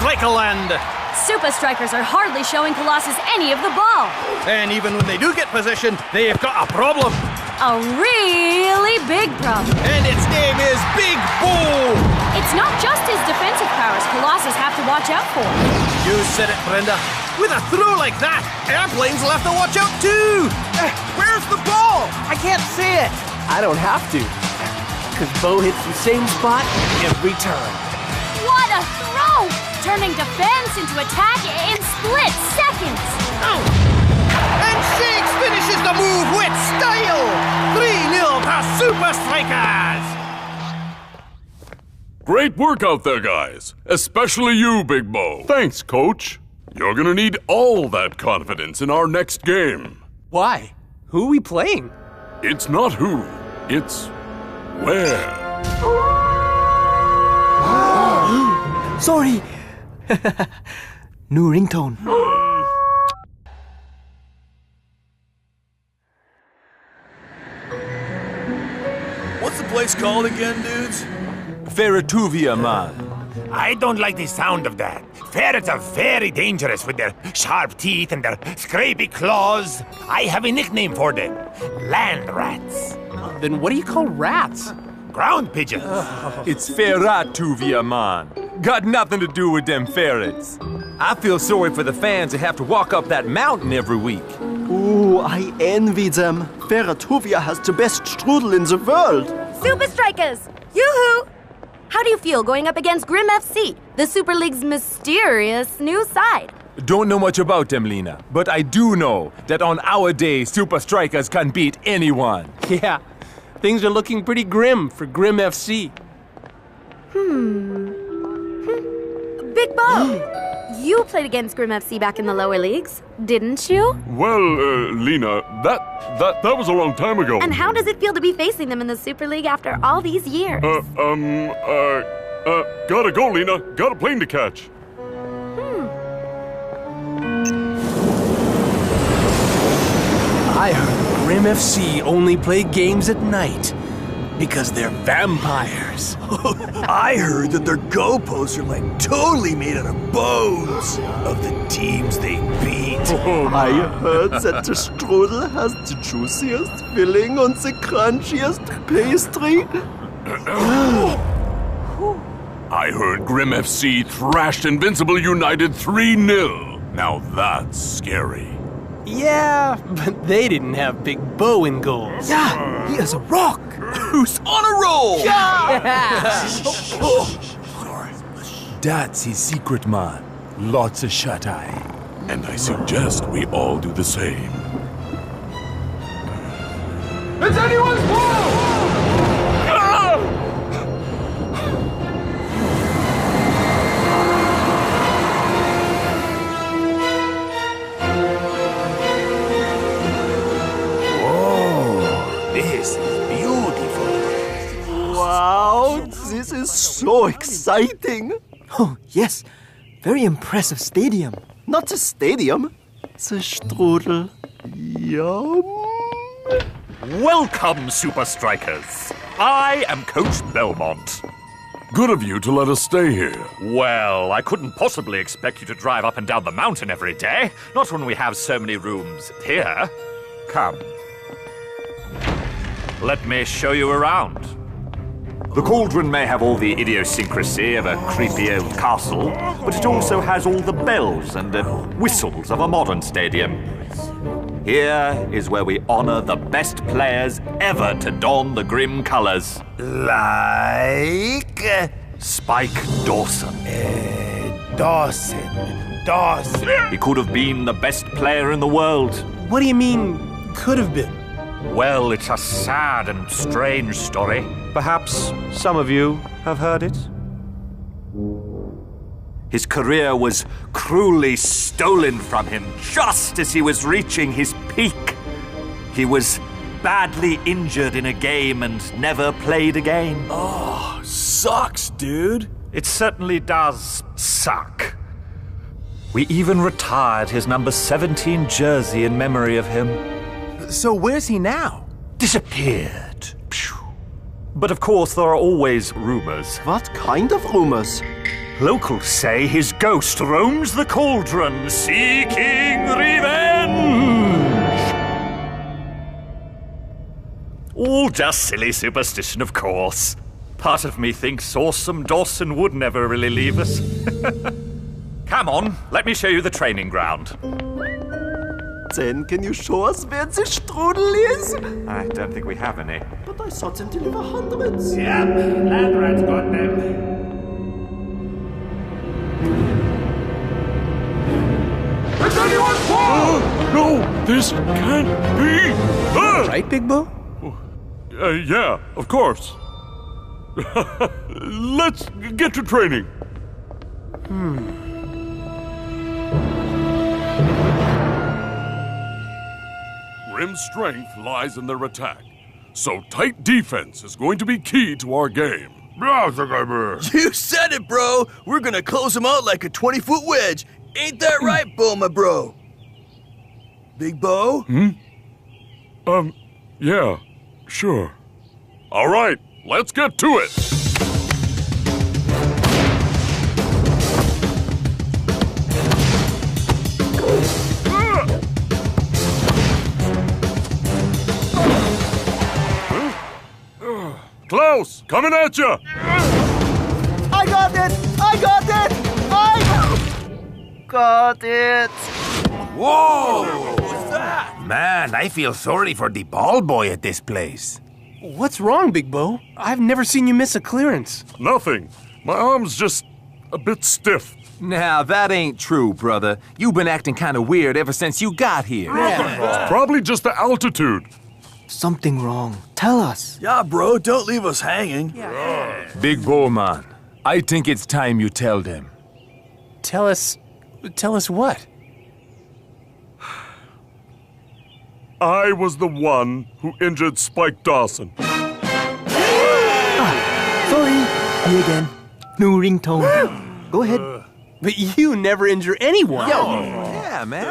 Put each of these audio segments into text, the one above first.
Striker Land. Super Strikers are hardly showing Colossus any of the ball. And even when they do get possession, they've got a problem. A really big problem. And its name is Big Bo. It's not just his defensive powers Colossus have to watch out for. You said it, Brenda. With a throw like that, airplanes will have to watch out too. Where's the ball? I can't see it. I don't have to, because Bo hits the same spot every time. What a throw! Turning defense into attack in split seconds. Oh. And Shakes finishes the move with style. 3-0 to Super Strikers. Great work out there, guys. Especially you, Big Bo. Thanks, Coach. You're gonna need all that confidence in our next game. Why? Who are we playing? It's not who, it's where. Sorry. New ringtone. What's the place called again, dudes? Ferrituvia, man. I don't like the sound of that. Ferrets are very dangerous with their sharp teeth and their scrapey claws. I have a nickname for them. Land rats. Then what do you call rats? Ground pigeons. It's Ferratuvia, man. Got nothing to do with them ferrets. I feel sorry for the fans that have to walk up that mountain every week. Ooh, I envy them. Ferrituvia has the best strudel in the world. Super Strikers! Yoo-hoo! How do you feel going up against Grim FC, the Super League's mysterious new side? Don't know much about them, Lena, but I do know that on our day, Super Strikers can beat anyone. Yeah, things are looking pretty grim for Grim FC. Big Bo! You played against Grim FC back in the lower leagues, didn't you? Well, Lena, that was a long time ago. And how does it feel to be facing them in the Super League after all these years? Gotta go, Lena. Got a plane to catch. I heard Grim FC only play games at night because they're vampires. I heard that their goalposts are like totally made out of bones of the teams they beat. I heard that the strudel has the juiciest filling and the crunchiest pastry. I heard Grim FC thrashed Invincible United 3-0. Now that's scary. Yeah, but they didn't have Big Bo in goals. Yeah, he is a rock. Who's on a roll? That's his secret, man. Lots of shut-eye. And I suggest we all do the same. It's anyone's ball! This is beautiful. Wow, this is so exciting. Oh, yes, very impressive stadium. Not the stadium, the strudel. Yum. Welcome, Super Strikers. I am Coach Belmont. Good of you to let us stay here. Well, I couldn't possibly expect you to drive up and down the mountain every day. Not when we have so many rooms here. Come. Let me show you around. The Cauldron may have all the idiosyncrasy of a creepy old castle, but it also has all the bells and whistles of a modern stadium. Here is where we honor the best players ever to don the Grim colors. Like... Spike Dawson. Dawson. He could have been the best player in the world. What do you mean, could have been? Well, it's a sad and strange story. Perhaps some of you have heard it. His career was cruelly stolen from him just as he was reaching his peak. He was badly injured in a game and never played again. Oh, sucks, dude. It certainly does suck. We even retired his number 17 jersey in memory of him. So where's he now? Disappeared. But of course, there are always rumors. What kind of rumors? Locals say his ghost roams the cauldron, seeking revenge. All just silly superstition, of course. Part of me thinks Awesome Dawson would never really leave us. Come on, let me show you the training ground. Then can you show us where the strudel is? I don't think we have any. But I saw them deliver hundreds. Yep, Landrat's got them. Is anyone home? No, this can't be. Right, Big Bo? Yeah, of course. Let's get to training. Grim's strength lies in their attack, so tight defense is going to be key to our game. You said it, bro! We're gonna close them out like a 20-foot wedge. Ain't that right, Bo, my bro? Big Bo? Yeah, sure. All right, let's get to it. Klaus, coming at you! I got it! I got it! I got it! Whoa! What's that? Man, I feel sorry for the ball boy at this place. What's wrong, Big Bo? I've never seen you miss a clearance. Nothing. My arm's just a bit stiff. Now, that ain't true, brother. You've been acting kind of weird ever since you got here. Probably just the altitude. Something wrong. Tell us. Yeah, bro, don't leave us hanging. Big Bo, man, I think it's time you tell them. Tell us what? I was the one who injured Spike Dawson. Sorry. Me again. New ringtone. Go ahead. But you never injure anyone. Yeah, man.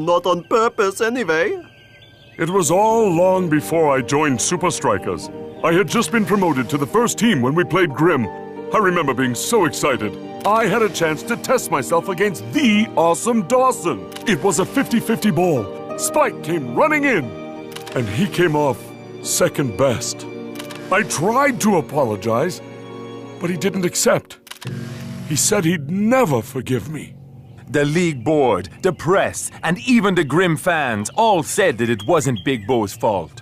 Not on purpose anyway. It was all long before I joined Super Strikers. I had just been promoted to the first team when we played Grim. I remember being so excited. I had a chance to test myself against the Awesome Dawson. It was a 50-50 ball. Spike came running in, and he came off second best. I tried to apologize, but he didn't accept. He said he'd never forgive me. The league board, the press, and even the Grim fans all said that it wasn't Big Bo's fault.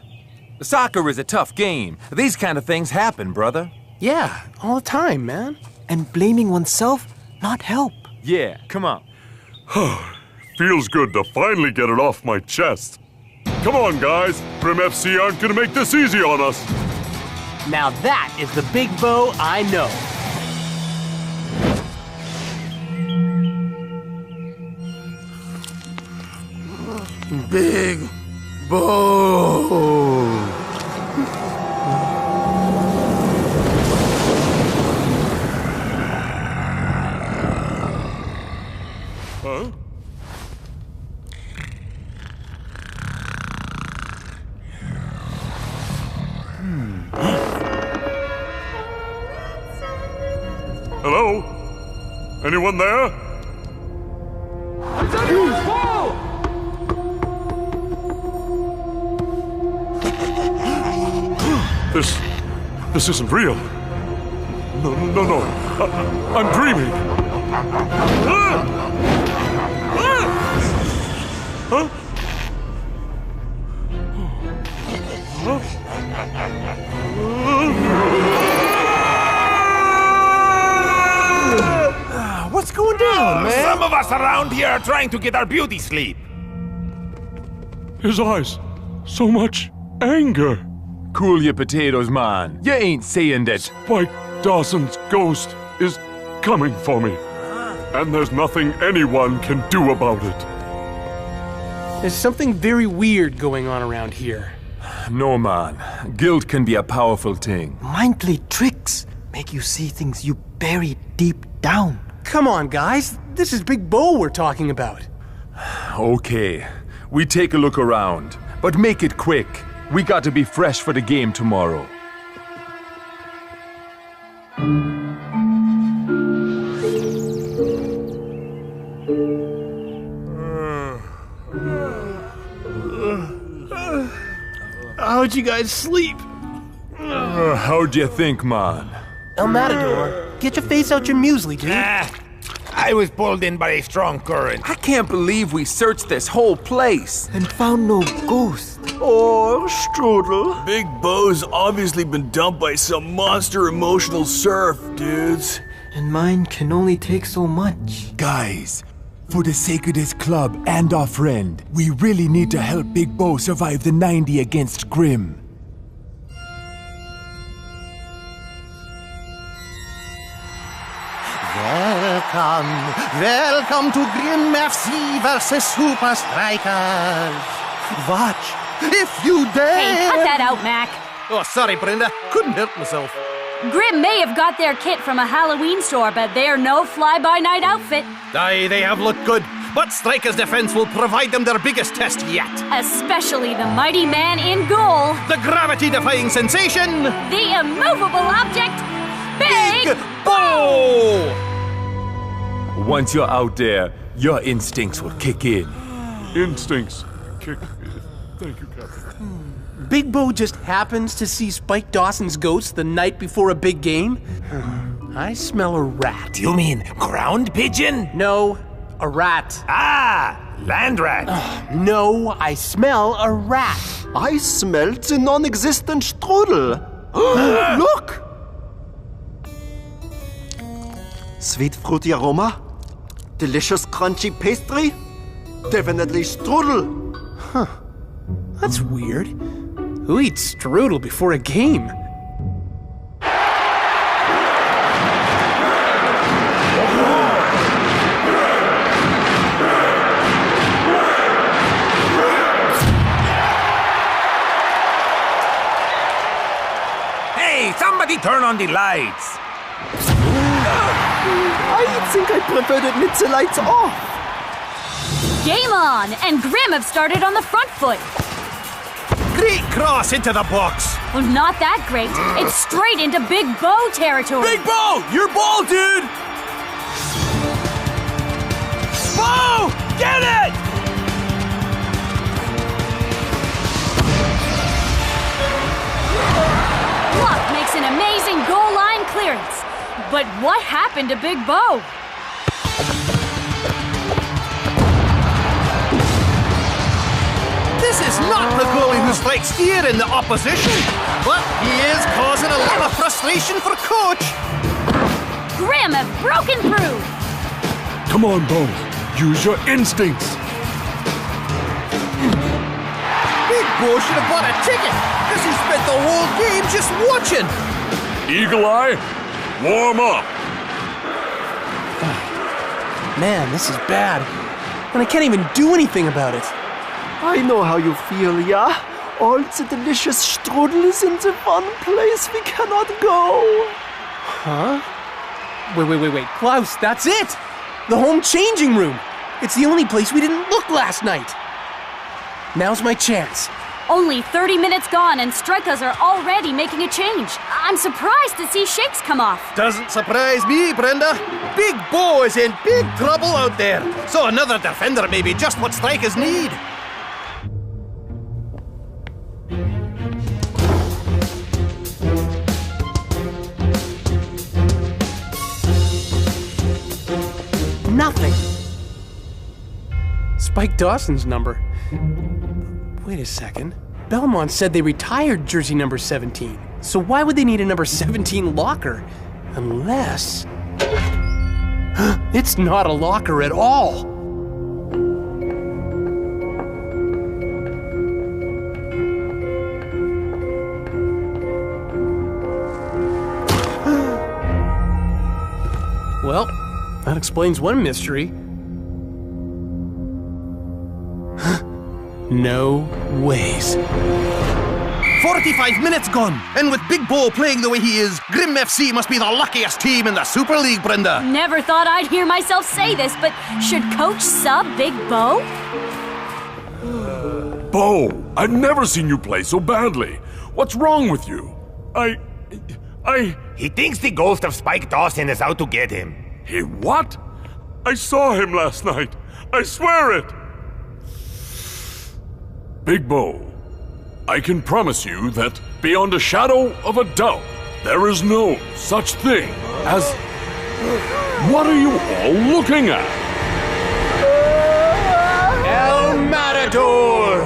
Soccer is a tough game. These kind of things happen, brother. Yeah, all the time, man. And blaming oneself not help. Yeah, come on. Feels good to finally get it off my chest. Come on, guys. Grim FC aren't gonna make this easy on us. Now that is the Big Bo I know. Big Bo! Huh? Hello? Anyone there? This isn't real. No. I'm dreaming. Huh? What's going down, man? Some of us around here are trying to get our beauty sleep. His eyes. So much anger. Cool your potatoes, man. You ain't saying that. Spike Dawson's ghost is coming for me. And there's nothing anyone can do about it. There's something very weird going on around here. No, man. Guilt can be a powerful thing. Mind play tricks make you see things you bury deep down. Come on, guys. This is Big Bo we're talking about. Okay. We take a look around. But make it quick. We got to be fresh for the game tomorrow. let you guys sleep. How'd you think, man? El Matador, get your face out your muesli, dude. I was pulled in by a strong current. I can't believe we searched this whole place. And found no ghost. Or Strudel. Big Bo's obviously been dumped by some monster emotional surf, dudes. And mine can only take so much. Guys, for the sake of this club and our friend, we really need to help Big Bo survive the 90 against Grim. Welcome to Grim FC versus Super Strikers. Watch, if you dare. Hey, cut that out, Mac. Oh, sorry, Brenda. Couldn't help myself. Grim may have got their kit from a Halloween store, but they're no fly-by-night outfit. Aye, they have looked good, but Strikers' defense will provide them their biggest test yet. Especially the mighty man in goal. The gravity-defying sensation. The immovable object, Big Bo! Once you're out there, your instincts will kick in. Instincts. Kick. Thank you, Captain. Big Bo just happens to see Spike Dawson's ghost the night before a big game? I smell a rat. You mean ground pigeon? No, a rat. Ah, land rat. No, I smell a rat. I smelled the non-existent Strudel. Look! Sweet fruity aroma. Delicious crunchy pastry. Definitely Strudel. Huh. That's weird. Who eats strudel before a game? Hey, somebody turn on the lights. I think I preferred it with the lights off. Game on, and Grim have started on the front foot. Great cross into the box. Well, not that great. It's straight into Big Bo territory. Big Bo, your ball, dude! Bo, get it! Luck makes an amazing goal line clearance. But what happened to Big Bo? This is not the goalie who strikes fear in the opposition, but he is causing a lot of frustration for coach. Grim have broken through. Come on, Bo. Use your instincts. Big Bo should have bought a ticket, because he spent the whole game just watching. Eagle Eye, warm up. Man, this is bad. And I can't even do anything about it. I know how you feel, yeah? All the delicious strudel is in the one place we cannot go. Huh? Wait. Klaus, that's it! The home changing room! It's the only place we didn't look last night. Now's my chance. Only 30 minutes gone and Strikers are already making a change. I'm surprised to see Shakes come off. Doesn't surprise me, Brenda. Big Bo is in big trouble out there. So another defender may be just what Strikers need. Nothing. Spike Dawson's number. Wait a second. Belmont said they retired jersey number 17. So why would they need a number 17 locker? Unless... It's not a locker at all. Well, that explains one mystery. No ways. 45 minutes gone, and with Big Bo playing the way he is, Grim FC must be the luckiest team in the Super League, Brenda. Never thought I'd hear myself say this, but should Coach sub Big Bo? Bo, I've never seen you play so badly. What's wrong with you? He thinks the ghost of Spike Dawson is out to get him. He what? I saw him last night. I swear it. Big Bo, I can promise you that, beyond a shadow of a doubt, there is no such thing as... What are you all looking at? El Matador!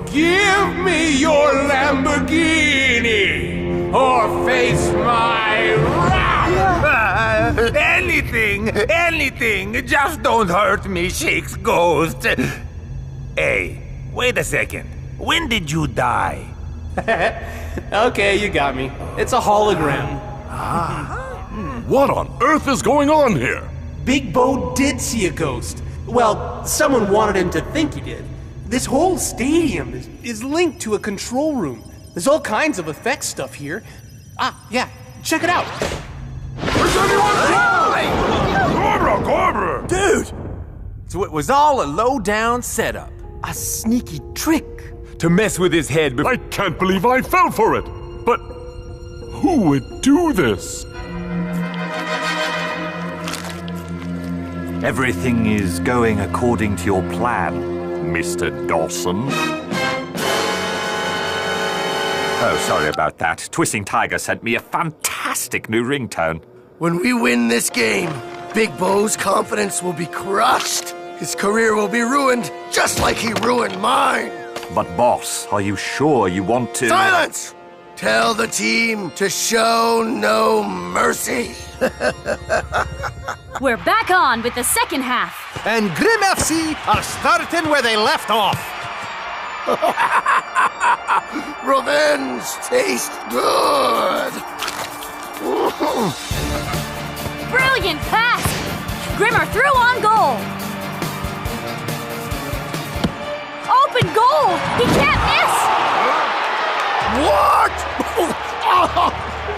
Give me your Lamborghini! Or face my wrath! Anything! Just don't hurt me, Sheikh's ghost! Hey, wait a second. When did you die? Okay, you got me. It's a hologram. What on earth is going on here? Big Bo did see a ghost. Well, someone wanted him to think he did. This whole stadium is linked to a control room. There's all kinds of effects stuff here. Ah, yeah, check it out. Where's everyone going? Cobra! Dude! So it was all a low-down setup. A sneaky trick. To mess with his head before... I can't believe I fell for it! But who would do this? Everything is going according to your plan, Mr. Dawson. Oh, sorry about that. Twisting Tiger sent me a fantastic new ringtone. When we win this game, Big Bo's confidence will be crushed. His career will be ruined, just like he ruined mine. But boss, are you sure you want to... Silence! Tell the team to show no mercy. We're back on with the second half. And Grim FC are starting where they left off. Revenge tastes good. Brilliant pass! Grimmer through on goal. Open goal! He can't miss! What?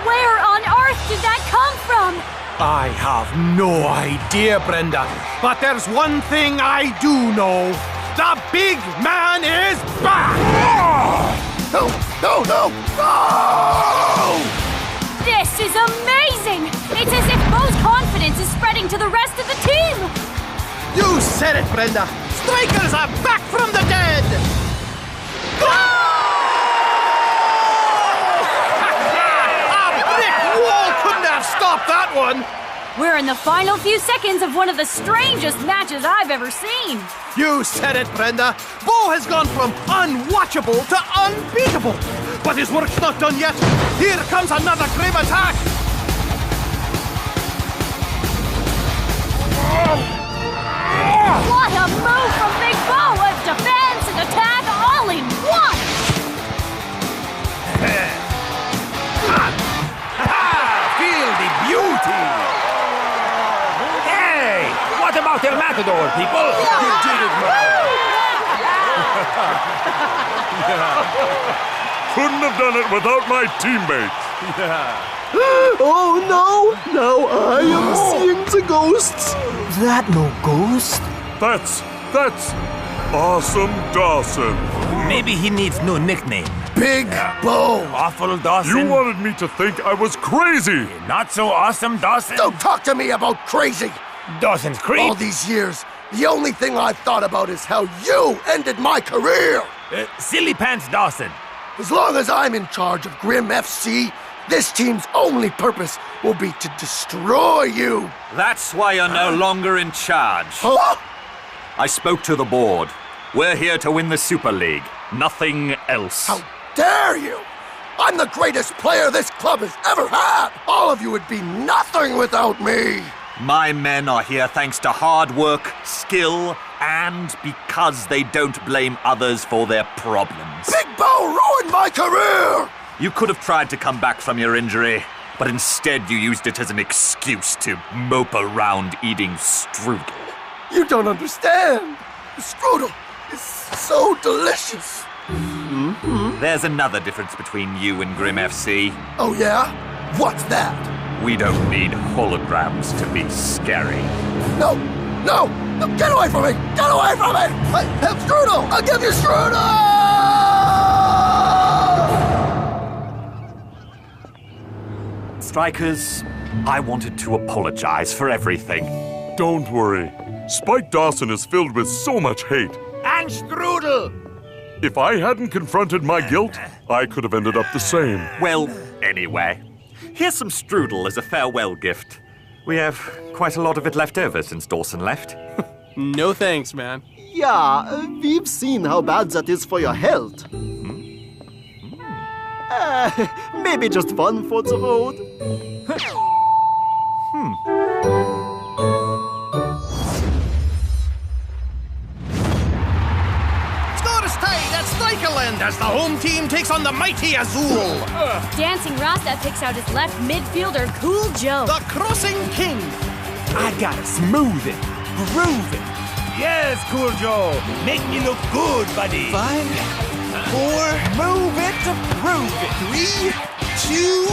Where on earth did that come from? I have no idea, Brenda. But there's one thing I do know. The big man is back! No! This is amazing! It's as if Bo's confidence is spreading to the rest of the team! You said it, Brenda. Strikers are back from the dead! Goal! A brick wall couldn't have stopped that one! We're in the final few seconds of one of the strangest matches I've ever seen. You said it, Brenda. Bo has gone from unwatchable to unbeatable. But his work's not done yet. Here comes another Grim attack. What a move from Big Bo! A defense and attack all in one! Feel the beauty! Hey! What about El Matador, people? You did it, man! Couldn't have done it without my teammates. Oh no! Now I am seeing the ghosts. That no ghost? That's Awesome Dawson. Maybe he needs new nickname. Big Bo. Awful Dawson. You wanted me to think I was crazy. Not so awesome, Dawson. Don't talk to me about crazy. Dawson's creep. All these years, the only thing I've thought about is how you ended my career. Silly Pants Dawson. As long as I'm in charge of Grim FC, this team's only purpose will be to destroy you. That's why you're no longer in charge. Huh? I spoke to the board. We're here to win the Super League. Nothing else. How dare you? I'm the greatest player this club has ever had. All of you would be nothing without me. My men are here thanks to hard work, skill, and because they don't blame others for their problems. Big Bo ruined my career! You could have tried to come back from your injury, but instead you used it as an excuse to mope around eating strudel. You don't understand. The strudel is so delicious. There's another difference between you and Grim FC. Oh yeah? What's that? We don't need holograms to be scary. No! Get away from me! Get away from me! I have strudel! I'll give you strudel! Strikers, I wanted to apologize for everything. Don't worry. Spike Dawson is filled with so much hate. And strudel. If I hadn't confronted my guilt, I could have ended up the same. Well, anyway, here's some strudel as a farewell gift. We have quite a lot of it left over since Dawson left. No thanks, man. Yeah, we've seen how bad that is for your health. Maybe just one for the road. Score is tied at Strikerland as the home team takes on the mighty Azul. Dancing Rasta picks out his left midfielder, Cool Joe. The Crossing King. I gotta smooth it, groove it. Yes, Cool Joe. Make me look good, buddy. 5, 4, Move it to prove it. 3, 2,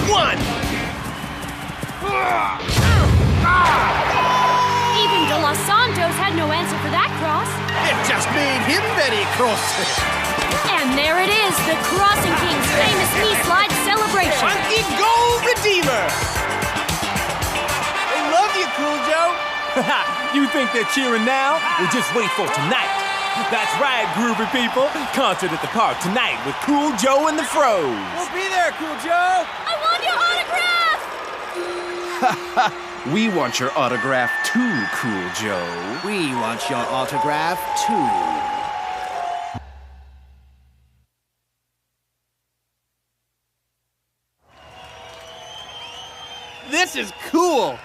1. Even De Los Santos had no answer for that cross. It just made him very cross. And there it is, the Crossing King's famous knee slide celebration. Funky Goal Redeemer. They love you, Cool Joe. You think they're cheering now? Well, just wait for tonight. That's right, groovy people. Concert at the park tonight with Cool Joe and the Froze. We'll be there, Cool Joe. I want your autograph! We want your autograph too, Cool Joe. We want your autograph too. This is cool.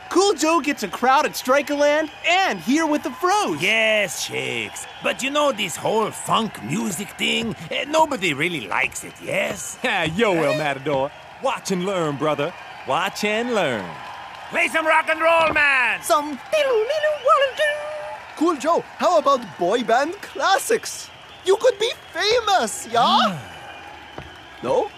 Cool Joe gets a crowd at Strikerland and here with the Froze. Yes, Shakes. But you know this whole funk music thing? Nobody really likes it, yes? Yo, El Matador. Watch and learn, brother. Watch and learn. Play some rock and roll, man! Some Cool Joe, how about boy band classics? You could be famous, yeah? No?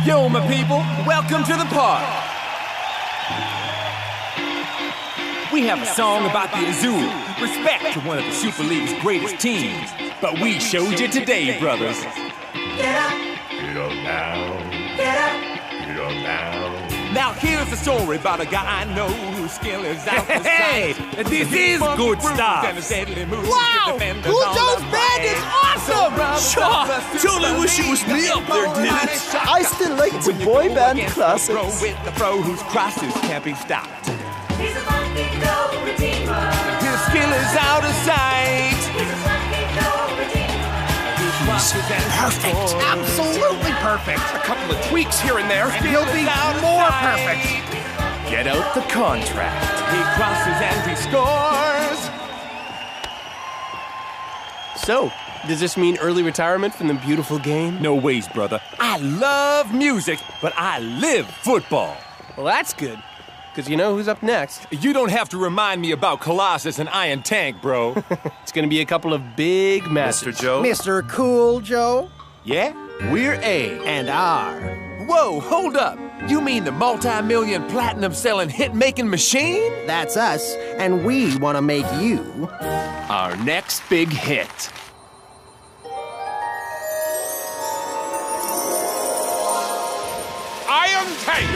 Yo, my people, welcome to the park. We have a song about the Azul, respect to one of the Super League's greatest teams. But we showed you today, brothers. Get up! Get up now! Get up! Get up now! Now here's a story about a guy I know whose skill is out for Hey, sight. this is good stuff. Wow! Cool Joe's band is awesome! Shaw, totally wish it was me up there, did it? I still like the boy band classics. With the Fro whose crosses can't be stopped. He's a funky goal redeemer. His skill is out of sight. He's a funky goal redeemer. Perfect. Absolutely perfect. A couple of tweaks here and there, and he'll be more perfect. Get out the contract. He crosses and he scores. So, does this mean early retirement from the beautiful game? No ways, brother. I love music, but I live football. Well, that's good. Because you know who's up next. You don't have to remind me about Colossus and Iron Tank, bro. It's gonna be a couple of big matches. Mr. Joe? Mr. Cool Joe? Yeah? We're A and R. Whoa, hold up. You mean the multi-million platinum-selling hit-making machine? That's us, and we want to make you Our next big hit. Iron Tank!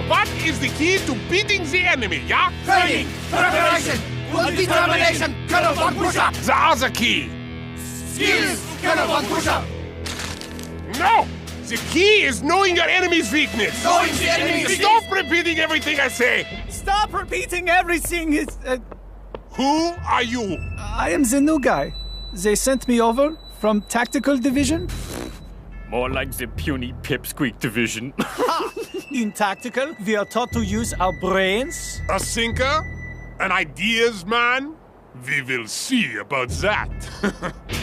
What is the key to beating the enemy, yeah? Training, preparation, determination, push-up. The other key! Skills, push-up. No! The key is knowing your enemy's weakness! Knowing the enemy's weakness. Stop repeating everything I say! Stop repeating everything. Who are you? I am the new guy. They sent me over from Tactical Division. More like the puny pipsqueak division. In Tactical, we are taught to use our brains. A thinker? An ideas man? We will see about that.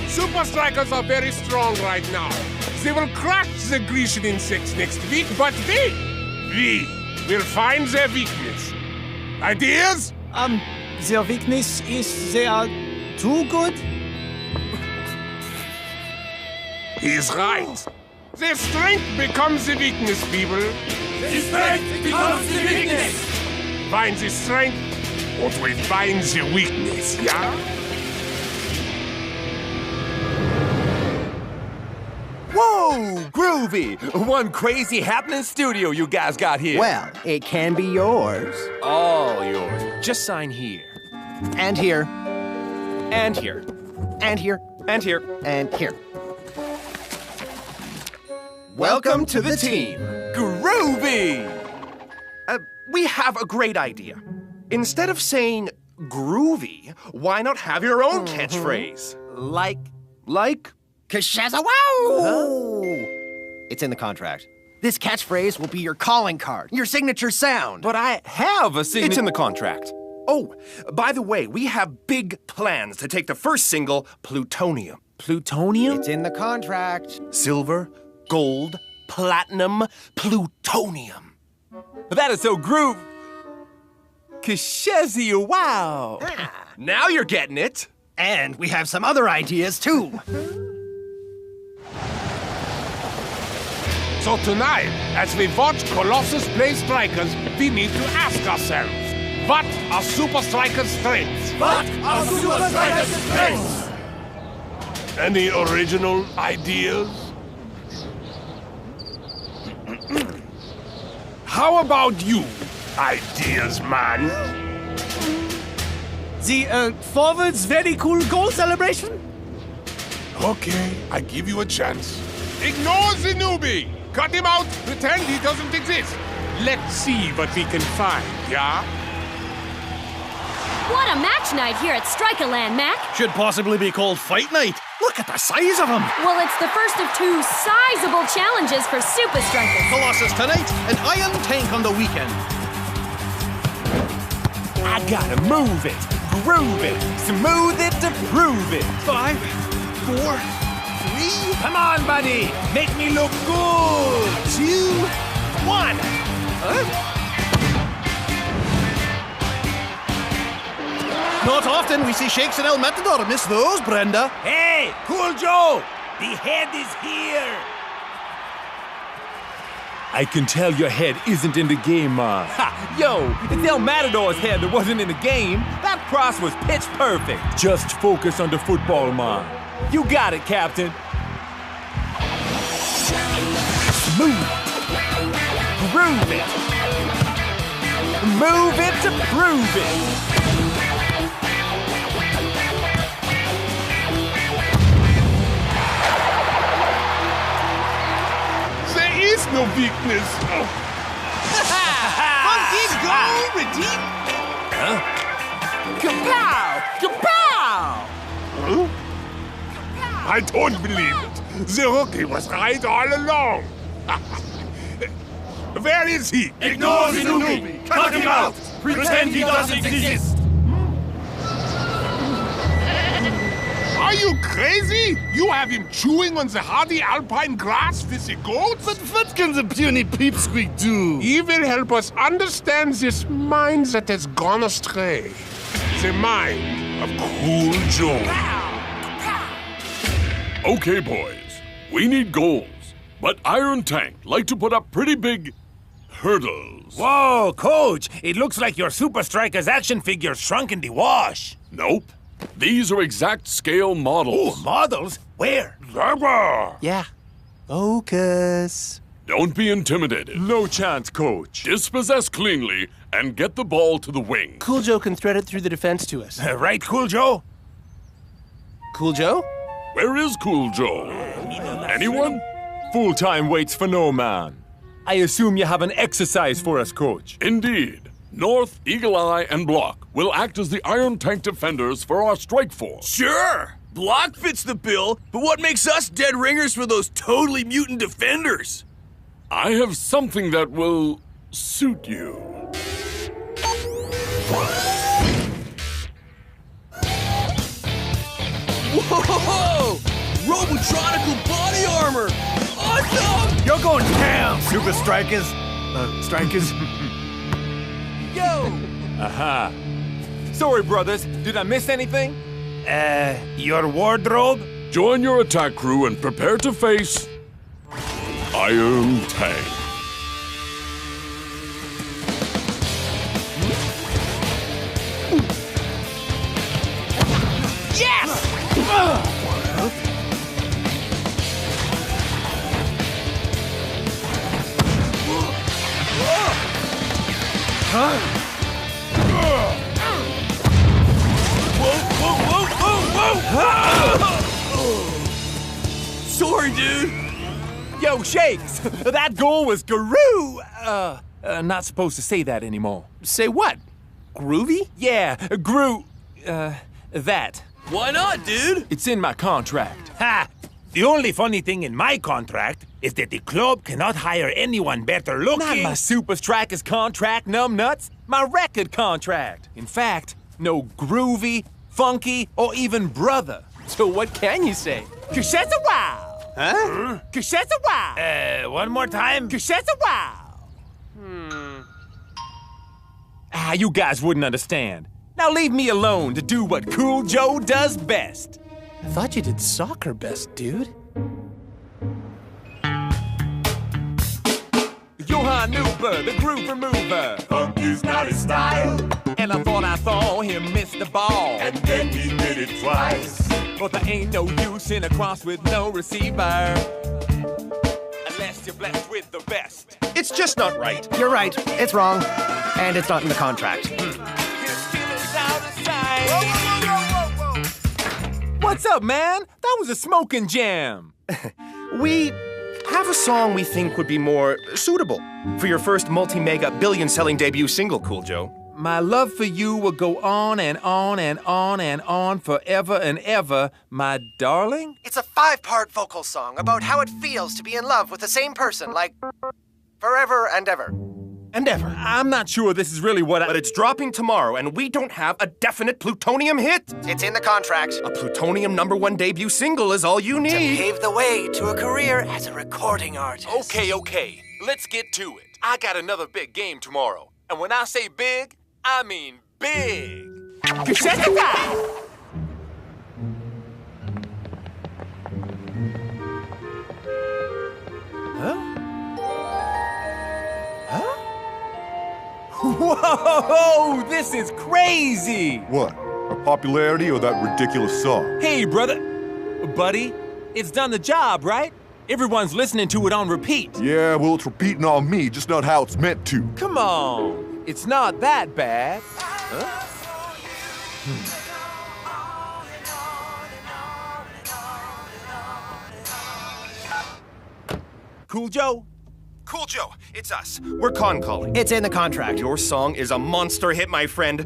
Super Strikers are very strong right now. They will crack the Grecian insects next week, but we will find their weakness. Ideas? Their weakness is they are too good. He's right. Their strength becomes the weakness, people. The strength becomes the weakness. Find the strength, or we find the weakness, yeah? Whoa, groovy! One crazy happening studio you guys got here. Well, it can be yours. All yours. Just sign here. And here. And here. And here. And here. And here. Welcome to the team. Groovy! We have a great idea. Instead of saying groovy, why not have your own catchphrase? Like? Kashaza wow! Oh. It's in the contract. This catchphrase will be your calling card, your signature sound. But I have a signature. It's in the contract. Oh, by the way, we have big plans to take the first single, Plutonium. Plutonium? It's in the contract. Silver, gold, platinum, plutonium. That is so groove. Kashezia, wow. Now you're getting it. And we have some other ideas, too. So tonight, as we watch Colossus play strikers, we need to ask ourselves, what are Super Strikers' strengths? What are Super Strikers' strengths? Any original ideas? How about you, ideas man? The forwards very cool goal celebration? Okay, I give you a chance. Ignore the newbie! Cut him out! Pretend he doesn't exist! Let's see what we can find, yeah? What a match night here at Strikerland, Mac. Should possibly be called Fight Night. Look at the size of him. Well, it's the first of two sizable challenges for Super Strikers. Colossus tonight and Iron Tank on the weekend. I gotta move it, groove it, smooth it to prove it. 5, 4, 3. Come on, buddy. Make me look good. 2, 1. Not often we see Shakes and El Matador miss those, Brenda. Hey, Cool Joe. The head is here. I can tell your head isn't in the game, man. Ha! Yo, it's El Matador's head that wasn't in the game. That cross was pitch perfect. Just focus on the football, man. You got it, Captain. Smooth. Groove it. Move it to prove it. There is no weakness. Funky Go Redeem! Huh? Kapow! Kapow! Huh? I don't believe it. The rookie was right all along. Where is he? Ignore the newbie! Cut him out! Pretend he doesn't exist! Are you crazy? You have him chewing on the hardy alpine grass with the goats? But what can the puny peepsqueak do? He will help us understand this mind that has gone astray. The mind of Cool Joe. Okay, boys. We need goals. But Iron Tank like to put up pretty big hurdles. Whoa, Coach! It looks like your Super Strikers action figure shrunk in the wash. Nope. These are exact scale models. Oh, models? Where? Yeah. Focus. Don't be intimidated. No chance, Coach. Dispossess cleanly and get the ball to the wing. Cool Joe can thread it through the defense to us. Right, Cool Joe? Cool Joe? Where is Cool Joe? Anyone? Full time waits for no man. I assume you have an exercise for us, Coach. Indeed. North, Eagle Eye, and Block will act as the Iron Tank defenders for our strike force. Sure! Block fits the bill, but what makes us dead ringers for those totally mutant defenders? I have something that will suit you. Whoa! Robotronical body armor! Awesome! You're going down, Super Strikers. Strikers. Yo! Aha. Sorry, brothers. Did I miss anything? Your wardrobe? Join your attack crew and prepare to face Iron Tank. Yes! story, dude. Yo, Shakes, that goal was Guru. Not supposed to say that anymore. Say what? Groovy? Yeah, that. Why not, dude? It's in my contract. Ha! The only funny thing in my contract is that the club cannot hire anyone better looking. Not my Super Strikers contract, numbnuts. My record contract. In fact, no groovy, funky, or even brother. So what can you say? Kushets a wow. Huh? Kushets a wow. One more time. Kushets a wow. You guys wouldn't understand. Now leave me alone to do what Cool Joe does best. I thought you did soccer best, dude. Johan Nuber, the groove remover. Funky's not his style. And I thought I saw him miss the ball. And then he did it twice. But there ain't no use in a cross with no receiver. Unless you're blessed with the best. It's just not right. You're right. It's wrong. And it's not in the contract. What's up, man? That was a smoking jam. We have a song we think would be more suitable for your first multi-mega billion-selling debut single, Cool Joe. My love for you will go on and on and on and on forever and ever, my darling. It's a 5-part vocal song about how it feels to be in love with the same person, like forever and ever. And ever. I'm not sure this is really what But it's dropping tomorrow, and we don't have a definite plutonium hit. It's in the contract. A plutonium #1 debut single is all you need. To pave the way to a career as a recording artist. Okay. Let's get to it. I got another big game tomorrow. And when I say big, I mean big. Whoa, this is crazy! What? Our popularity or that ridiculous song? Hey, brother. Buddy, it's done the job, right? Everyone's listening to it on repeat. Yeah, well, it's repeating on me, just not how it's meant to. Come on. It's not that bad. Huh? Cool Joe? Cool Joe, it's us. We're con calling. It's in the contract. Your song is a monster hit, my friend.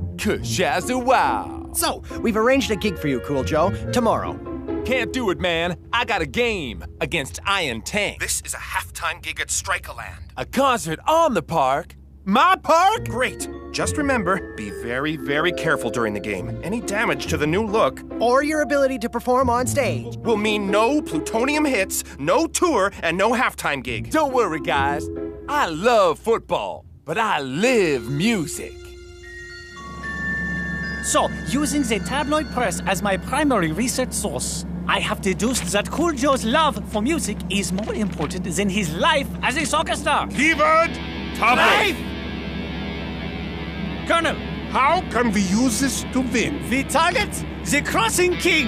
Wow. So, we've arranged a gig for you, Cool Joe, tomorrow. Can't do it, man. I got a game against Iron Tank. This is a halftime gig at Strikerland. A concert on the park? My park? Great. Just remember, be very, very careful during the game. Any damage to the new look or your ability to perform on stage will mean no plutonium hits, no tour, and no halftime gig. Don't worry, guys. I love football, but I live music. So, using the tabloid press as my primary research source, I have deduced that Cool Joe's love for music is more important than his life as a soccer star. Keyword, life! Colonel, how can we use this to win? The target, the Crossing King.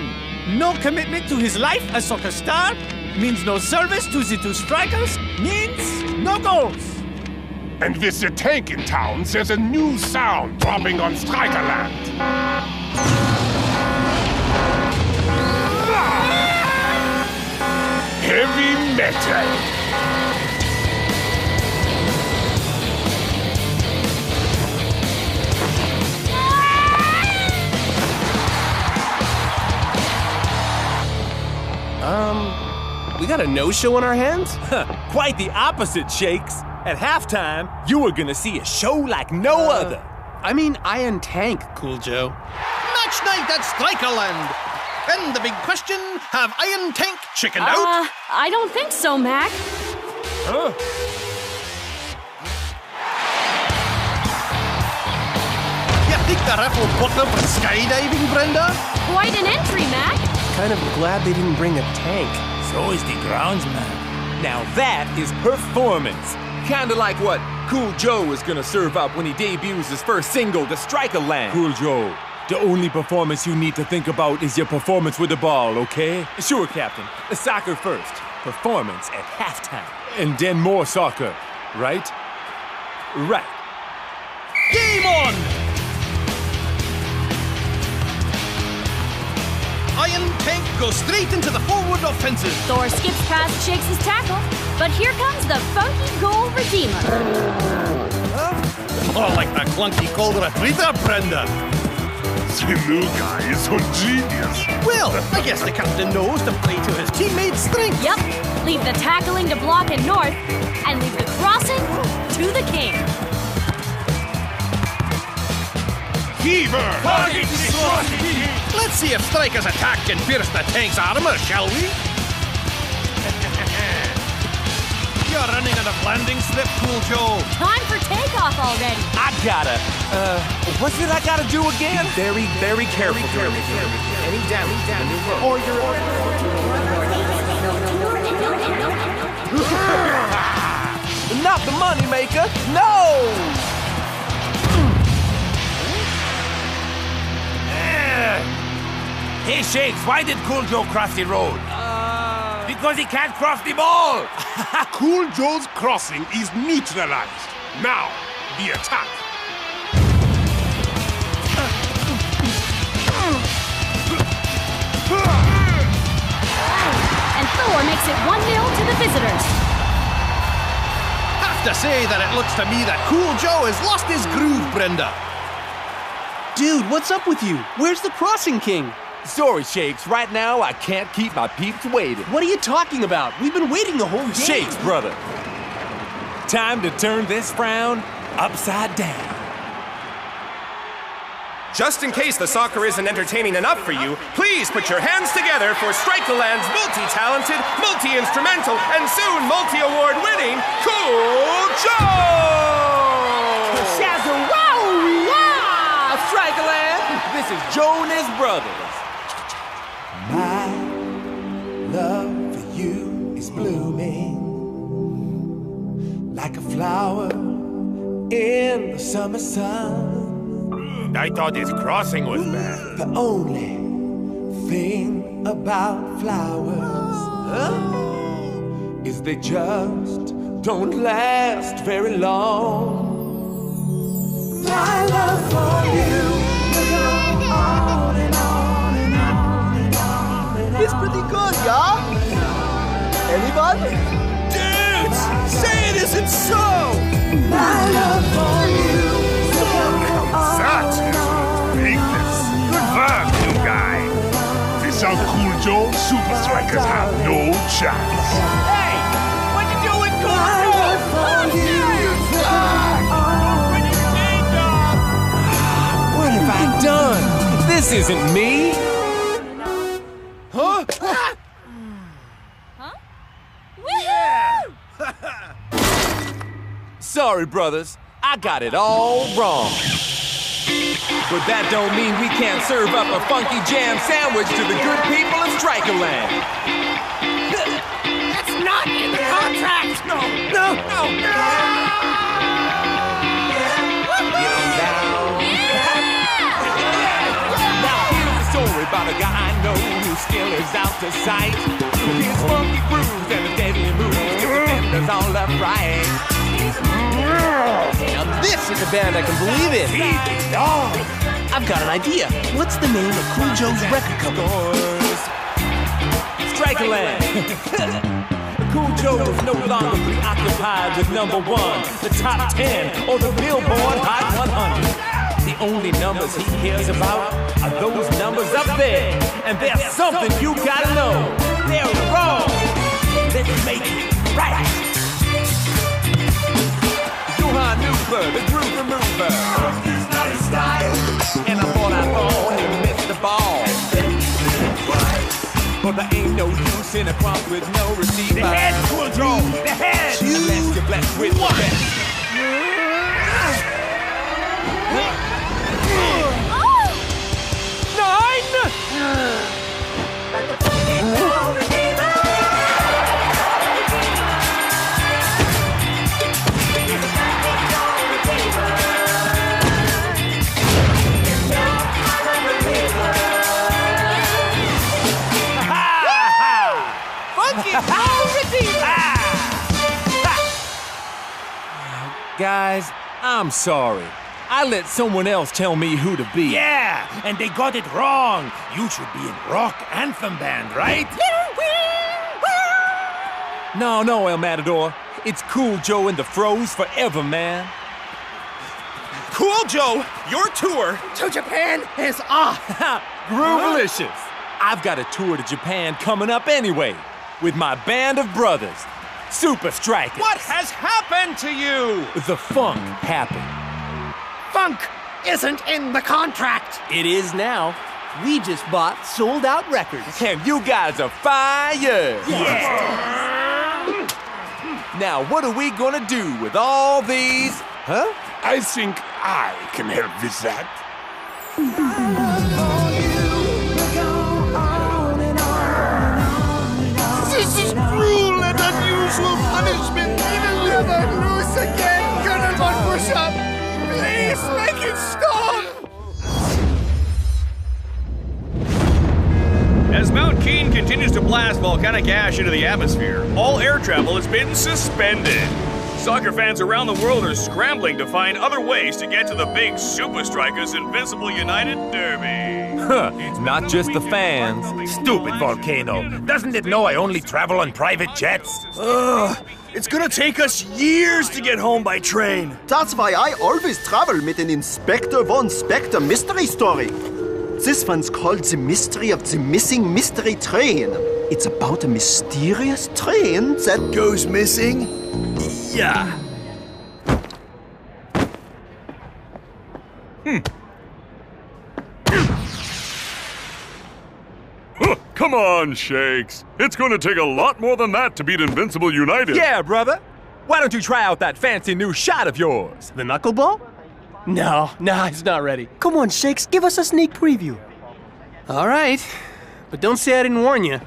No commitment to his life as soccer star means no service to the 2 strikers, means no goals. And with the tank in town, there's a new sound dropping on Strikerland. Heavy metal. We got a no-show on our hands? Quite the opposite, Shakes. At halftime, you were gonna see a show like no other. I mean Iron Tank, Cool Joe. Match night at Strikerland. And the big question, have Iron Tank chickened out? I don't think so, Mac. Huh? You think the ref will book them for skydiving, Brenda? Quite an entry, Mac. Kind of glad they didn't bring a tank. So is the groundsman. Now that is performance. Kinda like what Cool Joe is gonna serve up when he debuts his first single, The Strikerland. Cool Joe, the only performance you need to think about is your performance with the ball, okay? Sure, Captain. Soccer first. Performance at halftime. And then more soccer, right? Right. Game on! Iron Tank goes straight into the forward offensive. Thor skips past Shakes' tackle, but here comes the funky goal redeemer. Oh, like the clunky goal retriever, Brenda. The new guy is so genius. Well, I guess the captain knows to play to his teammates' strengths. Yep. Leave the tackling to block and North, and leave the crossing to the king. Fever! Let's see if Striker's attack can pierce the tank's armor, shall we? You're running on a landing slip, Cool Joe. Time for takeoff already. I gotta, what's it I gotta do again? Very, very careful. Any damage to the new road. Or you're... Not the money maker. No! Hey, Shakes, why did Cool Joe cross the road? Because he can't cross the ball! Cool Joe's crossing is neutralized. Now, the attack. And Thor makes it 1-0 to the visitors. Have to say that it looks to me that Cool Joe has lost his groove, Brenda. Dude, what's up with you? Where's the crossing king? Sorry, Shakes. Right now, I can't keep my peeps waiting. What are you talking about? We've been waiting the whole game. Shakes, brother. Time to turn this frown upside down. Just in case the soccer isn't entertaining enough for you, please put your hands together for Strikerland's multi-talented, multi-instrumental, and soon multi-award-winning Cool Joe! Shazza-wow! Strikerland! This is Joe and his brothers. My love for you is blooming like a flower in the summer sun. I thought his crossing was bad. The only thing about flowers is they just don't last very long. My love for you will go on and on and on and on and on. It's pretty good, y'all. Anybody? Dudes, say it isn't so! My love for you will go on. Such bigness. Good work, new guy. Without Cool Joe, Super Strikers have no chance. Hey! What you doing, Cool Joe? What have I done? This isn't me. Huh? Sorry, brothers. I got it all wrong. But that don't mean we can't serve up a funky jam sandwich to the good people of Strikerland. That's not in the contract! No! Now here's a story about a guy I know whose skill is out to sight. His funky grooves and his deadly moves give defenders all upright. Now this is a band I can believe in. I've got an idea. What's the name of Cool Joe's record company? Strikerland. Cool Joe is no longer preoccupied with number 1, the top 10, or the Billboard Hot 100. The only numbers he cares about are those numbers up there. And there's something you gotta know. They're wrong. Let's make it right. Johan Newber, the groove remover. He's not his style. And I thought he missed the ball. But there ain't no use in a prompt with no receiver. The head, Cool Joe! The head! Unless you're blessed with the best. Guys, I'm sorry. I let someone else tell me who to be. Yeah, and they got it wrong. You should be in rock anthem band, right? No, El Matador. It's Cool Joe and the Froze forever, man. Cool Joe, your tour to Japan is off. Groovelicious. I've got a tour to Japan coming up anyway, with my band of brothers, Super Strikers. What has happened to you? The funk happened. Funk isn't in the contract. It is now. We just bought Sold Out Records. And you guys are fire. Yeah. Now, what are we gonna do with all these? Huh? I think I can help with that. This is cruel and unusual punishment. Even never lose again. Colonel Von Push-Up, please make it stop. As Mount Keen continues to blast volcanic ash into the atmosphere, all air travel has been suspended. Soccer fans around the world are scrambling to find other ways to get to the big Super Strikers Invincible United Derby. Huh, not just the fans. Stupid volcano. Doesn't it know I only travel on private jets? It's gonna take us years to get home by train. That's why I always travel with an Inspector Von Spectre mystery story. This one's called The Mystery of the Missing Mystery Train. It's about a mysterious train that goes missing. Yeah. Come on, Shakes. It's gonna take a lot more than that to beat Invincible United. Yeah, brother. Why don't you try out that fancy new shot of yours? The knuckleball? No, he's not ready. Come on, Shakes, give us a sneak preview. All right, but don't say I didn't warn you.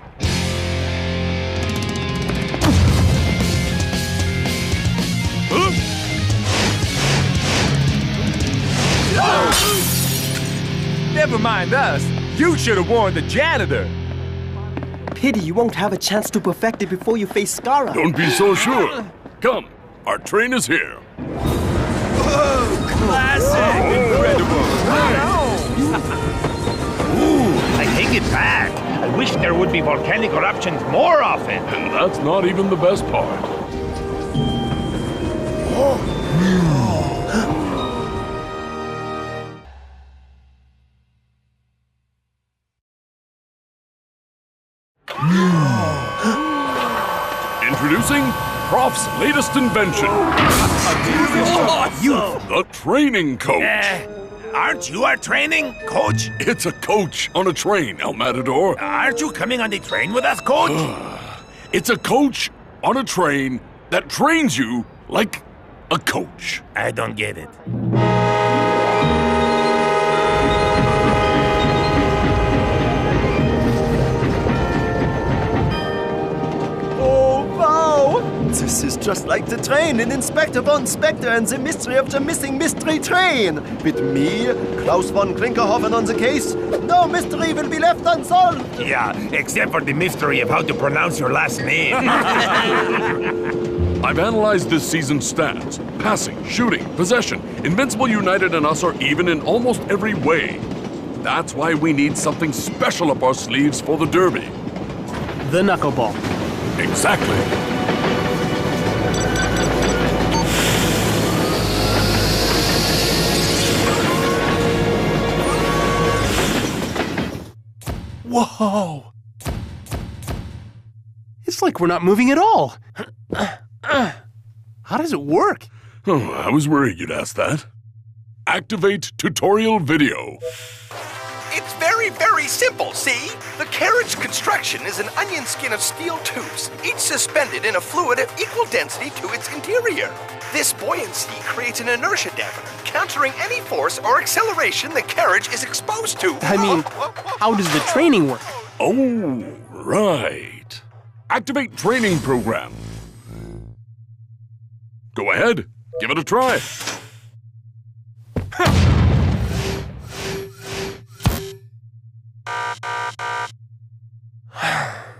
Never mind us. You should have warned the janitor. Pity you won't have a chance to perfect it before you face Scara. Don't be so sure. Come, our train is here. Whoa, classic! Incredible. Ooh, I take it back. I wish there would be volcanic eruptions more often. And that's not even the best part. Introducing Prof's latest invention. The training coach. Aren't you our training coach? It's a coach on a train, El Matador. Aren't you coming on the train with us, coach? It's a coach on a train that trains you like a coach. I don't get it. This is just like the train in Inspector Von Spectre and the Mystery of the Missing Mystery Train. With me, Klaus von Klinkerhoffen on the case, no mystery will be left unsolved. Yeah, except for the mystery of how to pronounce your last name. I've analyzed this season's stats. Passing, shooting, possession. Invincible United and us are even in almost every way. That's why we need something special up our sleeves for the Derby. The knuckleball. Exactly. Whoa! It's like we're not moving at all. How does it work? Oh, I was worried you'd ask that. Activate tutorial video. It's very, very simple, see? The carriage construction is an onion skin of steel tubes, each suspended in a fluid of equal density to its interior. This buoyancy creates an inertia dampener, countering any force or acceleration the carriage is exposed to. I mean, how does the training work? Oh, right. Activate training program. Go ahead, give it a try.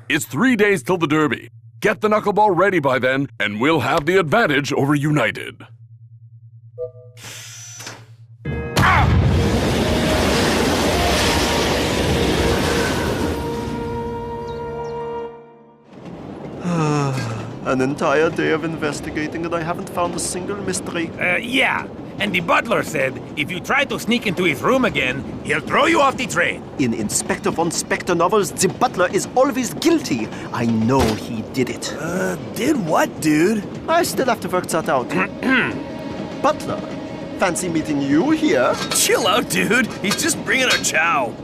It's 3 days till the Derby. Get the knuckleball ready by then, and we'll have the advantage over United. An entire day of investigating and I haven't found a single mystery. Yeah. And the butler said if you try to sneak into his room again, he'll throw you off the train. In Inspector von Spectre novels, the butler is always guilty. I know he did it. Did what, dude? I still have to work that out. Butler, fancy meeting you here? Chill out, dude. He's just bringing a chow.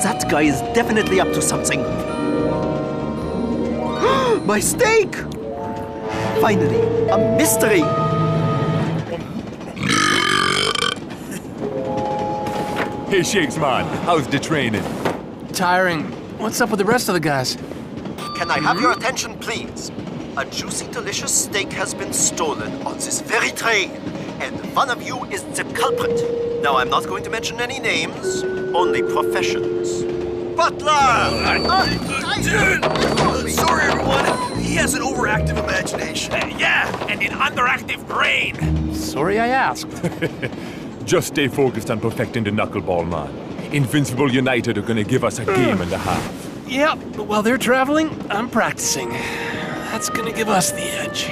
That guy is definitely up to something. My steak! Finally, a mystery! Hey, Shakes, man. How's the training? Tiring. What's up with the rest of the guys? Can I have your attention, please? A juicy, delicious steak has been stolen on this very train, and one of you is the culprit. Now, I'm not going to mention any names, only professions. Butler! Dude! Sorry, everyone. He has an overactive imagination. Yeah, and an underactive brain. Sorry I asked. Just stay focused on perfecting the knuckleball, man. Invincible United are gonna give us a game and a half. Yep, but while they're traveling, I'm practicing. That's gonna give us the edge.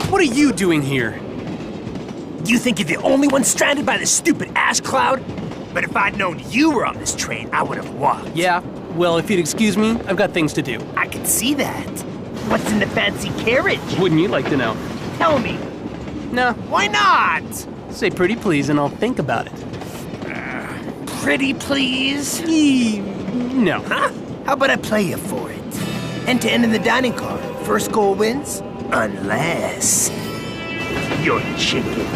What are you doing here? You think you're the only one stranded by this stupid ash cloud? But if I'd known you were on this train, I would have walked. Yeah, well, if you'd excuse me, I've got things to do. I can see that. What's in the fancy carriage? Wouldn't you like to know? Tell me. No. Why not? Say pretty please and I'll think about it. Pretty please? No. Huh? How about I play you for it? End to end in the dining car. First goal wins. Unless you're chicken.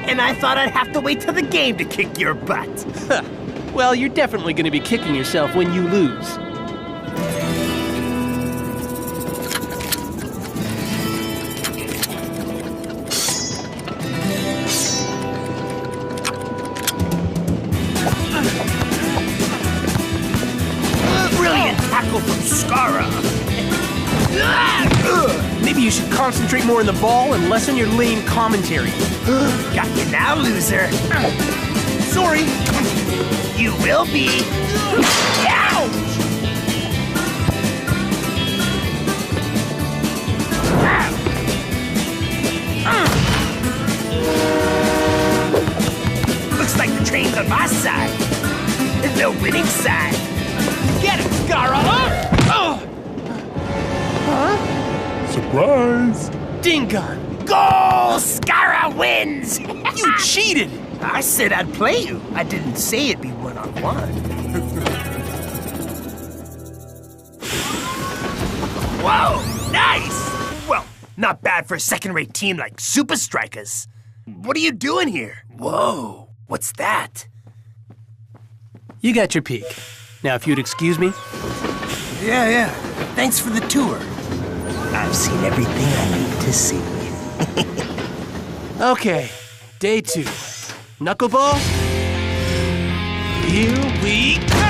And I thought I'd have to wait till the game to kick your butt. Well, you're definitely going to be kicking yourself when you lose. Brilliant tackle from Skara. Maybe you should concentrate more on the ball and less on your lame commentary. Got you now, loser. Sorry. You will be. Ouch! Looks like the train's on my side. The winning side. Get it, Skara! Surprise! Dingon! Goal! Skara wins! You cheated! I said I'd play you. I didn't say it'd be one-on-one. Whoa! Nice! Well, not bad for a second-rate team like Super Strikers. What are you doing here? Whoa! What's that? You got your peek. Now, if you'd excuse me. Yeah. Thanks for the tour. I've seen everything I need to see. Okay, day 2. Knuckleball? Here we go!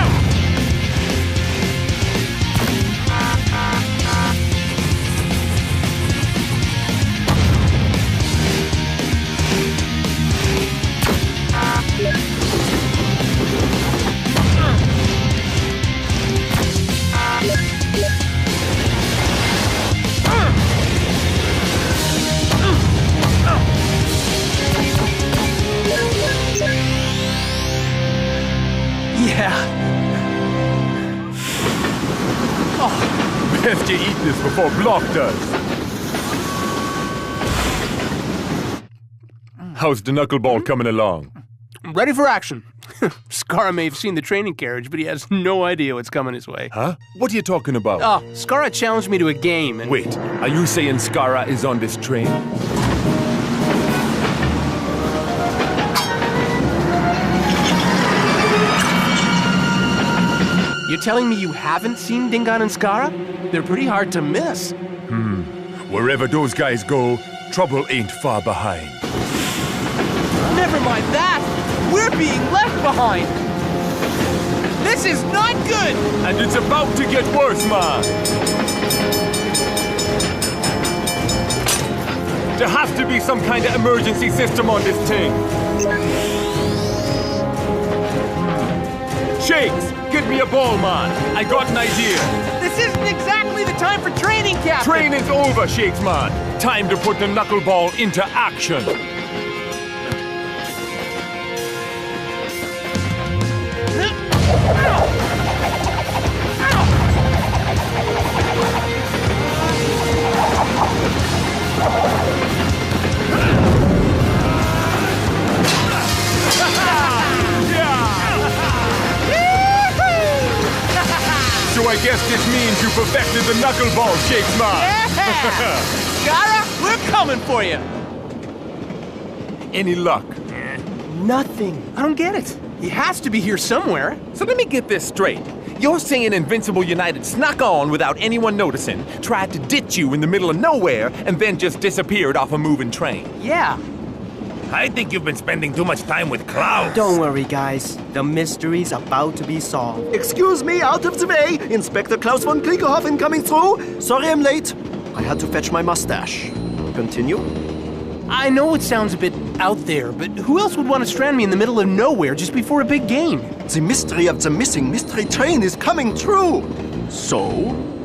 Yeah, Best you eat this before Block does. How's the knuckleball coming along? Ready for action. Skara may have seen the training carriage, but he has no idea what's coming his way. Huh? What are you talking about? Oh, Skara challenged me to a game and... Wait, are you saying Skara is on this train? You're telling me you haven't seen Dingon and Skara? They're pretty hard to miss. Wherever those guys go, trouble ain't far behind. Never mind that! We're being left behind! This is not good! And it's about to get worse, man! There has to be some kind of emergency system on this thing. Shakes, get me a ball, man. I got an idea. This isn't exactly the time for training, Captain! Training's over, Shakes, man. Time to put the knuckleball into action. So I guess this means you perfected the knuckleball, Shakes, man. Yeah! Skara, we're coming for you! Any luck? Nothing. I don't get it. He has to be here somewhere. So let me get this straight. You're saying Invincible United snuck on without anyone noticing, tried to ditch you in the middle of nowhere, and then just disappeared off a moving train. Yeah. I think you've been spending too much time with Klaus. Don't worry, guys. The mystery's about to be solved. Excuse me, out of the way! Inspector Klaus von Klinkerhoffen coming through! Sorry I'm late. I had to fetch my mustache. Continue. I know it sounds a bit out there, but who else would want to strand me in the middle of nowhere just before a big game? The mystery of the missing mystery train is coming true! So,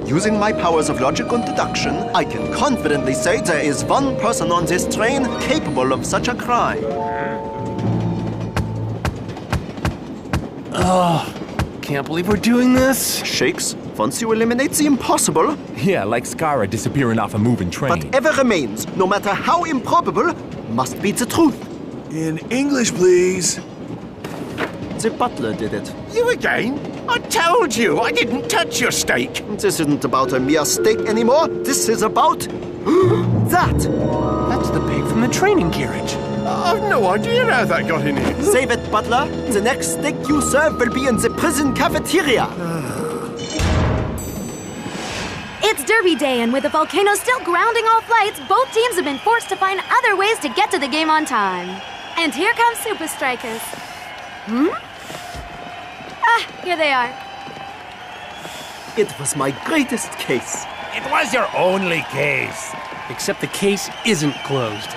using my powers of logic and deduction, I can confidently say there is one person on this train capable of such a crime. Can't believe we're doing this. Shakes, once you eliminate the impossible... Yeah, like Skara disappearing off a moving train. Whatever remains, no matter how improbable, must be the truth. In English, please. The butler did it. You again? I told you, I didn't touch your steak. This isn't about a mere steak anymore. This is about... that! That's the pig from the training carriage. I've no idea how that got in here. Save it, butler. The next steak you serve will be in the prison cafeteria. It's Derby Day, and with the volcano still grounding all flights, both teams have been forced to find other ways to get to the game on time. And here come Super Strikers. Here they are. It was my greatest case. It was your only case. Except the case isn't closed.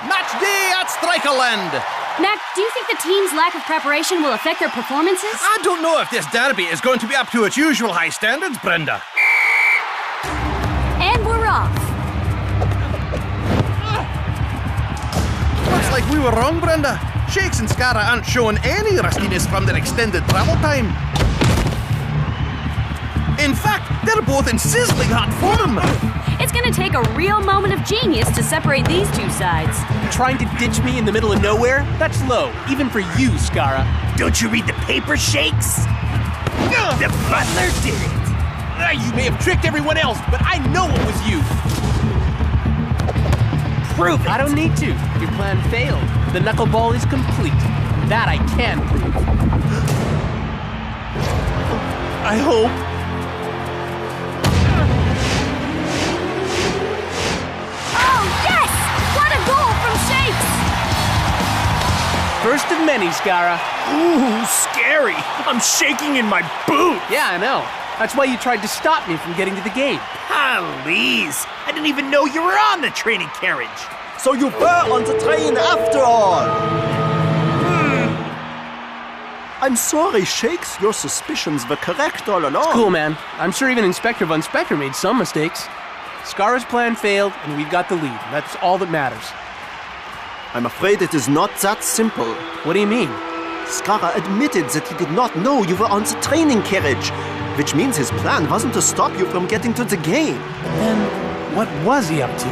Match day at Strikerland! Mac, do you think the team's lack of preparation will affect their performances? I don't know if this derby is going to be up to its usual high standards, Brenda. And we're off. Looks like we were wrong, Brenda. Shakes and Skara aren't showing any rustiness from their extended travel time. In fact, they're both in sizzling hot form. It's gonna take a real moment of genius to separate these two sides. Trying to ditch me in the middle of nowhere? That's low, even for you, Skara. Don't you read the paper, Shakes? The butler did it. You may have tricked everyone else, but I know it was you. Prove it. I don't need to. Your plan failed. The knuckleball is complete. That I can prove. I hope. First of many, Skara. Ooh, scary. I'm shaking in my boot. Yeah, I know. That's why you tried to stop me from getting to the game. Please. I didn't even know you were on the training carriage. So you were on the train after all. I'm sorry, Shakes. Your suspicions were correct all along. It's cool, man. I'm sure even Inspector Von Spectre made some mistakes. Scarra's plan failed, and we've got the lead. That's all that matters. I'm afraid it is not that simple. What do you mean? Scarra admitted that he did not know you were on the training carriage, which means his plan wasn't to stop you from getting to the game. Then what was he up to?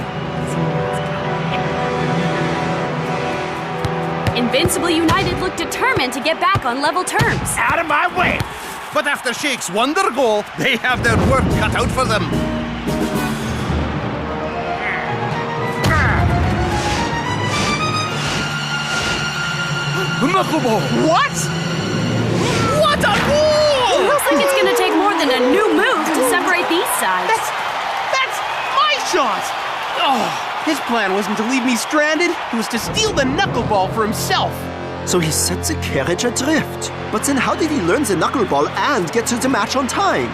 Invincible United looked determined to get back on level terms. Out of my way! But after Shakes won their goal, they have their work cut out for them. Knuckleball! What? What a goal! It looks like it's gonna take more than a new move to separate these sides. That's my shot! Oh, his plan wasn't to leave me stranded. It was to steal the knuckleball for himself. So he set the carriage adrift. But then how did he learn the knuckleball and get to the match on time?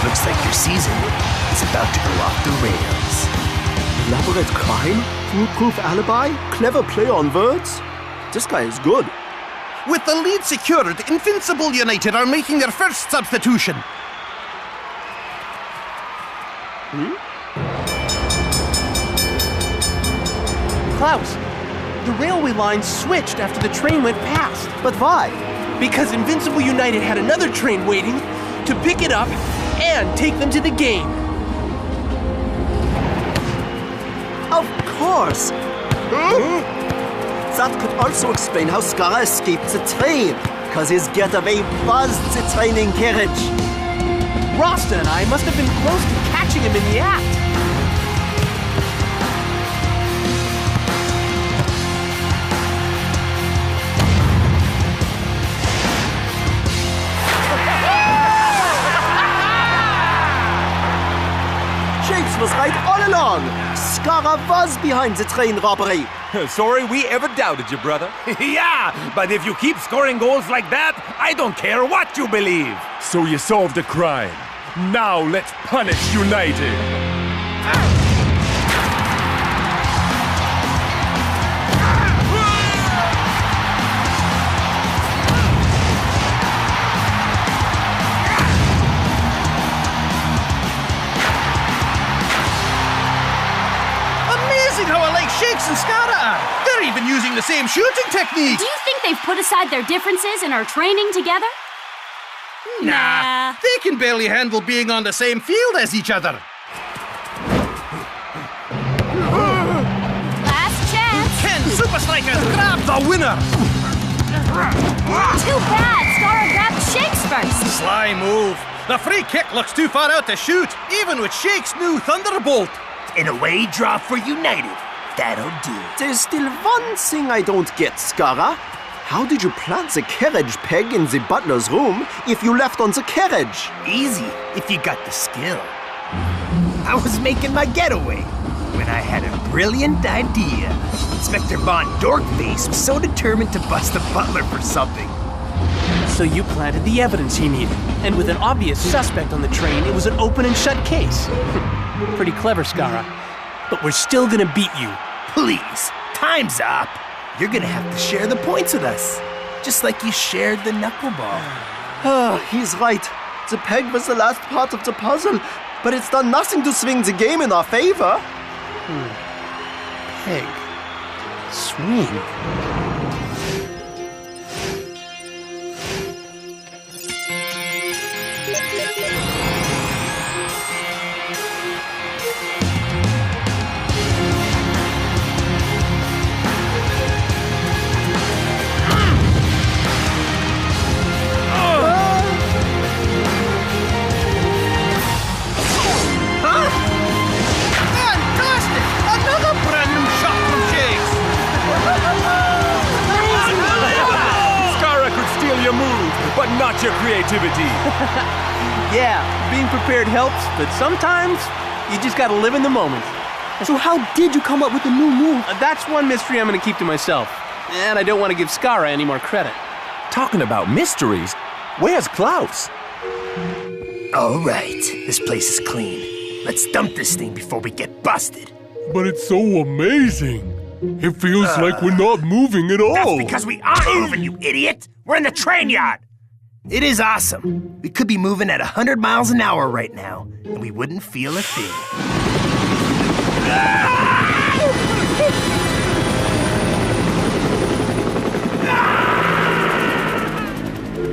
Looks like your season is about to go off the rails. Elaborate crime? Foolproof alibi? Clever play on words? This guy is good. With the lead secured, Invincible United are making their first substitution. Klaus, the railway line switched after the train went past. But why? Because Invincible United had another train waiting to pick it up and take them to the game. Of course! That could also explain how Scarra escaped the train, because his getaway was the training carriage. Rasta and I must have been close to catching him in the act. Shakes was right all along. Scarra was behind the train robbery. Sorry we ever doubted you, brother. Yeah, but if you keep scoring goals like that, I don't care what you believe. So you solved a crime. Now let's punish United. Amazing how alike Shakes and Scarra are. They're even using the same shooting technique. Do you think they've put aside their differences and are training together? Nah, they can barely handle being on the same field as each other. Last chance. Can Super Strikers grab the winner? Too bad. Scarra grabbed Shakes first. Sly move. The free kick looks too far out to shoot, even with Shakes' new Thunderbolt. An away draw for United. That'll do. There's still one thing I don't get, Scarra. How did you plant the carriage peg in the butler's room if you left on the carriage? Easy, if you got the skill. I was making my getaway when I had a brilliant idea. Inspector Von Dorkface was so determined to bust the butler for something. So you planted the evidence he needed. And with an obvious suspect on the train, it was an open and shut case. Pretty clever, Scarra. But we're still gonna beat you. Please, time's up. You're gonna have to share the points with us. Just like you shared the knuckleball. He's right. The peg was the last part of the puzzle, but it's done nothing to swing the game in our favor. Peg. Swing. Fantastic! Another brand new shot from Shakes! Scarra could steal your move, but not your creativity. Yeah, being prepared helps, but sometimes you just gotta live in the moment. So how did you come up with a new move? That's one mystery I'm gonna keep to myself. And I don't want to give Scarra any more credit. Talking about mysteries, where's Klaus? All right, this place is clean. Let's dump this thing before we get busted. But it's so amazing. It feels like we're not moving at all. That's because we aren't moving, you idiot! We're in the train yard! It is awesome. We could be moving at 100 miles an hour right now, and we wouldn't feel a thing.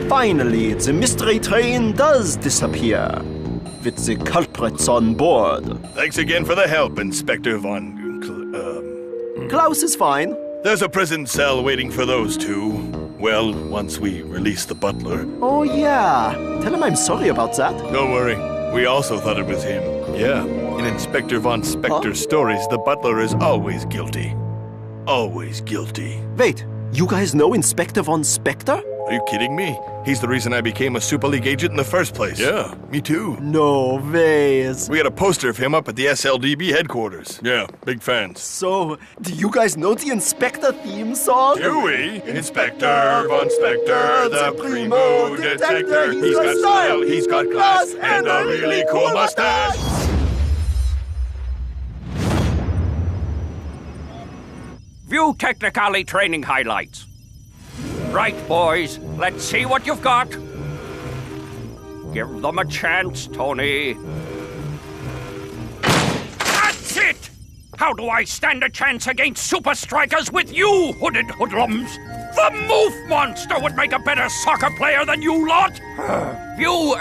Finally, the mystery train does disappear, with the culprits on board. Thanks again for the help, Inspector Von... Klaus is fine. There's a prison cell waiting for those two. Well, once we release the butler. Oh, yeah. Tell him I'm sorry about that. Don't worry. We also thought it was him. Yeah. In Inspector Von Spector's stories, the butler is always guilty. Always guilty. Wait, you guys know Inspector Von Spector? Are you kidding me? He's the reason I became a Super League agent in the first place. Yeah, me too. No ways. We had a poster of him up at the SLDB headquarters. Yeah, big fans. So, do you guys know the Inspector theme song? Do we? Inspector Von Spector, the primo detector. He's got style, he's got class, and a really cool mustache. View Technicali training highlights. Right, boys, let's see what you've got. Give them a chance, Tony. That's it! How do I stand a chance against Super Strikers with you, hooded hoodlums? The Moof Monster would make a better soccer player than you lot! View,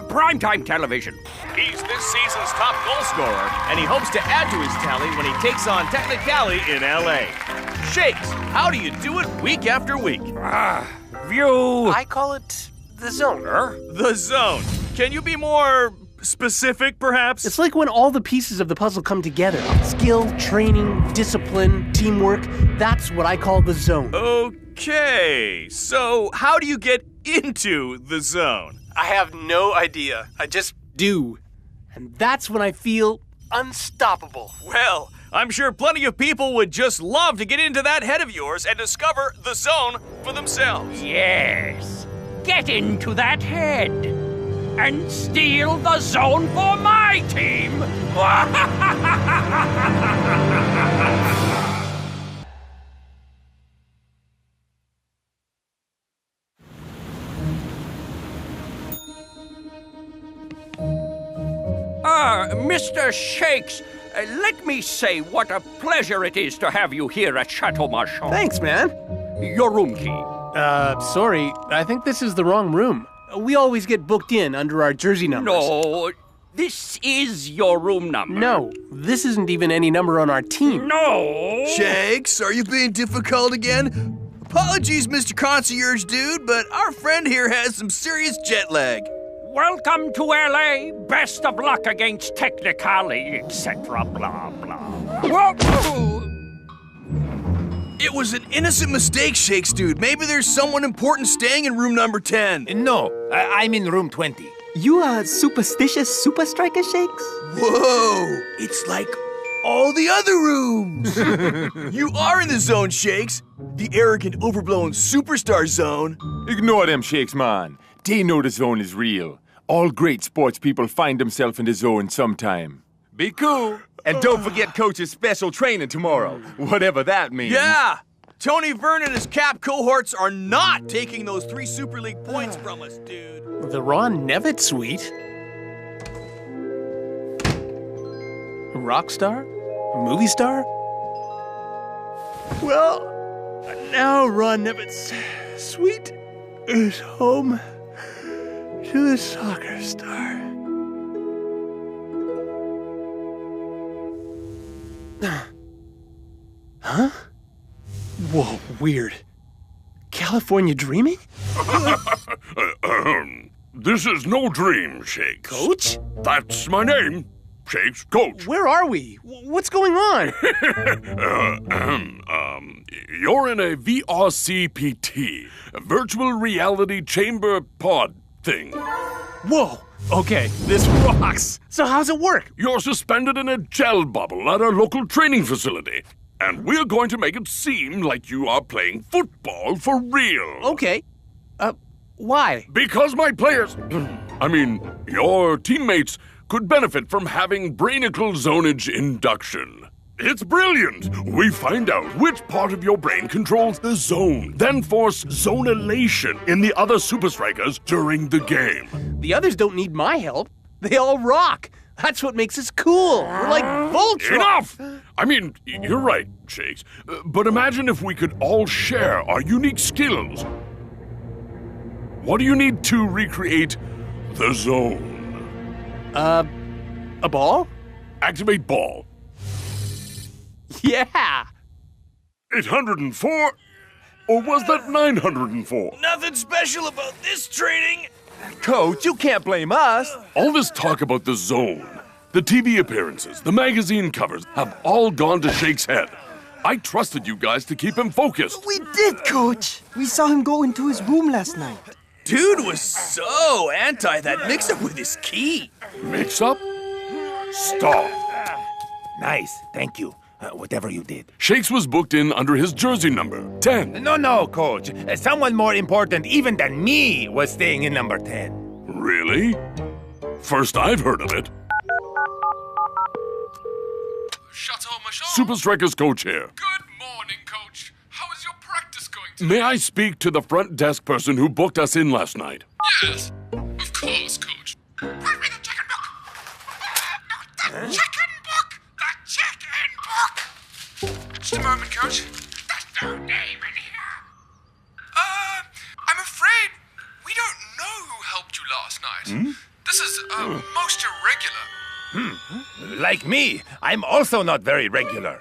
primetime television. He's this season's top goal scorer, and he hopes to add to his tally when he takes on Technicali in LA. Shakes, how do you do it week after week? View. I call it the zone. The zone. Can you be more specific, perhaps? It's like when all the pieces of the puzzle come together. Skill, training, discipline, teamwork. That's what I call the zone. Okay, so how do you get into the zone? I have no idea. I just do. And that's when I feel unstoppable. Well, I'm sure plenty of people would just love to get into that head of yours and discover the zone for themselves. Yes. Get into that head and steal the zone for my team. Mr. Shakes, let me say what a pleasure it is to have you here at Chateau Marchand. Thanks, man. Your room key. Sorry. I think this is the wrong room. We always get booked in under our jersey numbers. No, this is your room number. No, this isn't even any number on our team. No! Shakes, are you being difficult again? Apologies, Mr. Concierge Dude, but our friend here has some serious jet lag. Welcome to LA. Best of luck against Technicali, etc. Blah, blah. Whoa! It was an innocent mistake, Shakes Dude. Maybe there's someone important staying in room number 10. No, I'm in room 20. You are superstitious Super Striker, Shakes? Whoa! It's like all the other rooms. You are in the zone, Shakes. The arrogant, overblown superstar zone. Ignore them, Shakes, man. They know the zone is real. All great sports people find themselves in the zone sometime. Be cool. And don't forget Coach's special training tomorrow, whatever that means. Yeah! Tony Vernon and his Cap cohorts are not taking those 3 Super League points from us, dude. The Ron Nevitt suite? A rock star? A movie star? Well, now Ron Nevitt's suite is home to the soccer star. Huh? Whoa, weird. California dreaming? This is no dream, Shakes. Coach? That's my name. Shakes Coach. Where are we? What's going on? You're in a VRCPT, a virtual reality chamber pod thing. Whoa! Okay, this rocks. So how's it work? You're suspended in a gel bubble at our local training facility. And we're going to make it seem like you are playing football for real. Okay. Why? Because my players, your teammates could benefit from having Brainicle Zonage induction. It's brilliant! We find out which part of your brain controls the zone, then force zonulation in the other Super Strikers during the game. The others don't need my help. They all rock. That's what makes us cool. We're like Voltron. Enough! You're right, Shakes. But imagine if we could all share our unique skills. What do you need to recreate the zone? A ball? Activate ball. Yeah! 804? Or was that 904? Nothing special about this training. Coach, you can't blame us. All this talk about the zone, the TV appearances, the magazine covers have all gone to Shake's head. I trusted you guys to keep him focused. We did, Coach. We saw him go into his room last night. Dude was so anti that mix-up with his key. Mix-up? Stop. Nice, thank you. Whatever you did. Shakes was booked in under his jersey number, 10. No, Coach. Someone more important even than me was staying in number 10. Really? First I've heard of it. Super Strikers coach here. Good morning, Coach. How is your practice going today? May I speak to the front desk person who booked us in last night? Yes, of course, Coach. Bring me the chicken book. Not the chicken book. The chicken book. Just a moment, Coach. There's no name in here. I'm afraid we don't know who helped you last night. This is most irregular. Like me, I'm also not very regular.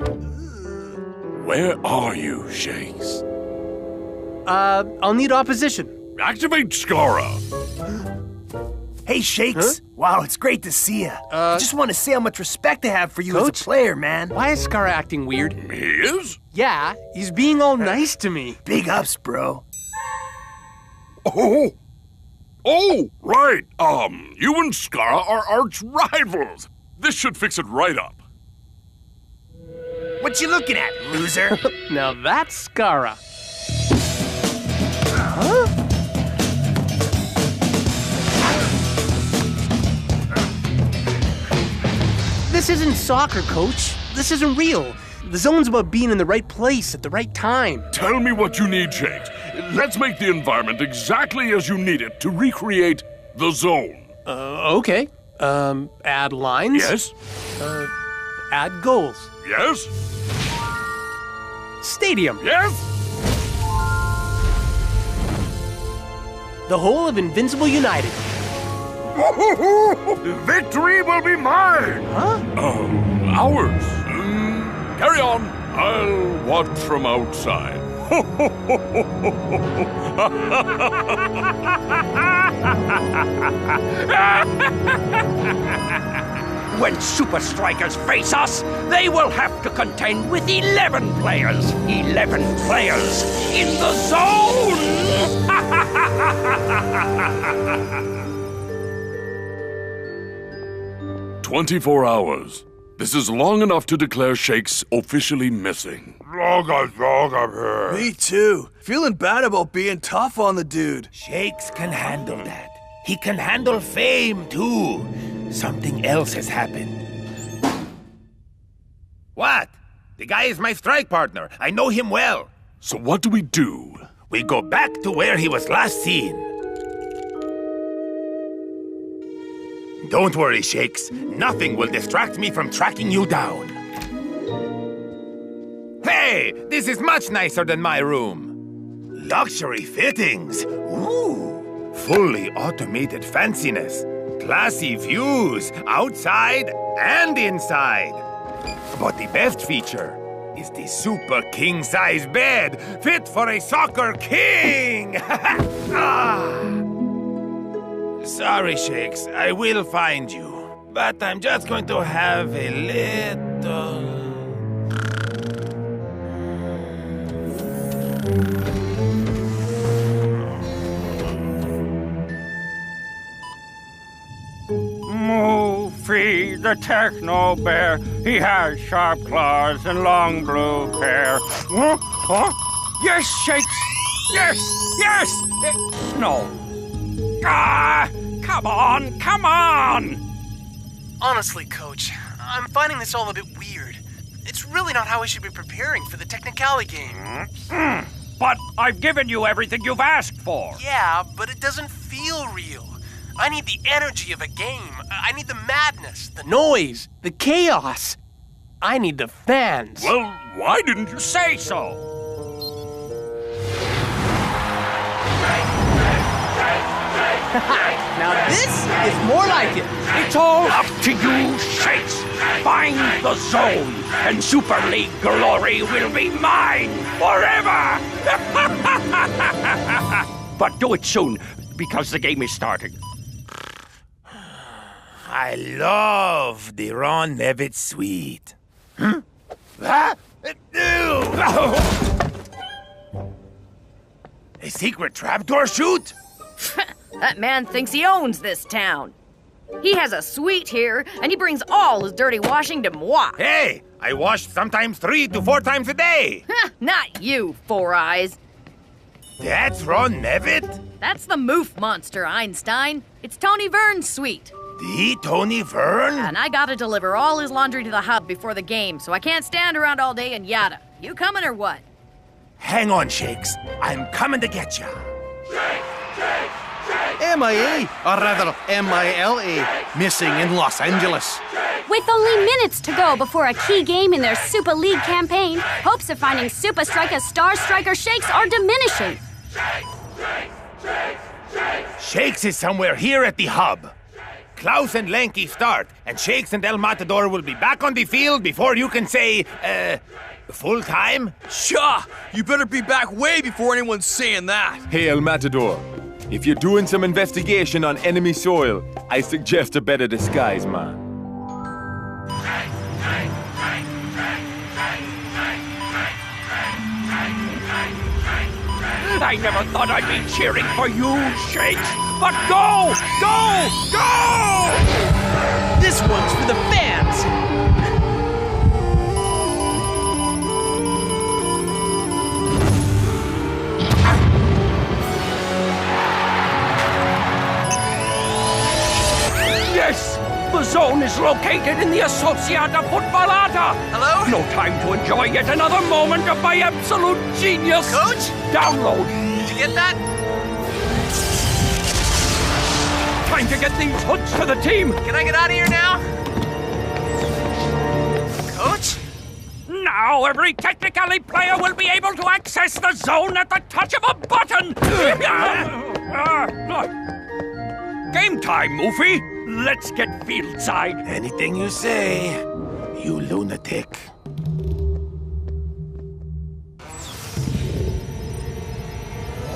Where are you, Shakes? I'll need opposition. Activate Scara. Hey, Shakes. Huh? Wow, it's great to see you. I just want to say how much respect I have for you Coach? as a player, man. Why is Scara acting weird? He is? Yeah, he's being all nice to me. Big ups, bro. Oh, right. You and Scara are arch rivals. This should fix it right up. What you looking at, loser? Now that's Scara. Huh? This isn't soccer, Coach. This isn't real. The zone's about being in the right place at the right time. Tell me what you need, Shakes. Let's make the environment exactly as you need it to recreate the zone. Okay. Add lines? Yes. Add goals? Yes. Stadium? Yes. The whole of Invincible United. Victory will be mine! Huh? Ours. Carry on. I'll watch from outside. When Super Strikers face us, they will have to contend with 11 players. 11 players in the zone! 24 hours. This is long enough to declare Shakes officially missing. Me too. Feeling bad about being tough on the dude. Shakes can handle that. He can handle fame, too. Something else has happened. What? The guy is my strike partner. I know him well. So what do we do? We go back to where he was last seen. Don't worry, Shakes. Nothing will distract me from tracking you down. Hey, this is much nicer than my room. Luxury fittings. Ooh. Fully automated fanciness. Classy views, outside and inside. But the best feature is the super king-size bed, fit for a soccer king! Sorry, Shakes, I will find you. But I'm just going to have a little... 「Moofy, the techno bear. He has sharp claws and long blue hair. Huh? Huh? Yes, Shakes! Yes! Yes! No. Ah! Come on! Come on! Honestly, Coach, I'm finding this all a bit weird. It's really not how we should be preparing for the Technicali game. But I've given you everything you've asked for. Yeah, but it doesn't feel real. I need the energy of a game. I need the madness, the noise, the chaos. I need the fans. Well, why didn't you say so? Now this is more like it. It's all up to you, Shakes. Find the zone, and Super League glory will be mine forever. But do it soon, because the game is starting. I love the Ron Nevitt suite. A secret trapdoor chute? That man thinks he owns this town. He has a suite here, and he brings all his dirty washing to moi. Hey, I wash sometimes 3 to 4 times a day. Not you, Four Eyes. That's Ron Nevitt? That's the moof monster, Einstein. It's Tony Vern's suite. The Tony Vern? And I gotta deliver all his laundry to the hub before the game, so I can't stand around all day and yada. You coming or what? Hang on, Shakes. I'm coming to get ya. MIA, or rather MILA, missing in Los Angeles. With only minutes to go before a key game in their Super League campaign, hopes of finding Super Striker's Star Striker Shakes are diminishing. Shakes is somewhere here at the hub. Klaus and Lanky start, and Shakes and El Matador will be back on the field before you can say, full time? Sure! You better be back way before anyone's saying that. Hey, El Matador. If you're doing some investigation on enemy soil, I suggest a better disguise, man. I never thought I'd be cheering for you, Shakes. But go! Go! Go! This one's for the fans! Yes! The zone is located in the Associata Futbolata! Hello? No time to enjoy yet another moment of my absolute genius! Coach? Download! Did you get that? Time to get these hoods to the team! Can I get out of here now? Coach? Now every Technicali player will be able to access the zone at the touch of a button! Game time, Moofy! Let's get fieldside. Anything you say, you lunatic.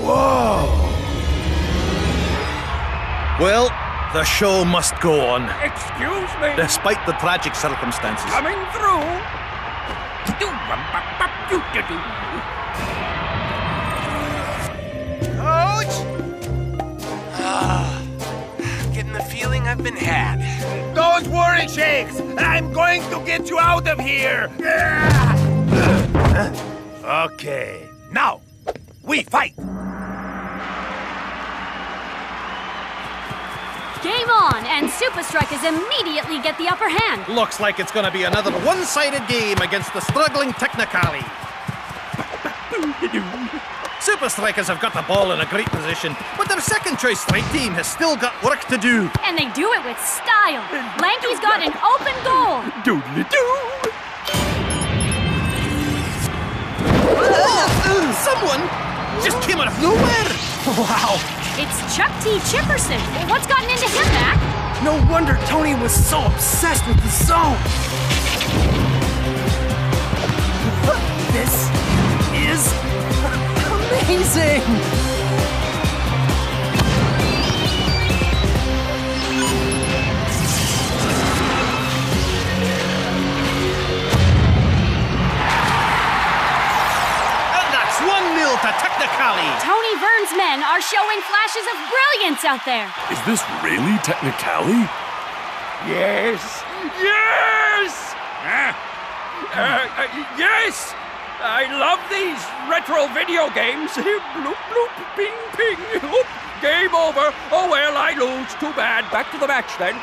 Whoa! Well, the show must go on. Excuse me? Despite the tragic circumstances. Coming through. Coach? Getting the feeling I've been had. Don't worry, Shakes. I'm going to get you out of here. Okay. Now, we fight. Game on, and Super Strikers immediately get the upper hand. Looks like it's going to be another one-sided game against the struggling Technicali. Super Strikers have got the ball in a great position, but their second-choice strike team has still got work to do. And they do it with style. Lanky's got an open goal. Doodly-doo! Someone just came out of nowhere. Wow. It's Chuck T. Chipperson. What's gotten into him, Mac? No wonder Tony was so obsessed with the zone. This is amazing. To Technicali. Tony Vern's men are showing flashes of brilliance out there. Is this really Technicali? Yes! Yes! Yes! I love these retro video games. Bloop, bloop, ping, ping. Oop, game over. Oh, well, I lose. Too bad. Back to the match, then.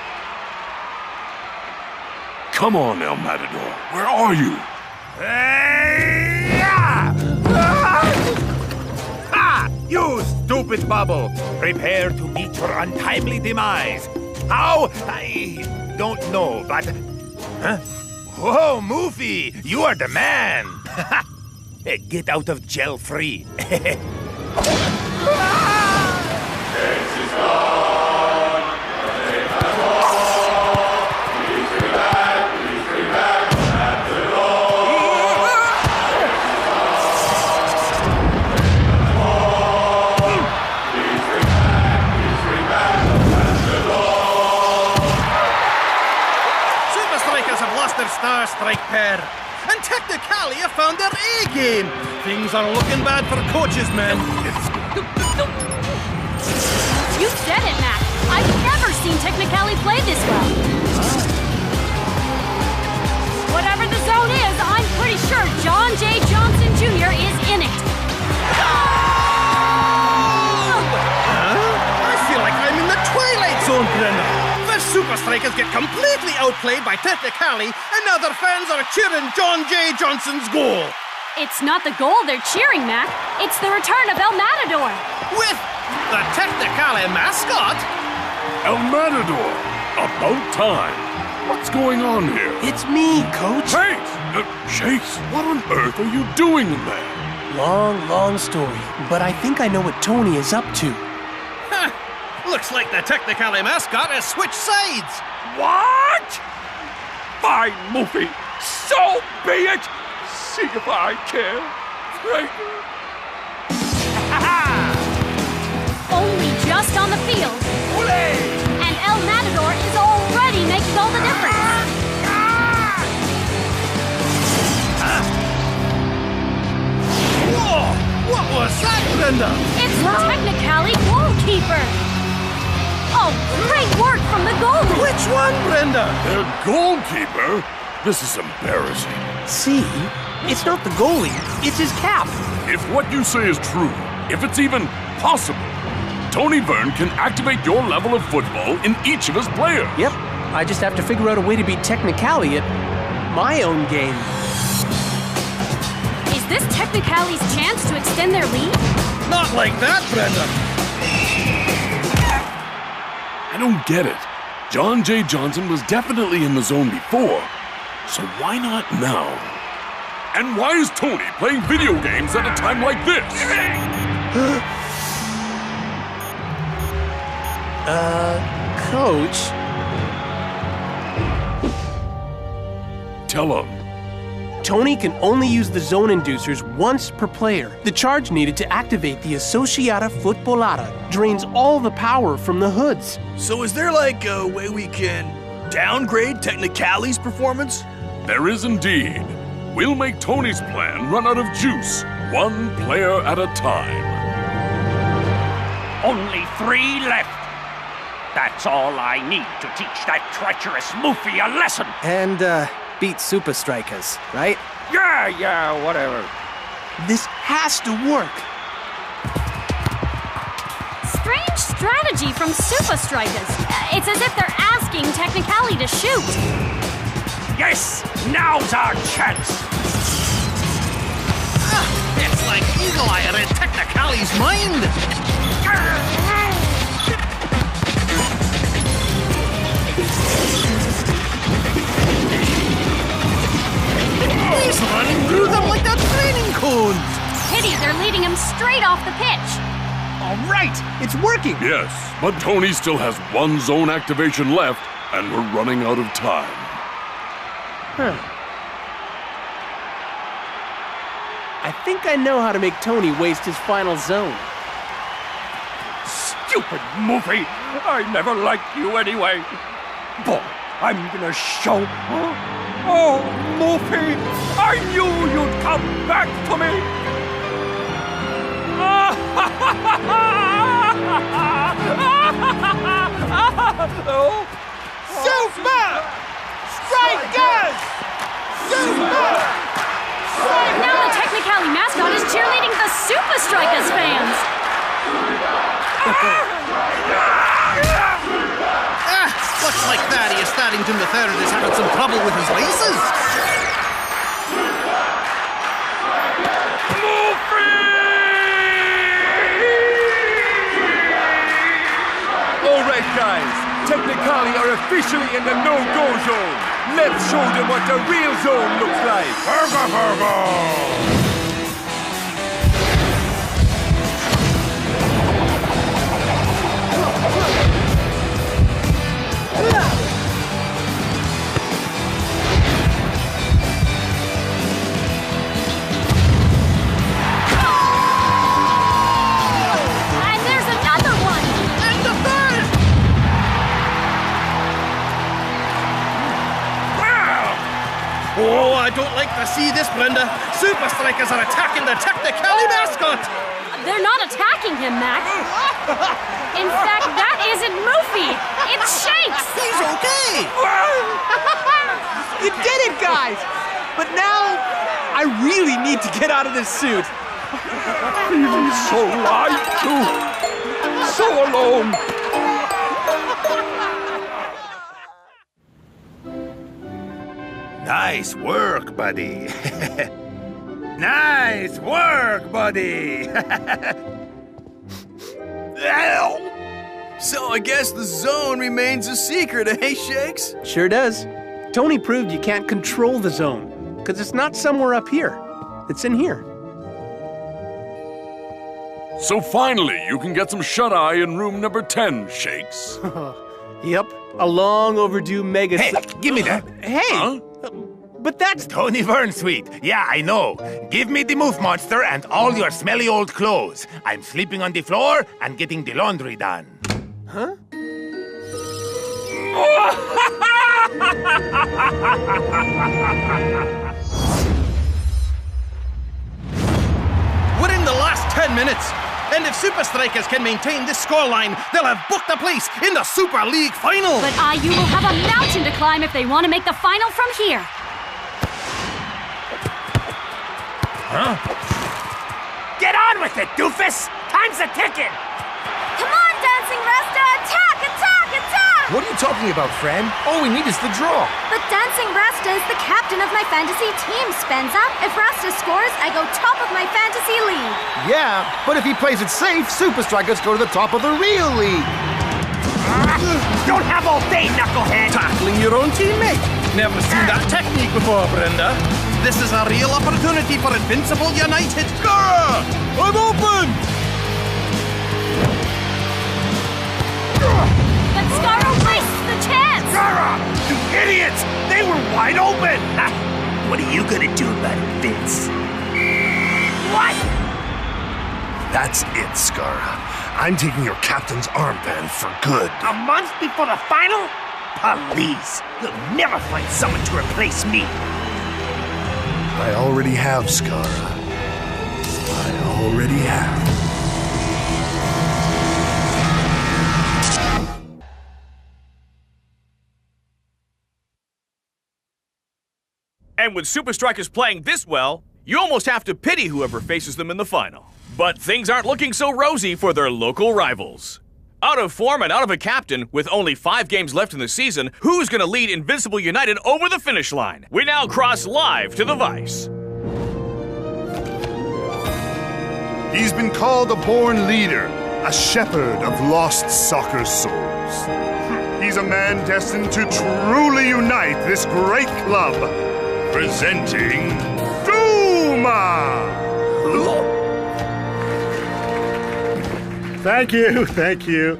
Come on, El Matador. Where are you? Ha! You stupid bubble! Prepare to meet your untimely demise. How? I don't know, but... Huh? Whoa, Moofy! You are the man! Get out of jail free. Their star strike pair. And Technicali have found their A-game. Things are looking bad for coaches, man. You said it, Mac. I've never seen Technicali play this well. Whatever the zone is, I'm pretty sure John J. Johnson Jr. is in it. I feel like I'm in the Twilight Zone, Brenna. The Super Strikers get completely outplayed by Technicali, and now their fans are cheering John J. Johnson's goal. It's not the goal they're cheering, Mac. It's the return of El Matador. With the Technicali mascot. El Matador! About time. What's going on here? It's me, Coach. Shakes, what on earth are you doing in there? Long story, but I think I know what Tony is up to. Looks like the Technicali mascot has switched sides. What? Fine, Moofy. So be it. See if I care. Only just on the field. And El Matador is already making all the difference. Whoa! What was that, Brenda? It's the Technicali goalkeeper. Oh, great work from the goalie! Which one, Brenda? Their goalkeeper? This is embarrassing. See? It's not the goalie, it's his cap. If what you say is true, if it's even possible, Tony Vern can activate your level of football in each of his players. Yep. I just have to figure out a way to beat Technicali at my own game. Is this Technicali's chance to extend their lead? Not like that, Brenda. I don't get it. John J. Johnson was definitely in the zone before, so why not now? And why is Tony playing video games at a time like this? Coach? Tell him. Tony can only use the zone inducers once per player. The charge needed to activate the Associata Futbolata drains all the power from the hoods. So is there like a way we can downgrade Technicali's performance? There is indeed. We'll make Tony's plan run out of juice, one player at a time. Only 3 left. That's all I need to teach that treacherous Moofy a lesson. And, beat Super Strikers, right? Yeah, whatever. This has to work. Strange strategy from Super Strikers. It's as if they're asking Technicali to shoot. Yes, now's our chance. It's like Eagle Eye read Technicali's mind. He's running through them like that training cone. Pity they're leading him straight off the pitch. All right, it's working. Yes, but Tony still has 1 zone activation left, and we're running out of time. I think I know how to make Tony waste his final zone. Stupid Moofy! I never liked you anyway. Boy, I'm gonna show. Oh, Moofy! I knew you'd come back to me! Oh. Super Strikers! Super Strikers! Now the Technicali mascot is cheerleading the Super Strikers fans. Looks like Thaddeus Staddington III is having some trouble with his laces. All right, guys. Technicali are officially in the no-go zone. Let's show them what the real zone looks like. Burger, burger! And there's another one. And the third! Oh, I don't like to see this, Brenda. Super Strikers are attacking the Technicali mascot. They're not attacking him, Mac. In fact, that isn't Moofy. It's Shakes. He's okay. You did it, guys! But now, I really need to get out of this suit. Feeling so light, too. So alone. Nice work, buddy. Nice work, buddy. So I guess the zone remains a secret, eh, Shakes? Sure does. Tony proved you can't control the zone, because it's not somewhere up here. It's in here. So finally, you can get some shut-eye in room number 10, Shakes. Yep, a long overdue mega... Hey, give me that. Hey! Huh? But that's... Tony Vern Sweet. Yeah, I know. Give me the Moof Monster and all your smelly old clothes. I'm sleeping on the floor and getting the laundry done. Huh? We're in the last 10 minutes. And if Super Strikers can maintain this scoreline, they'll have booked a place in the Super League final. But IU will have a mountain to climb if they want to make the final from here. Huh? Get on with it, doofus! Time's a ticking! Come on, Dancing Rasta! Attack! Attack! Attack! What are you talking about, friend? All we need is the draw. But Dancing Rasta is the captain of my fantasy team, Spenza. If Rasta scores, I go top of my fantasy league. Yeah, but if he plays it safe, Super Strikers go to the top of the real league. Don't have all day, knucklehead! Tackling your own teammate. Never seen that technique before, Brenda. This is a real opportunity for Invincible United. Scara! I'm open! But Scarro wastes the chance! Scara! You idiots! They were wide open! What are you gonna do about it, Vince? What? That's it, Scara. I'm taking your captain's armband for good. A month before the final? Please, you'll never find someone to replace me. I already have, Scara. I already have. And with Super Strikers playing this well, you almost have to pity whoever faces them in the final. But things aren't looking so rosy for their local rivals. Out of form and out of a captain, with only 5 games left in the season, who's gonna lead Invincible United over the finish line? We now cross live to the Vice. He's been called a born leader, a shepherd of lost soccer souls. He's a man destined to truly unite this great club. Presenting Duma! Thank you.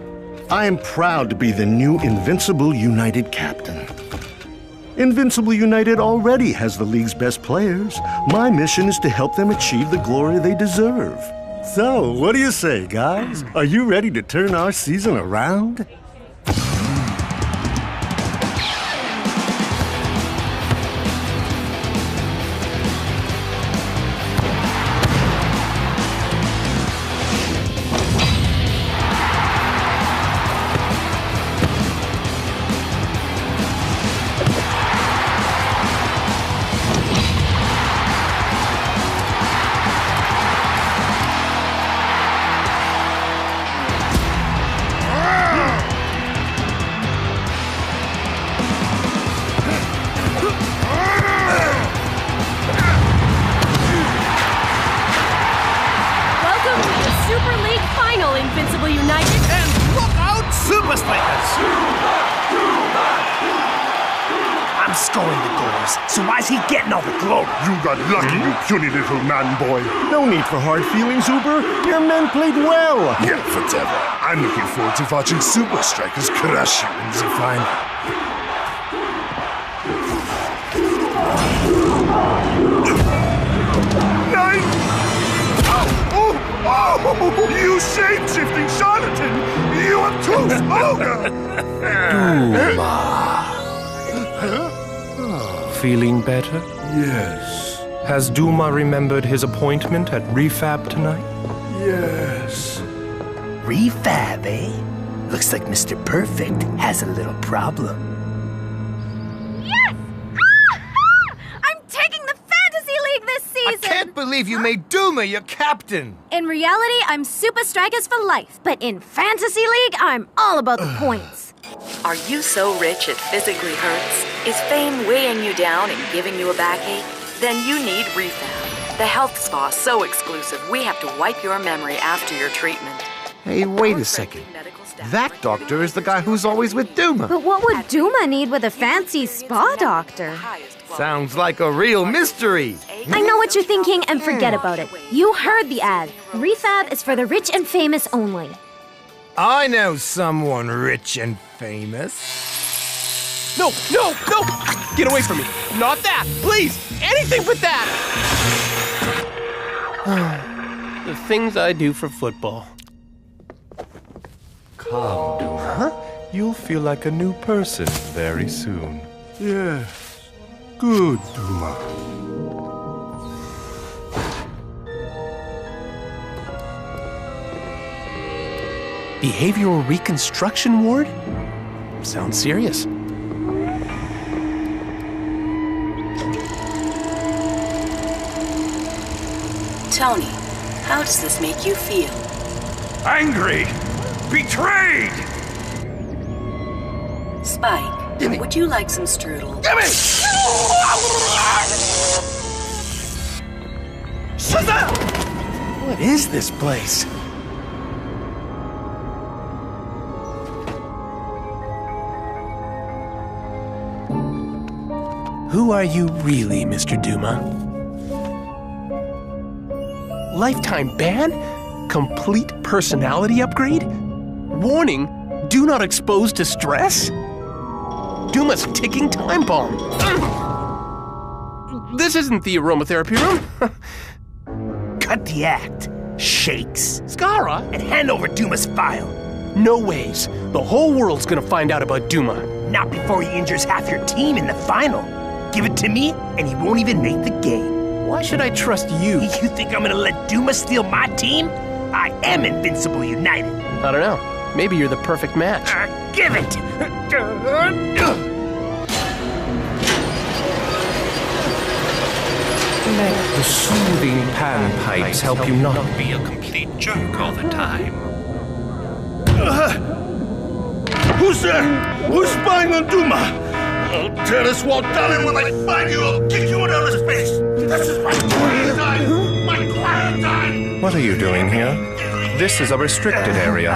I am proud to be the new Invincible United captain. Invincible United already has the league's best players. My mission is to help them achieve the glory they deserve. So, what do you say, guys? Are you ready to turn our season around? Invincible United. And look out, Super Strikers! I'm scoring the goals, so why's he getting all the glory? You got lucky, you puny little man boy. No need for hard feelings, Uber. Your men played well. Yeah, whatever. I'm looking forward to watching Super Strikers crush you in the final. Nine! Oh, you shape-shifting charlatan! You obtuse ogre! Feeling better? Yes. Has Duma remembered his appointment at Refab tonight? Yes. Refab, eh? Looks like Mr. Perfect has a little problem. Yes! I'm taking the Fantasy League this season! I can't believe you made Duma your captain! In reality, I'm Super Strikers for life, but in Fantasy League, I'm all about the points. Are you so rich it physically hurts? Is fame weighing you down and giving you a backache? Then you need Refab, the health spa so exclusive we have to wipe your memory after your treatment. Hey, wait a second. That doctor is the guy who's always with Duma. But what would Duma need with a fancy spa doctor? Sounds like a real mystery. I know what you're thinking, and forget about it. You heard the ad. Refab is for the rich and famous only. I know someone rich and famous. No! Get away from me! Not that! Please! Anything but that! The things I do for football. Calm, Duma. Huh? You'll feel like a new person very soon. Yes. Good, Duma. Behavioral reconstruction ward? Sounds serious. Tony, how does this make you feel? Angry! Betrayed! Spike, would you like some strudel? Gimme! What is this place? Who are you really, Mr. Duma? Lifetime ban? Complete personality upgrade? Warning, do not expose to stress? Duma's ticking time bomb. This isn't the aromatherapy room. Cut the act, Shakes. Skara? And hand over Duma's file. No ways. The whole world's gonna find out about Duma. Not before he injures half your team in the final. Give it to me, and he won't even make the game. Why should I trust you? You think I'm gonna let Duma steal my team? I am Invincible United. I don't know. Maybe you're the perfect match. Give it! Let the soothing panpipes help you not be a complete jerk all the time. Who's there? Who's spying on Duma? I'll tear this wall down, and when I find you, I'll kick you in outer space. This is my quiet time! My quiet time! What are you doing here? This is a restricted area.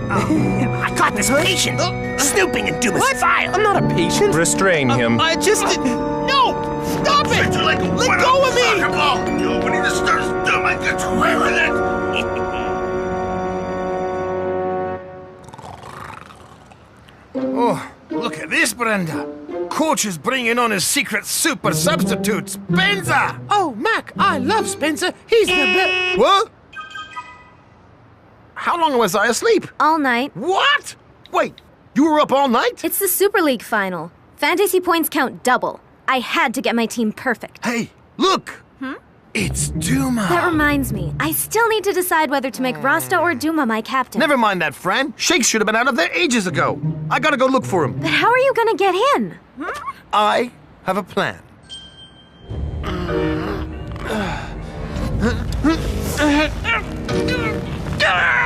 I caught this patient snooping in Duma's file. I'm not a patient. Restrain him. I just... No! Stop it! Let go of me! The opening disturbs Duma and gets away with it! Oh, look at this, Brenda. Coach is bringing on his secret super substitute, Spencer! Oh, Mac, I love Spencer. He's the best. What? How long was I asleep? All night. What? Wait, you were up all night? It's the Super League final. Fantasy points count double. I had to get my team perfect. Hey, look! It's Duma. That reminds me, I still need to decide whether to make Rasta or Duma my captain. Never mind that, Fran. Shakes should have been out of there ages ago. I gotta go look for him. But how are you gonna get in? I have a plan.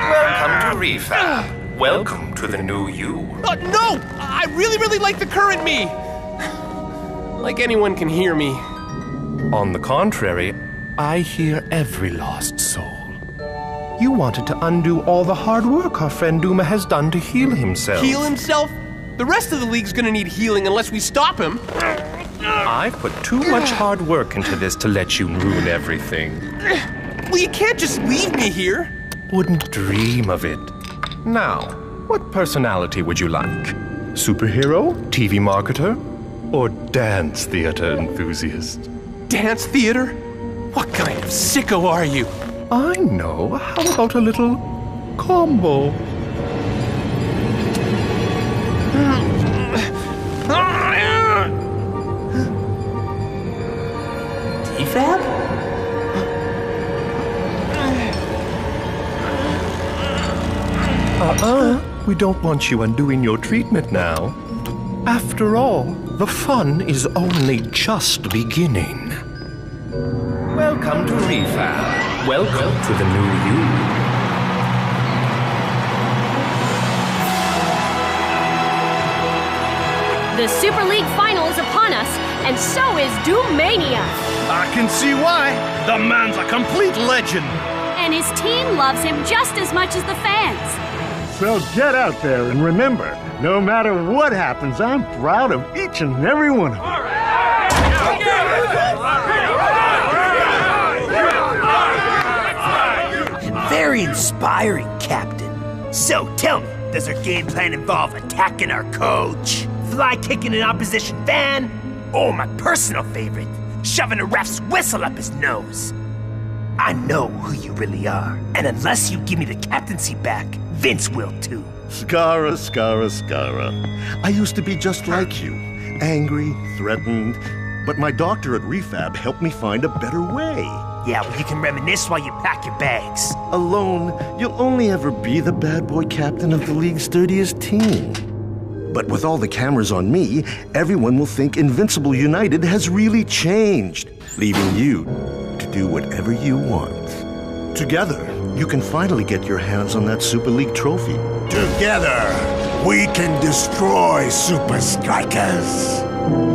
Welcome to Refab. Welcome to the new you. No! I really like the current me! Like anyone can hear me. On the contrary, I hear every lost soul. You wanted to undo all the hard work our friend Duma has done to heal himself. Heal himself? The rest of the league's gonna need healing unless we stop him. I've put too much hard work into this to let you ruin everything. Well, you can't just leave me here. Wouldn't dream of it. Now, what personality would you like? Superhero, TV marketer, or dance theater enthusiast? Dance theater? What kind of sicko are you? I know. How about a little combo? DFAB? We don't want you undoing your treatment now. After all, the fun is only just beginning. Welcome to Refab. Welcome to the new you. The Super League final is upon us, and so is Doomania. I can see why. The man's a complete legend. And his team loves him just as much as the fans. So get out there and remember, no matter what happens, I'm proud of each and every one of them. Very inspiring, Captain. So tell me, does our game plan involve attacking our coach, fly kicking an opposition fan, or my personal favorite, shoving a ref's whistle up his nose? I know who you really are, and unless you give me the captaincy back, Vince will too. Scara. I used to be just like you, angry, threatened, but my doctor at Refab helped me find a better way. Yeah, well, you can reminisce while you pack your bags. Alone, you'll only ever be the bad boy captain of the league's sturdiest team. But with all the cameras on me, everyone will think Invincible United has really changed, leaving you to do whatever you want. Together, you can finally get your hands on that Super League trophy. Together, we can destroy Super Strikers.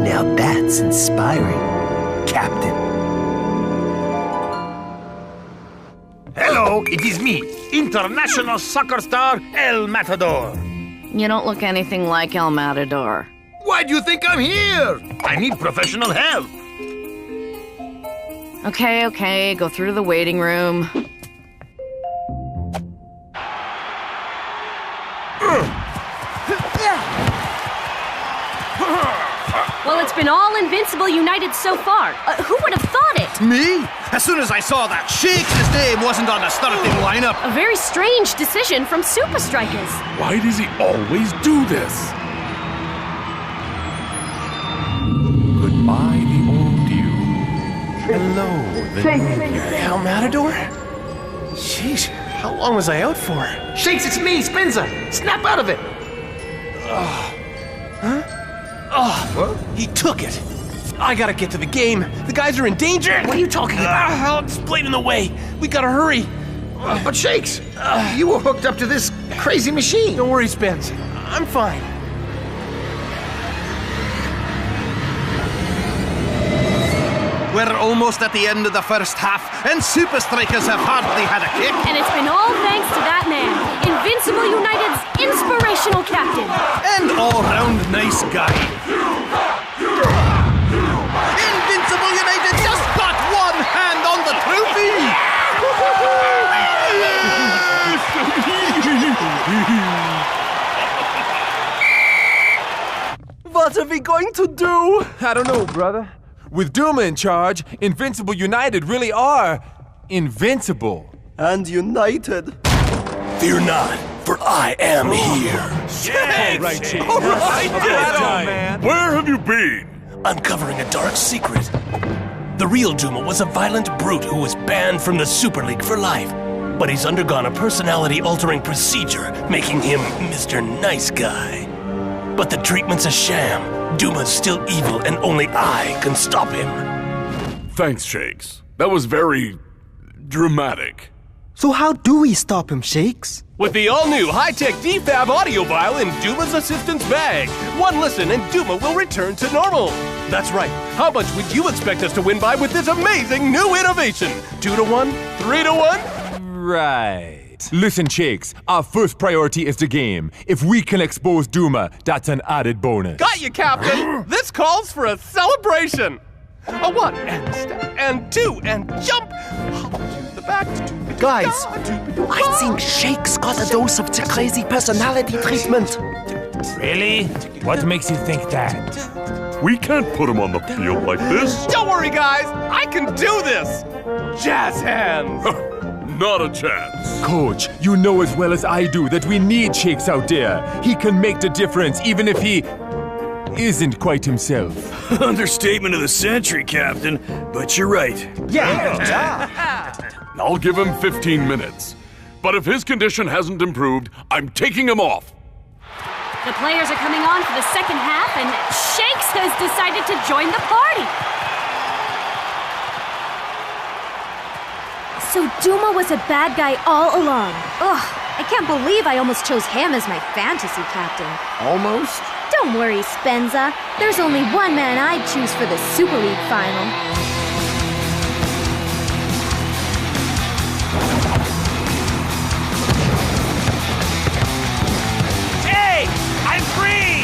Now that's inspiring, Captain. Hello, it is me, international soccer star El Matador. You don't look anything like El Matador. Why do you think I'm here? I need professional help. Okay, go through the waiting room. Well, it's been all Invincible United so far. Who would have thought it? Me? As soon as I saw that Shakes' name wasn't on the starting lineup. A very strange decision from Super Strikers. Why does he always do this? Goodbye, the old you. Hello, the new you. El Matador? Sheesh, how long was I out for? Shakes, it's me, Spinza. Snap out of it. Oh, he took it. I gotta get to the game. The guys are in danger. What are you talking about? I'll explain in the way. We gotta hurry. But Shakes, you were hooked up to this crazy machine. Don't worry, Spence. I'm fine. We're almost at the end of the first half, and Super Strikers have hardly had a kick. And it's been all thanks to that man, Invincible United's inspirational captain. And all-round nice guy. Invincible United just got one hand on the trophy! What are we going to do? I don't know, brother. With Duma in charge, Invincible United really are invincible. And united. Fear not, for I am here. All right, where have you been? Uncovering a dark secret. The real Duma was a violent brute who was banned from the Super League for life. But he's undergone a personality-altering procedure, making him Mr. Nice Guy. But the treatment's a sham. Duma's still evil, and only I can stop him. Thanks, Shakes. That was very dramatic. So how do we stop him, Shakes? With the all-new high-tech DFAB audio vial in Duma's assistant's bag. One listen and Duma will return to normal. That's right. How much would you expect us to win by with this amazing new innovation? 2 to 1? 3 to 1? Right. Listen, Shakes, our first priority is the game. If we can expose Duma, that's an added bonus. Got you, Captain! This calls for a celebration! A 1 and step and 2 and jump! Hop to the back. Guys, I think Shakes got a dose of the crazy personality treatment. Really? What makes you think that? We can't put him on the field like this. Don't worry, guys! I can do this! Jazz hands! Not a chance. Coach, you know as well as I do that we need Shakes out there. He can make the difference even if he isn't quite himself. Understatement of the century, Captain, but you're right. Yeah. I'll give him 15 minutes. But if his condition hasn't improved, I'm taking him off. The players are coming on for the second half, and Shakes has decided to join the party. So Duma was a bad guy all along. Ugh, I can't believe I almost chose him as my fantasy captain. Almost? Don't worry, Spenza. There's only one man I'd choose for the Super League final. Hey! I'm free!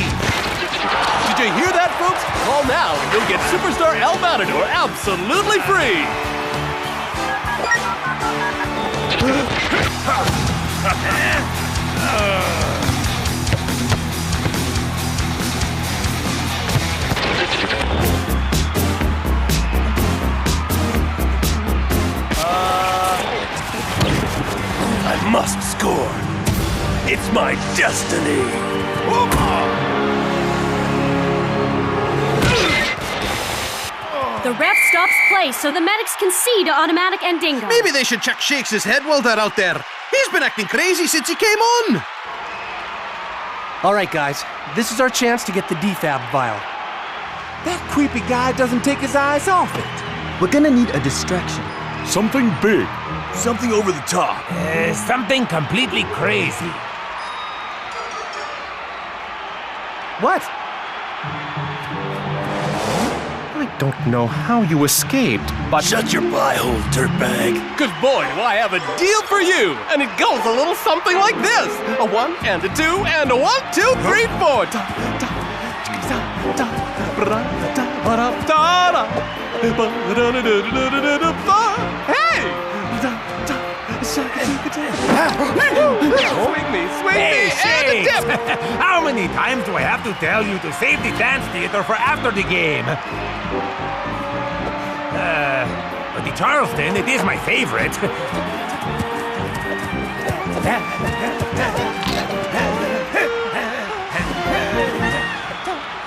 Did you hear that, folks? Call now and you'll get Superstar El Matador absolutely free! I must score. It's my destiny. The ref stops play so the medics can see to automatic and dingo. Maybe they should check Shakes' head while they're out there. He's been acting crazy since he came on. All right, guys. This is our chance to get the DFAB vial. That creepy guy doesn't take his eyes off it. We're gonna need a distraction. Something big. Something over the top. Something completely crazy. What? I don't know how you escaped, but... Shut your pie hole, dirtbag. Cause boy, do I have a deal for you! And it goes a little something like this. A 1 and a 2 and a 1, 2, 3, 4. Hey! Swing me, Hey, and a Shakes! dip! How many times do I have to tell you to save the dance theater for after the game? But the Charleston, it is my favorite.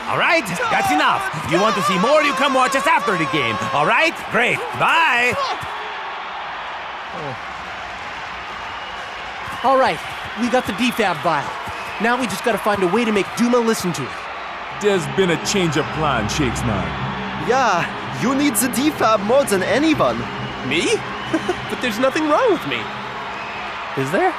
All right, that's enough. You want to see more, you come watch us after the game. All right? Great. Bye. All right, we got the DFAB vial. Now we just gotta find a way to make Duma listen to it. There's been a change of plan, Shakes man. Yeah, you need the DFAB more than anyone. Me? But there's nothing wrong with me. Is there?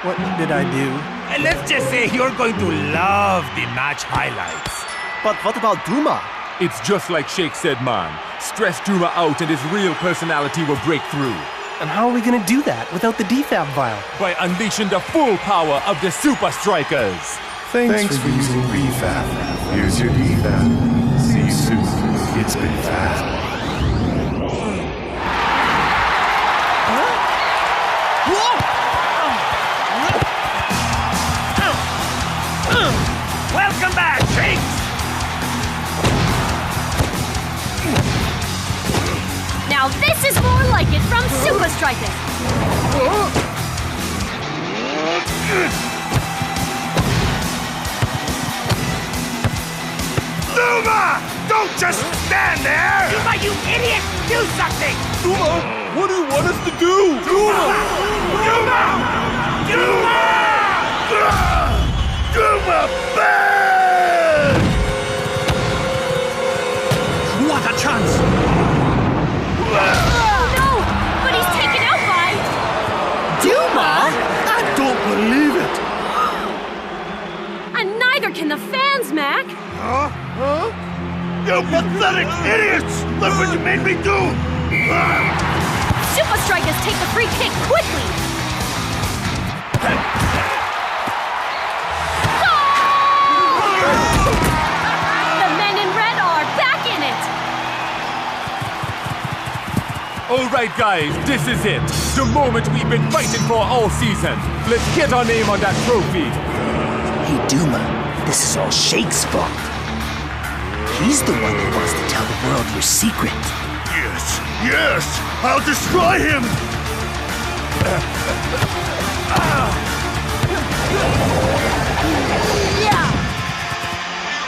What did I do? Let's just say you're going to love the match highlights. But what about Duma? It's just like Shakes said, man. Stress Duma out and his real personality will break through. And how are we gonna do that without the DFAB vial? By unleashing the full power of the Super Strikers. Thanks for using refab. Here's your DFAB. See you soon. It's been fab. Welcome back, Shakes! Now this is more like it from Super Strikers. Duma! Don't just stand there! Duma, you idiot! Do something! Duma, what do you want us to do? Duma! Duma! Duma! Duma bad! What a chance! No! But he's taken out by... Duma? I don't believe it. And neither can the fans, Mac. You pathetic idiots! Look what you made me do! Super Strikers take the free kick quickly. The men in red are back in it! All right, guys, this is it. The moment we've been fighting for all season. Let's get our name on that trophy. Hey, Duma, this is all Shake's fault. He's the one that wants to tell the world your secret. Yes, I'll destroy him! Yeah!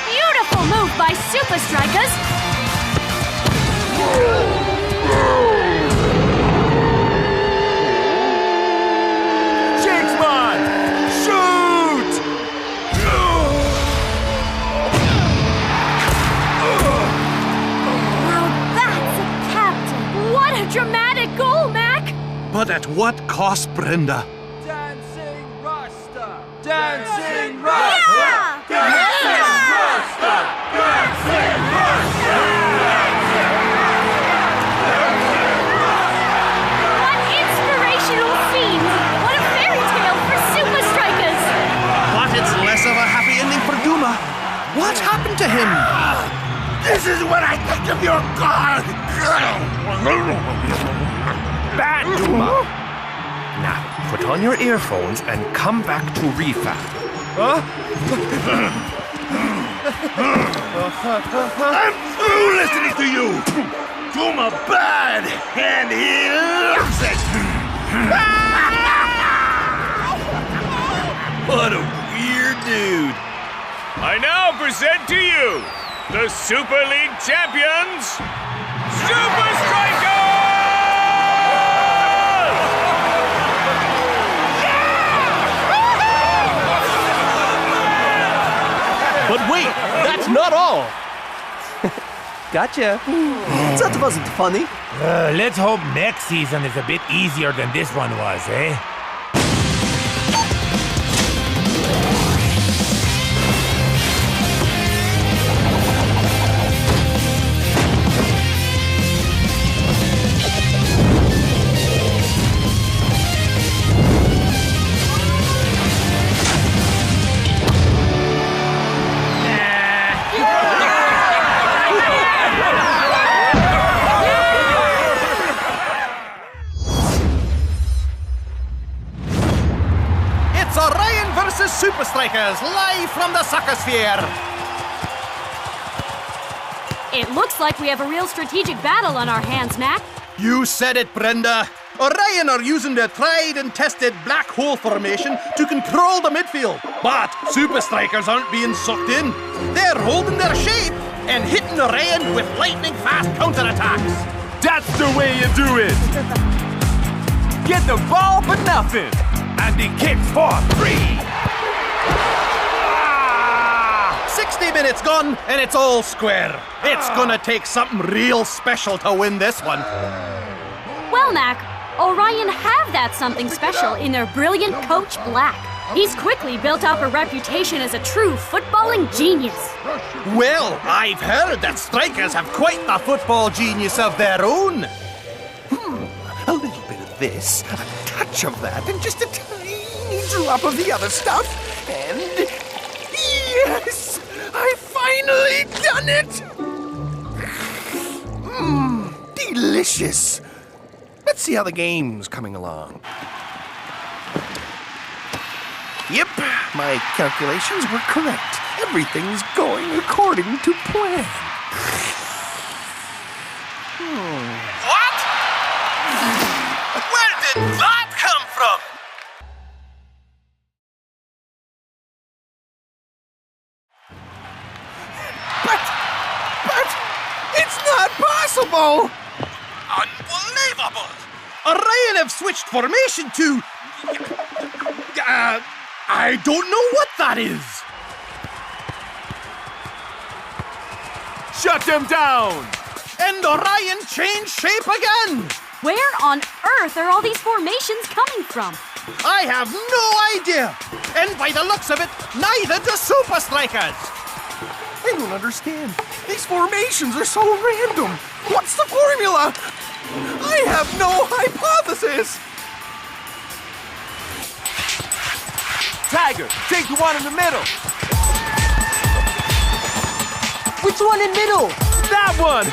Beautiful move by Super Strikers! Shakesman! Shoot! Now that's a captain! What a dramatic goal, Mac! But at what cost, Brenda? Dancing Rasta! Dancing Rasta! Dancing Rasta! Dancing Rasta! What inspirational scenes! What a fairy tale for Super Strikers! But it's less of a happy ending for Duma. What happened to him? This is what I think of your god! Bad, Duma! Now, put on your earphones and come back to Refab. I'm through listening to you! Duma bad, and he loves it! What a weird dude. I now present to you the Super League champions, Super Strikers! But wait, that's not all. Gotcha. That wasn't funny. Let's hope next season is a bit easier than this one was, eh? Super Strikers, live from the Soccer Sphere! It looks like we have a real strategic battle on our hands, Mac. You said it, Brenda. Orion are using their tried and tested black hole formation to control the midfield. But Super Strikers aren't being sucked in. They're holding their shape and hitting Orion with lightning-fast counterattacks. That's the way you do it! Get the ball for nothing! And he kicks for 3! 60 minutes gone, and it's all square. It's gonna take something real special to win this one. Well, Mac, Orion have that something special in their brilliant coach, Black. He's quickly built up a reputation as a true footballing genius. Well, I've heard that Strikers have quite the football genius of their own. A little bit of this, a touch of that, and just a tiny drop of the other stuff, and... yes! I've finally done it! Delicious! Let's see how the game's coming along. Yep, my calculations were correct. Everything's going according to plan. What? Where did that come from? But it's not possible! Unbelievable! Orion have switched formation to... I don't know what that is. Shut them down! And Orion changed shape again! Where on earth are all these formations coming from? I have no idea! And by the looks of it, neither do Super Strikers! I don't understand. These formations are so random. What's the formula? I have no hypothesis! Tiger, take the one in the middle! Which one in middle? That one!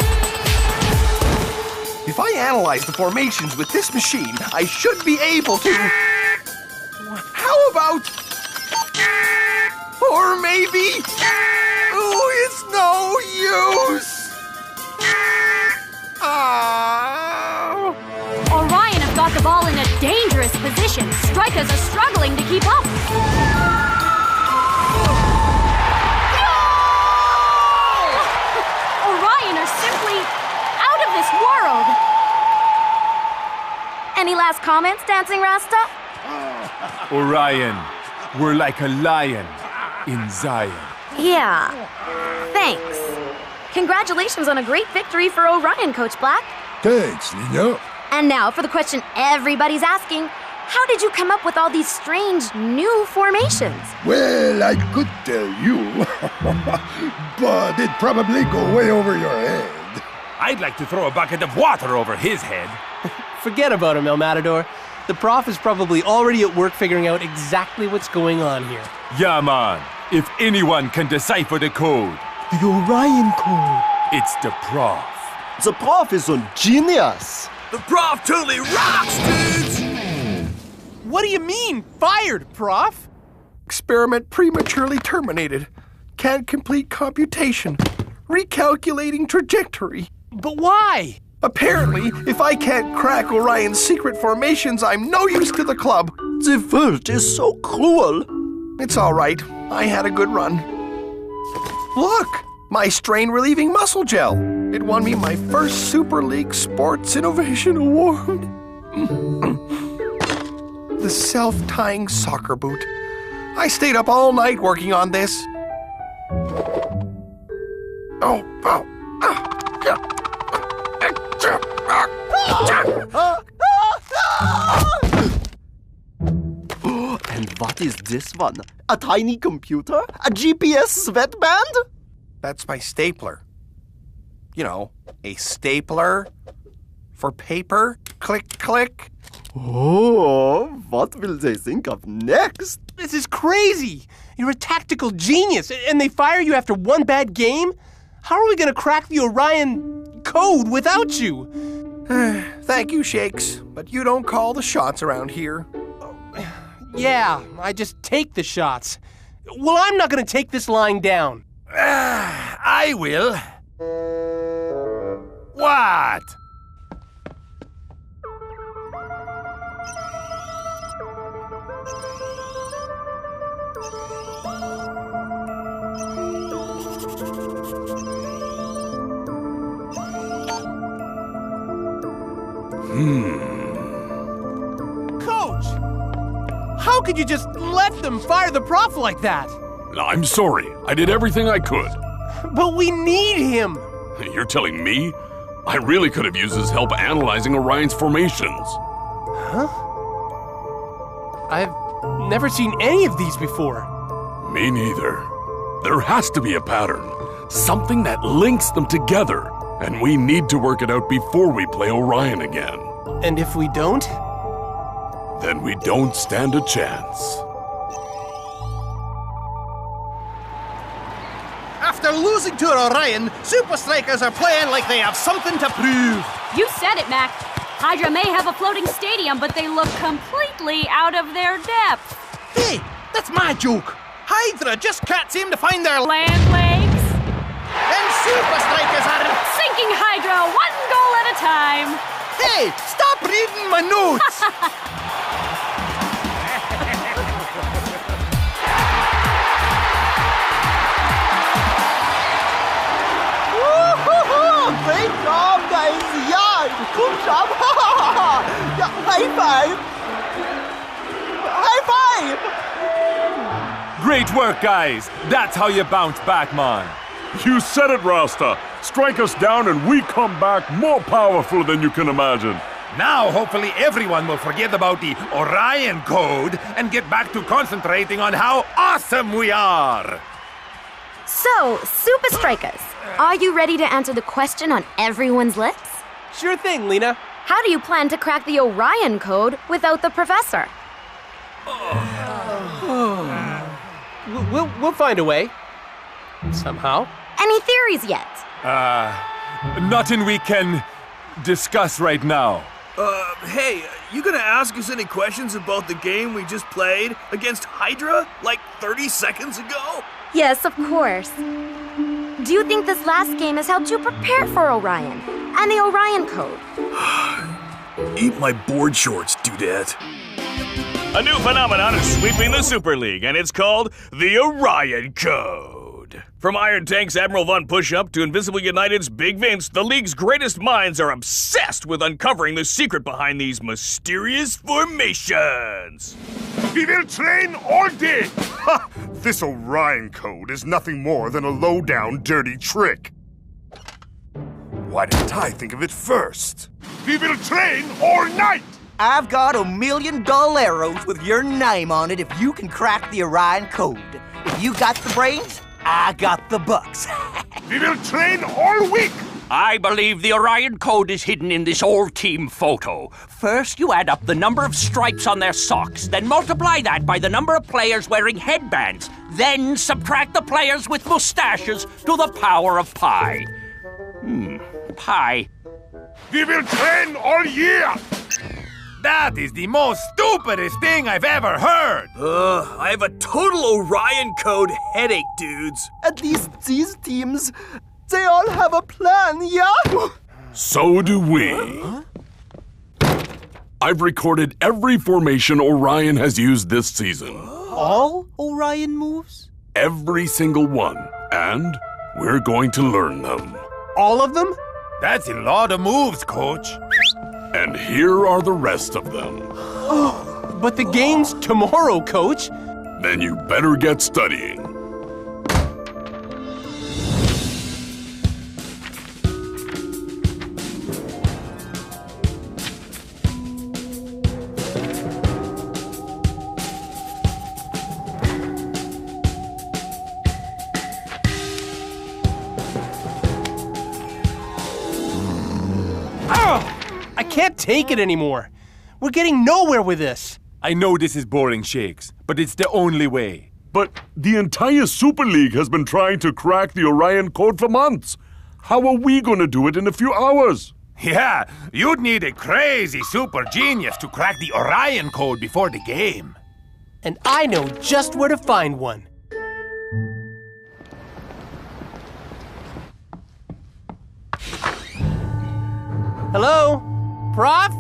If I analyze the formations with this machine, I should be able to... How about... Or maybe... Oh, it's no use! Orion have got the ball in a dangerous position. Strikers are struggling to keep up. Orion are simply out of this world. Any last comments, Dancing Rasta? Orion, we're like a lion in Zion. Yeah. Thanks. Congratulations on a great victory for Orion, Coach Black. Thanks, Nina. And now for the question everybody's asking. How did you come up with all these strange new formations? Well, I could tell you, but it'd probably go way over your head. I'd like to throw a bucket of water over his head. Forget about him, El Matador. The prof is probably already at work figuring out exactly what's going on here. Yeah, man. If anyone can decipher the code, The Orion Code. it's the prof. The prof is a genius. The prof totally rocks, dudes! What do you mean, fired, prof? Experiment prematurely terminated. Can't complete computation. Recalculating trajectory. But why? Apparently, if I can't crack Orion's secret formations, I'm no use to the club. The world is so cruel. It's all right. I had a good run. Look! My strain-relieving muscle gel. It won me my first Super League Sports Innovation Award. The self-tying soccer boot. I stayed up all night working on this. And what is this one? A tiny computer? A GPS sweatband? That's my stapler. You know, a stapler for paper. Click, click. Oh, what will they think of next? This is crazy. You're a tactical genius, and they fire you after one bad game? How are we going to crack the Orion code without you? Thank you, Shakes, but you don't call the shots around here. Yeah, I just take the shots. Well, I'm not going to take this lying down. I will. What? Coach! How could you just let them fire the prof like that? I'm sorry. I did everything I could. But we need him! You're telling me? I really could have used his help analyzing Orion's formations. Huh? I've never seen any of these before. Me neither. There has to be a pattern. Something that links them together. And we need to work it out before we play Orion again. And if we don't? Then we don't stand a chance. After losing to Orion, Super Strikers are playing like they have something to prove. You said it, Mac. Hydra may have a floating stadium, but they look completely out of their depth. Hey, that's my joke. Hydra just can't seem to find their land legs. And Super Strikers are sinking Hydra one goal at a time. Hey, stop reading my notes. Great job, guys! Yeah! Good job! Yeah, high five! High five! Great work, guys! That's how you bounce back, man. You said it, Rasta. Strike us down and we come back more powerful than you can imagine. Now, hopefully, everyone will forget about the Orion Code and get back to concentrating on how awesome we are. So, Super Strikers, are you ready to answer the question on everyone's lips? Sure thing, Lena. How do you plan to crack the Orion code without the professor? We'll find a way. Somehow. Any theories yet? Nothing we can discuss right now. Hey, you gonna ask us any questions about the game we just played against Hydra like 30 seconds ago? Yes, of course. Do you think this last game has helped you prepare for Orion and the Orion code? Eat my board shorts, dudette. A new phenomenon is sweeping the Super League, and it's called the Orion Code. From Iron Tank's Admiral Von Pushup to Invincible United's Big Vince, the league's greatest minds are obsessed with uncovering the secret behind these mysterious formations. We will train all day! Ha! This Orion code is nothing more than a low-down, dirty trick. Why didn't I think of it first? We will train all night! I've got $1 million arrows with your name on it if you can crack the Orion code. If you got the brains, I got the bucks. We will train all week! I believe the Orion code is hidden in this all-team photo. First, you add up the number of stripes on their socks, then multiply that by the number of players wearing headbands, then subtract the players with mustaches to the power of pi. Pi. We will train all year! That is the most stupidest thing I've ever heard! I have a total Orion code headache, dudes. At least these teams, they all have a plan, yeah? So do we. I've recorded every formation Orion has used this season. All Orion moves? Every single one. And we're going to learn them. All of them? That's a lot of moves, Coach. And here are the rest of them. Oh, but the game's tomorrow, Coach. Then you better get studying. I can't take it anymore. We're getting nowhere with this. I know this is boring, Shakes, but it's the only way. But the entire Super League has been trying to crack the Orion code for months. How are we going to do it in a few hours? Yeah, you'd need a crazy super genius to crack the Orion code before the game. And I know just where to find one. Hello? Prof?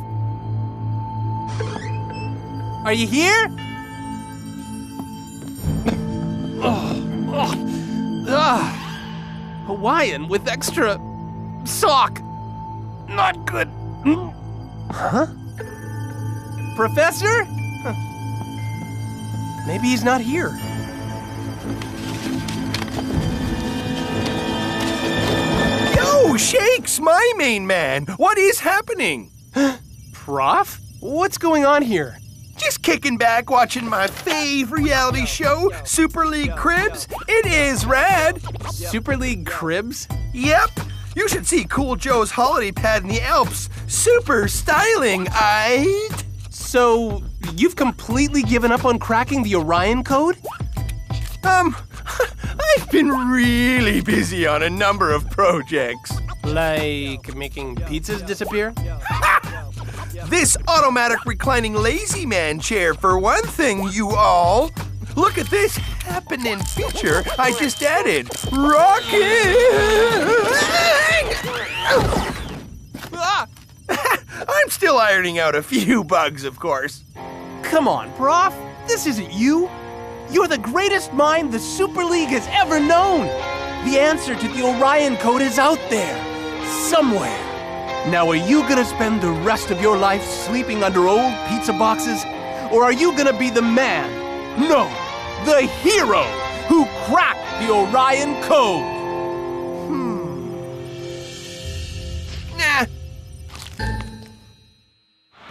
Are you here? Hawaiian with extra sock. Not good. Huh? Professor? Huh. Maybe he's not here. Yo, Shakes, my main man. What is happening? Prof? What's going on here? Just kicking back, watching my fave reality show, Super League Cribs. It is rad. Super League Cribs? Yep. You should see Cool Joe's holiday pad in the Alps. Super styling, aight? So, you've completely given up on cracking the Orion code? I've been really busy on a number of projects. Like making pizzas disappear? This automatic reclining lazy man chair, for one thing, you all. Look at this happening feature I just added. Rocking! I'm still ironing out a few bugs, of course. Come on, Prof. This isn't you. You're the greatest mind the Super League has ever known. The answer to the Orion code is out there, somewhere. Now, are you gonna spend the rest of your life sleeping under old pizza boxes? Or are you gonna be the man, no, the hero, who cracked the Orion code? Nah.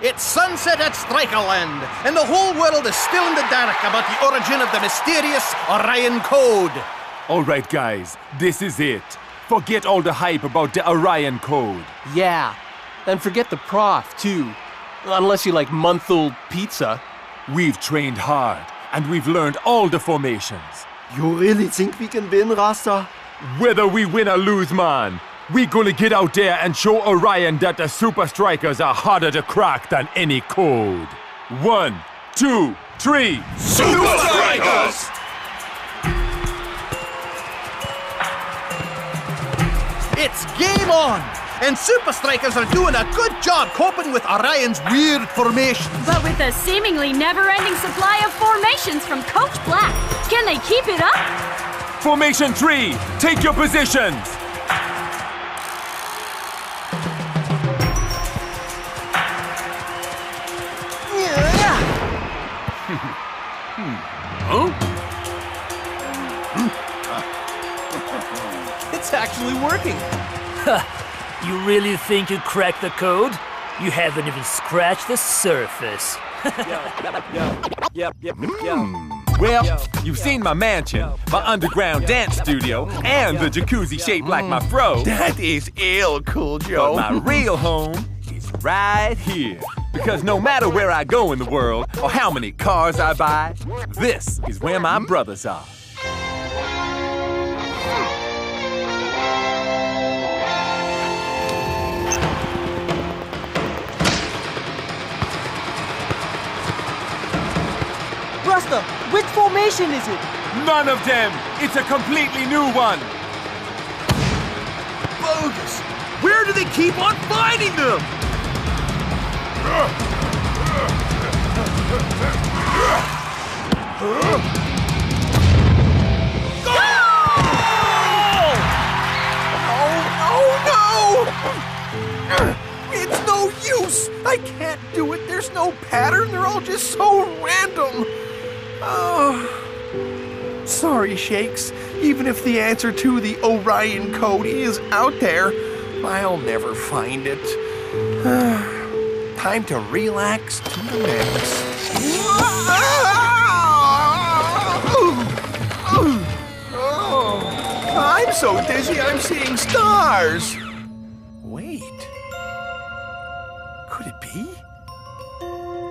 It's sunset at Strikerland, and the whole world is still in the dark about the origin of the mysterious Orion code. All right, guys, this is it. Forget all the hype about the Orion code. Yeah, And forget the prof, too. Unless you like month-old pizza. We've trained hard, and we've learned all the formations. You really think we can win, Rasta? Whether we win or lose, man, we gonna get out there and show Orion that the Super Strikers are harder to crack than any code. 1, 2, 3, Super Strikers! It's game on! And Super Strikers are doing a good job coping with Orion's weird formations. But with a seemingly never-ending supply of formations from Coach Black, can they keep it up? Formation 3, take your positions! It's actually working. You really think you cracked the code? You haven't even scratched the surface. Well, you've seen my mansion, my underground dance studio, and the jacuzzi shaped like my fro. That is ill, Cool Joe. But my real home is right here. Because no matter where I go in the world, or how many cars I buy, this is where my brothers are. Rasta, which formation is it? None of them! It's a completely new one! Bogus! Where do they keep on finding them? It's no use! I can't do it. There's no pattern. They're all just so random. Oh. Sorry, Shakes. Even if the answer to the Orion code is out there, I'll never find it. Time to relax to the max. I'm so dizzy I'm seeing stars. Wait. Could it be?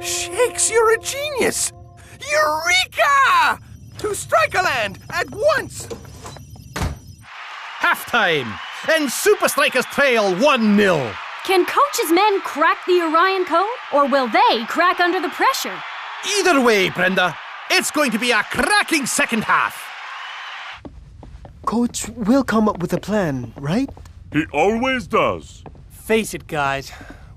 Shakes, you're a genius! Eureka! To Strikerland at once! Halftime, and Super Strikers trail 1-0. Can Coach's men crack the Orion code, or will they crack under the pressure? Either way, Brenda, it's going to be a cracking second half. Coach will come up with a plan, right? He always does. Face it, guys.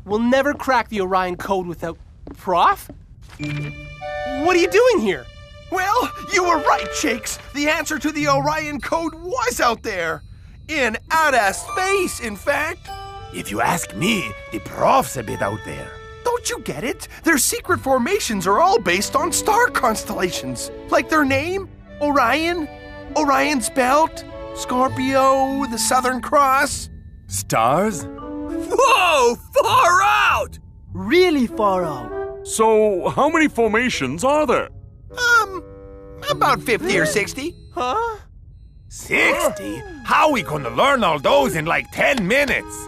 We'll never crack the Orion code without Prof? What are you doing here? Well, you were right, Shakes. The answer to the Orion code was out there. In outer space, in fact. If you ask me, the prof's a bit out there. Don't you get it? Their secret formations are all based on star constellations. Like their name, Orion, Orion's Belt, Scorpio, the Southern Cross. Stars? Whoa! Far out! Really far out. So, how many formations are there? About 50 or 60. Huh? 60? How we gonna learn all those in like 10 minutes?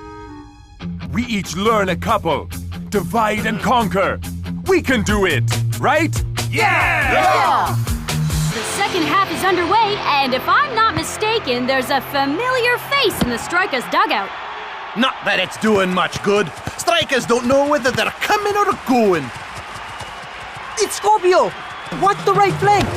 We each learn a couple. Divide and conquer. We can do it, right? Yeah! The second half is underway, and if I'm not mistaken, there's a familiar face in the Strikers' dugout. Not that it's doing much good. Strikers don't know whether they're coming or going. It's Scorpio! Watch the right flank!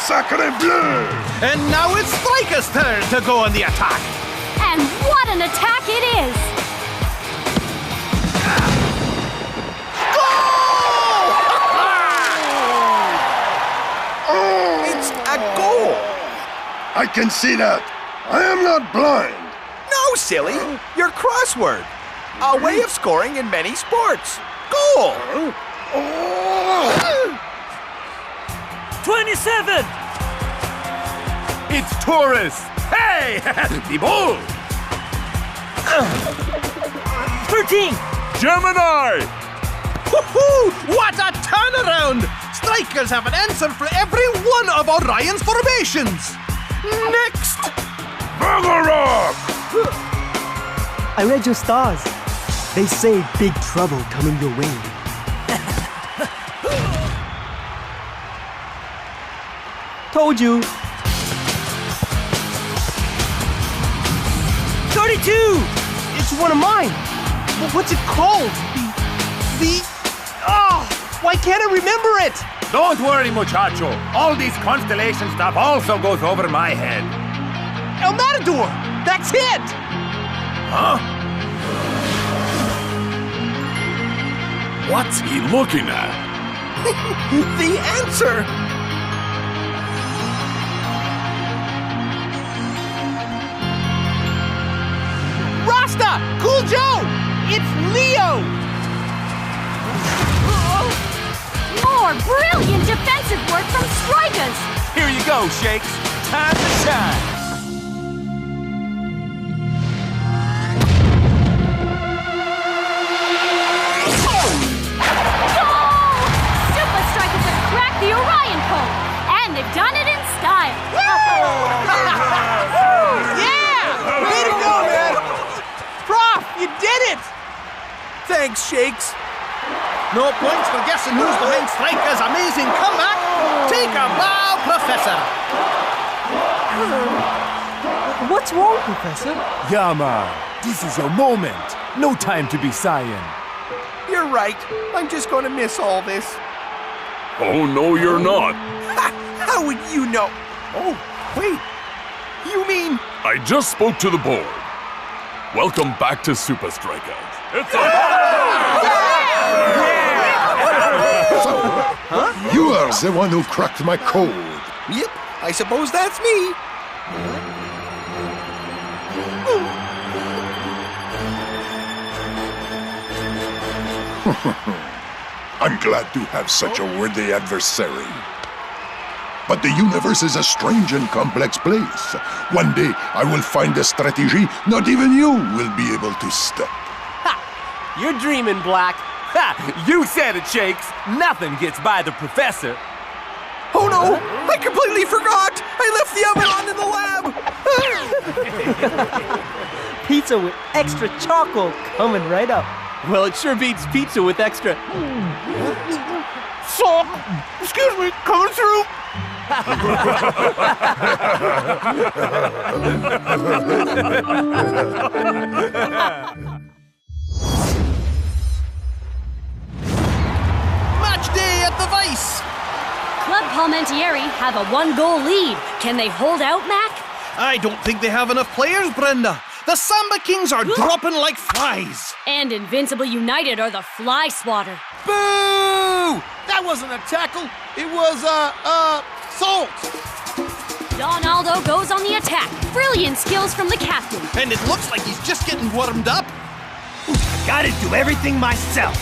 Sacre bleu! And now it's Striker's turn to go on the attack. And what an attack it is! It's a goal! I can see that. I am not blind. No, silly. Your crossword. A way of scoring in many sports. Goal! 27! It's Taurus! Hey! The bull! 13! Gemini! Woohoo! What a turnaround! Strikers have an answer for every one of Orion's formations. Next! Balrog! I read your stars. They say big trouble coming your way. Told you. 32! It's one of mine. What's it called? Why can't I remember it? Don't worry, muchacho. All this constellation stuff also goes over my head. El Matador! That's it! Huh? What's he looking at? The answer! Rasta! Cool Joe! It's Leo! More brilliant defensive work from Strikers! Here you go, Shakes. Time to shine. Super Strikers have cracked the Orion Code, and they've done it in style. Yeah! Way to go, man! Prof, you did it! Thanks, Shakes. No points for guessing who's behind Striker's amazing comeback. Take a bow, Professor. What's wrong, Professor? Yeah, man. This is your moment. No time to be sighing. You're right. I'm just gonna miss all this. Oh, no, you're not. How would you know? Oh, wait. You mean... I just spoke to the board. Welcome back to Super Strikers. It's Huh? You are the one who cracked my code. Yep, I suppose that's me. I'm glad to have such a worthy adversary. But the universe is a strange and complex place. One day I will find a strategy not even you will be able to stop. Ha! You're dreaming, Black. Ha! You said it, Shakes. Nothing gets by the professor. Oh no! I completely forgot! I left the oven on in the lab! Pizza with extra charcoal coming right up. Well, it sure beats pizza with extra... Salt! Excuse me, coming through! Match day at the Vice! Club Palmentieri have a 1-goal lead. Can they hold out, Mac? I don't think they have enough players, Brenda. The Samba Kings are dropping like flies. And Invincible United are the fly swatter. Boo! That wasn't a tackle. It was, salt. Donaldo goes on the attack. Brilliant skills from the captain. And it looks like he's just getting warmed up. I gotta do everything myself.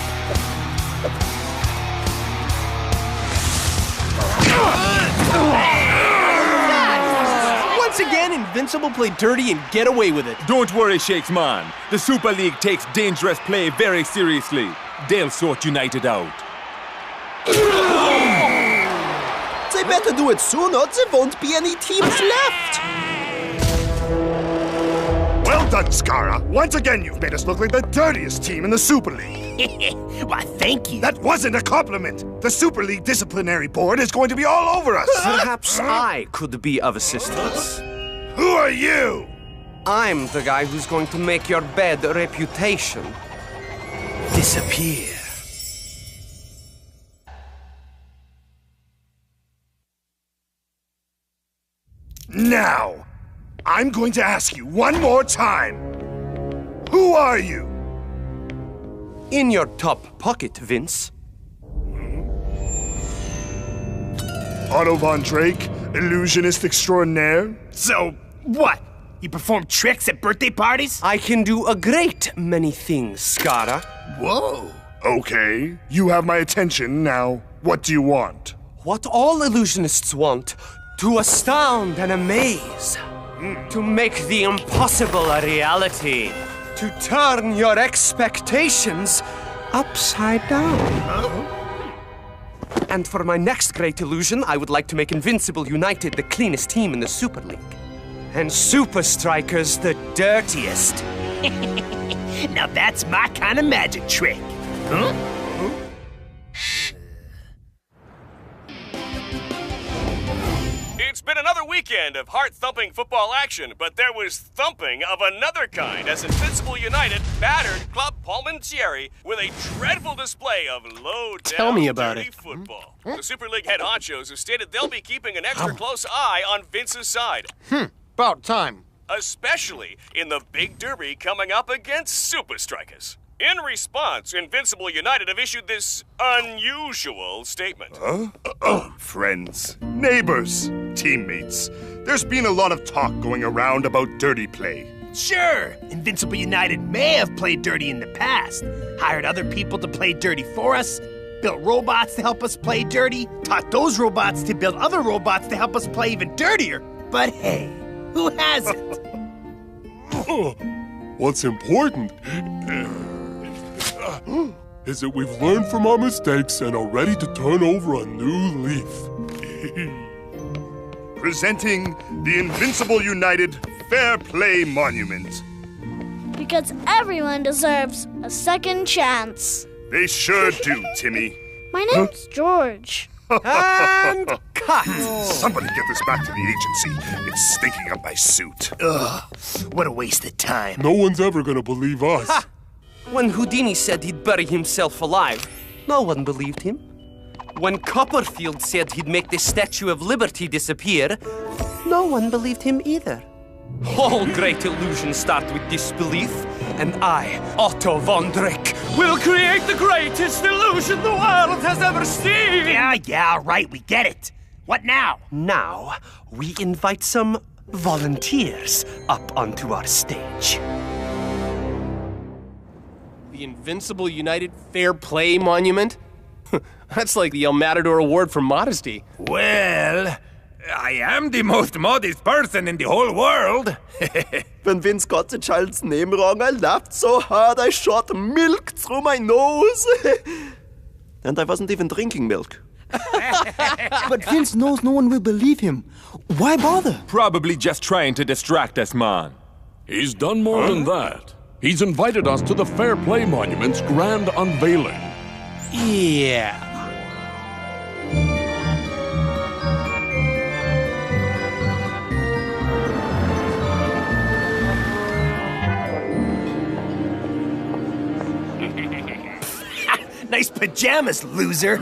Once again, Invincible play dirty and get away with it. Don't worry, Shakes, man. The Super League takes dangerous play very seriously. They'll sort United out. They better do it soon or there won't be any teams left. Well done, Skara. Once again, you've made us look like the dirtiest team in the Super League. Why, thank you. That wasn't a compliment. The Super League Disciplinary Board is going to be all over us. Perhaps I could be of assistance. Who are you? I'm the guy who's going to make your bad reputation disappear. Now, I'm going to ask you one more time. Who are you? In your top pocket, Vince. Otto von Drake, illusionist extraordinaire? So, what? You perform tricks at birthday parties? I can do a great many things, Skara. Whoa. Okay, you have my attention. Now, what do you want? What all illusionists want. To astound and amaze. To make the impossible a reality. To turn your expectations upside down. And for my next great illusion, I would like to make Invincible United the cleanest team in the Super League. And Super Strikers the dirtiest. Now that's my kind of magic trick. Huh? It's been another weekend of heart-thumping football action, but there was thumping of another kind as Invincible United battered Club Palmentieri with a dreadful display of Tell me about dirty it. football. The Super League head honchos have stated they'll be keeping an extra close eye on Vince's side. About time. Especially in the big derby coming up against Super Strikers. In response, Invincible United have issued this unusual statement. Friends, neighbors, teammates. There's been a lot of talk going around about dirty play. Sure, Invincible United may have played dirty in the past, hired other people to play dirty for us, built robots to help us play dirty, taught those robots to build other robots to help us play even dirtier. But hey, who hasn't? What's important is that we've learned from our mistakes and are ready to turn over a new leaf. Presenting the Invincible United Fair Play Monument. Because everyone deserves a second chance. They sure do, Timmy. My name's George. And cut! Somebody get this back to the agency. It's stinking up my suit. Ugh, what a waste of time. No one's ever gonna believe us. Ha! When Houdini said he'd bury himself alive, no one believed him. When Copperfield said he'd make the Statue of Liberty disappear, no one believed him either. All great illusions start with disbelief, and I, Otto von Drick, will create the greatest illusion the world has ever seen! Yeah, right, we get it. What now? Now, we invite some volunteers up onto our stage. The Invincible United Fair Play Monument? That's like the El Matador Award for modesty. Well, I am the most modest person in the whole world. When Vince got the child's name wrong, I laughed so hard I shot milk through my nose. And I wasn't even drinking milk. But Vince knows no one will believe him. Why bother? Probably just trying to distract us, man. He's done more than that. He's invited us to the Fair Play Monument's grand unveiling. Yeah. Nice pajamas, loser.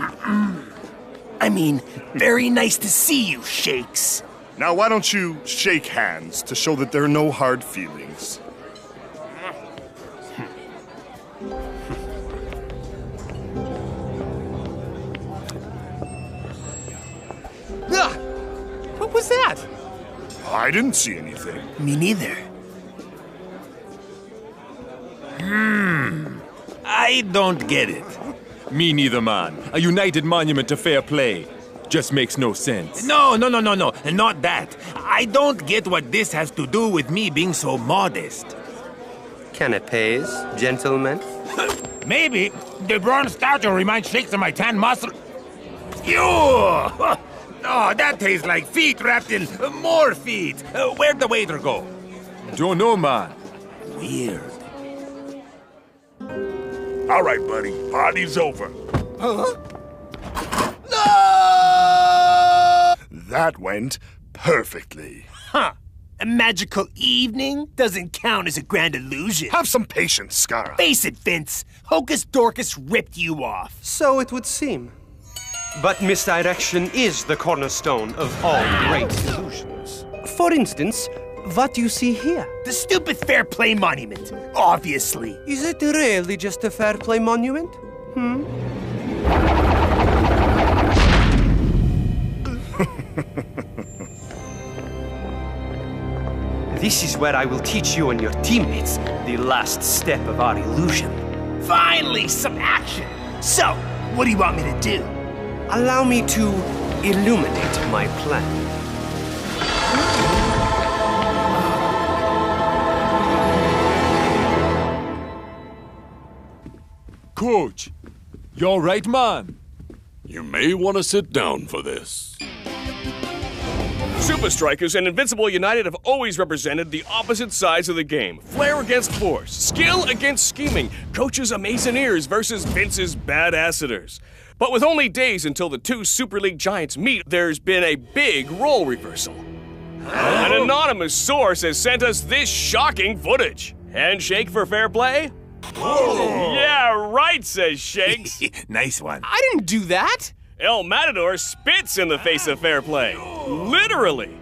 I mean, very nice to see you, Shakes. Now, why don't you shake hands to show that there are no hard feelings? What was that? I didn't see anything. Me neither. I don't get it. Me neither, man. A united monument to fair play. Just makes no sense. No, not that. I don't get what this has to do with me being so modest. Canapes, gentlemen. Maybe the bronze statue reminds Shakes of my tan muscle. Ew! Oh, that tastes like feet wrapped in more feet. Where'd the waiter go? Don't know, man. Weird. All right, buddy. Party's over. Huh? No! That went perfectly. Huh. A magical evening doesn't count as a grand illusion. Have some patience, Scara. Face it, Vince. Hocus Dorcas ripped you off. So it would seem. But misdirection is the cornerstone of all great illusions. For instance, what you see here. The stupid Fair Play Monument, obviously. Is it really just a Fair Play Monument? This is where I will teach you and your teammates the last step of our illusion. Finally, some action. So, what do you want me to do? Allow me to illuminate my plan. Coach, you all right, man? You may want to sit down for this. Super Strikers and Invincible United have always represented the opposite sides of the game. Flair against force, skill against scheming, Coach's Amazoneers versus Vince's Badassadors. But with only days until the two Super League giants meet, there's been a big role reversal. An anonymous source has sent us this shocking footage. Handshake for fair play? Oh. Yeah, right, says Shakes. Nice one. I didn't do that. El Matador spits in the face of fair play. Literally.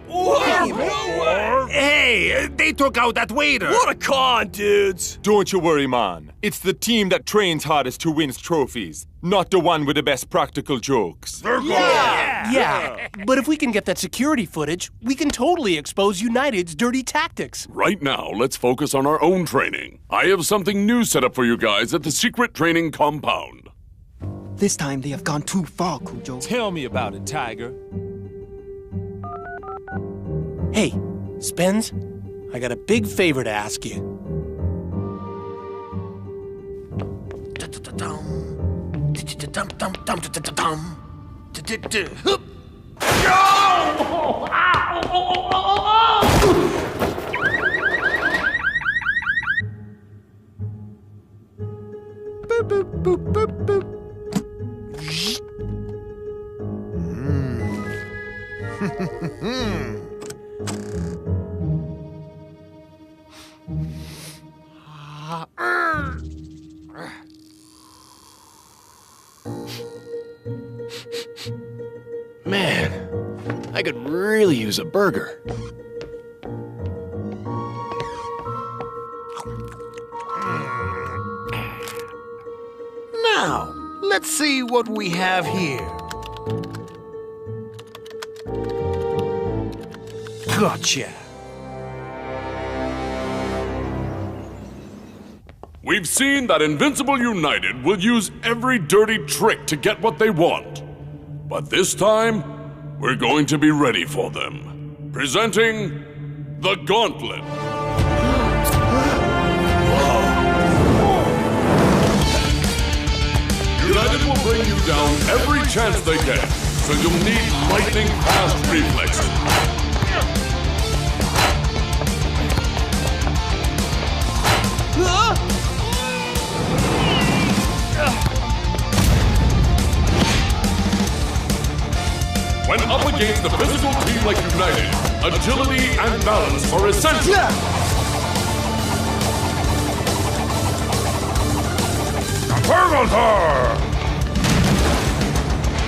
Hey, they took out that waiter. What a con, dudes. Don't you worry, man. It's the team that trains hardest who wins trophies, not the one with the best practical jokes. Yeah, but if we can get that security footage, we can totally expose United's dirty tactics. Right now, let's focus on our own training. I have something new set up for you guys at the secret training compound. This time they have gone too far, Cujo. Tell me about it, Tiger. Hey, Spence, I got a big favor to ask you. Boop, boop, boop, boop, boop. Man, I could really use a burger. Now, let's see what we have here. Gotcha. We've seen that Invincible United will use every dirty trick to get what they want. But this time, we're going to be ready for them. Presenting the Gauntlet. United will bring you down every chance they get, so you'll need lightning-fast reflexes. When up against a physical team like United, agility and balance are essential. Permaltor!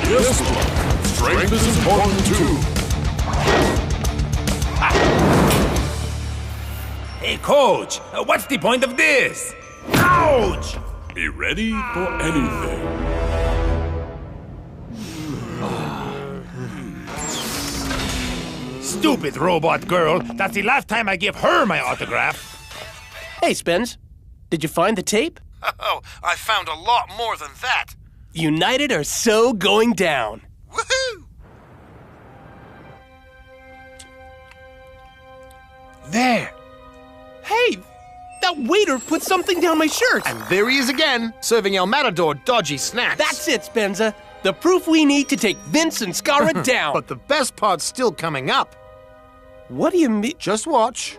Yes, Clark. Strength is important too. Hey, Coach, what's the point of this? Ouch! Be ready for anything. Stupid robot girl. That's the last time I give her my autograph. Hey, Spence, did you find the tape? Oh, I found a lot more than that. United are so going down. Woohoo! There. Hey, that waiter put something down my shirt. And there he is again, serving El Matador dodgy snacks. That's it, Spenza. The proof we need to take Vince and Scarra down. But the best part's still coming up. What do you mean? Just watch.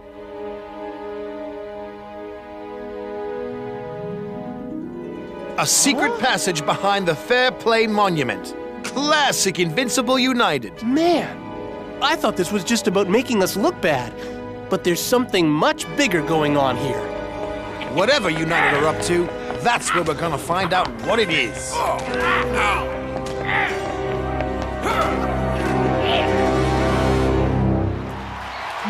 A secret passage behind the Fair Play Monument. Classic Invincible United. Man, I thought this was just about making us look bad. But there's something much bigger going on here. Whatever United are up to, that's where we're gonna find out what it is.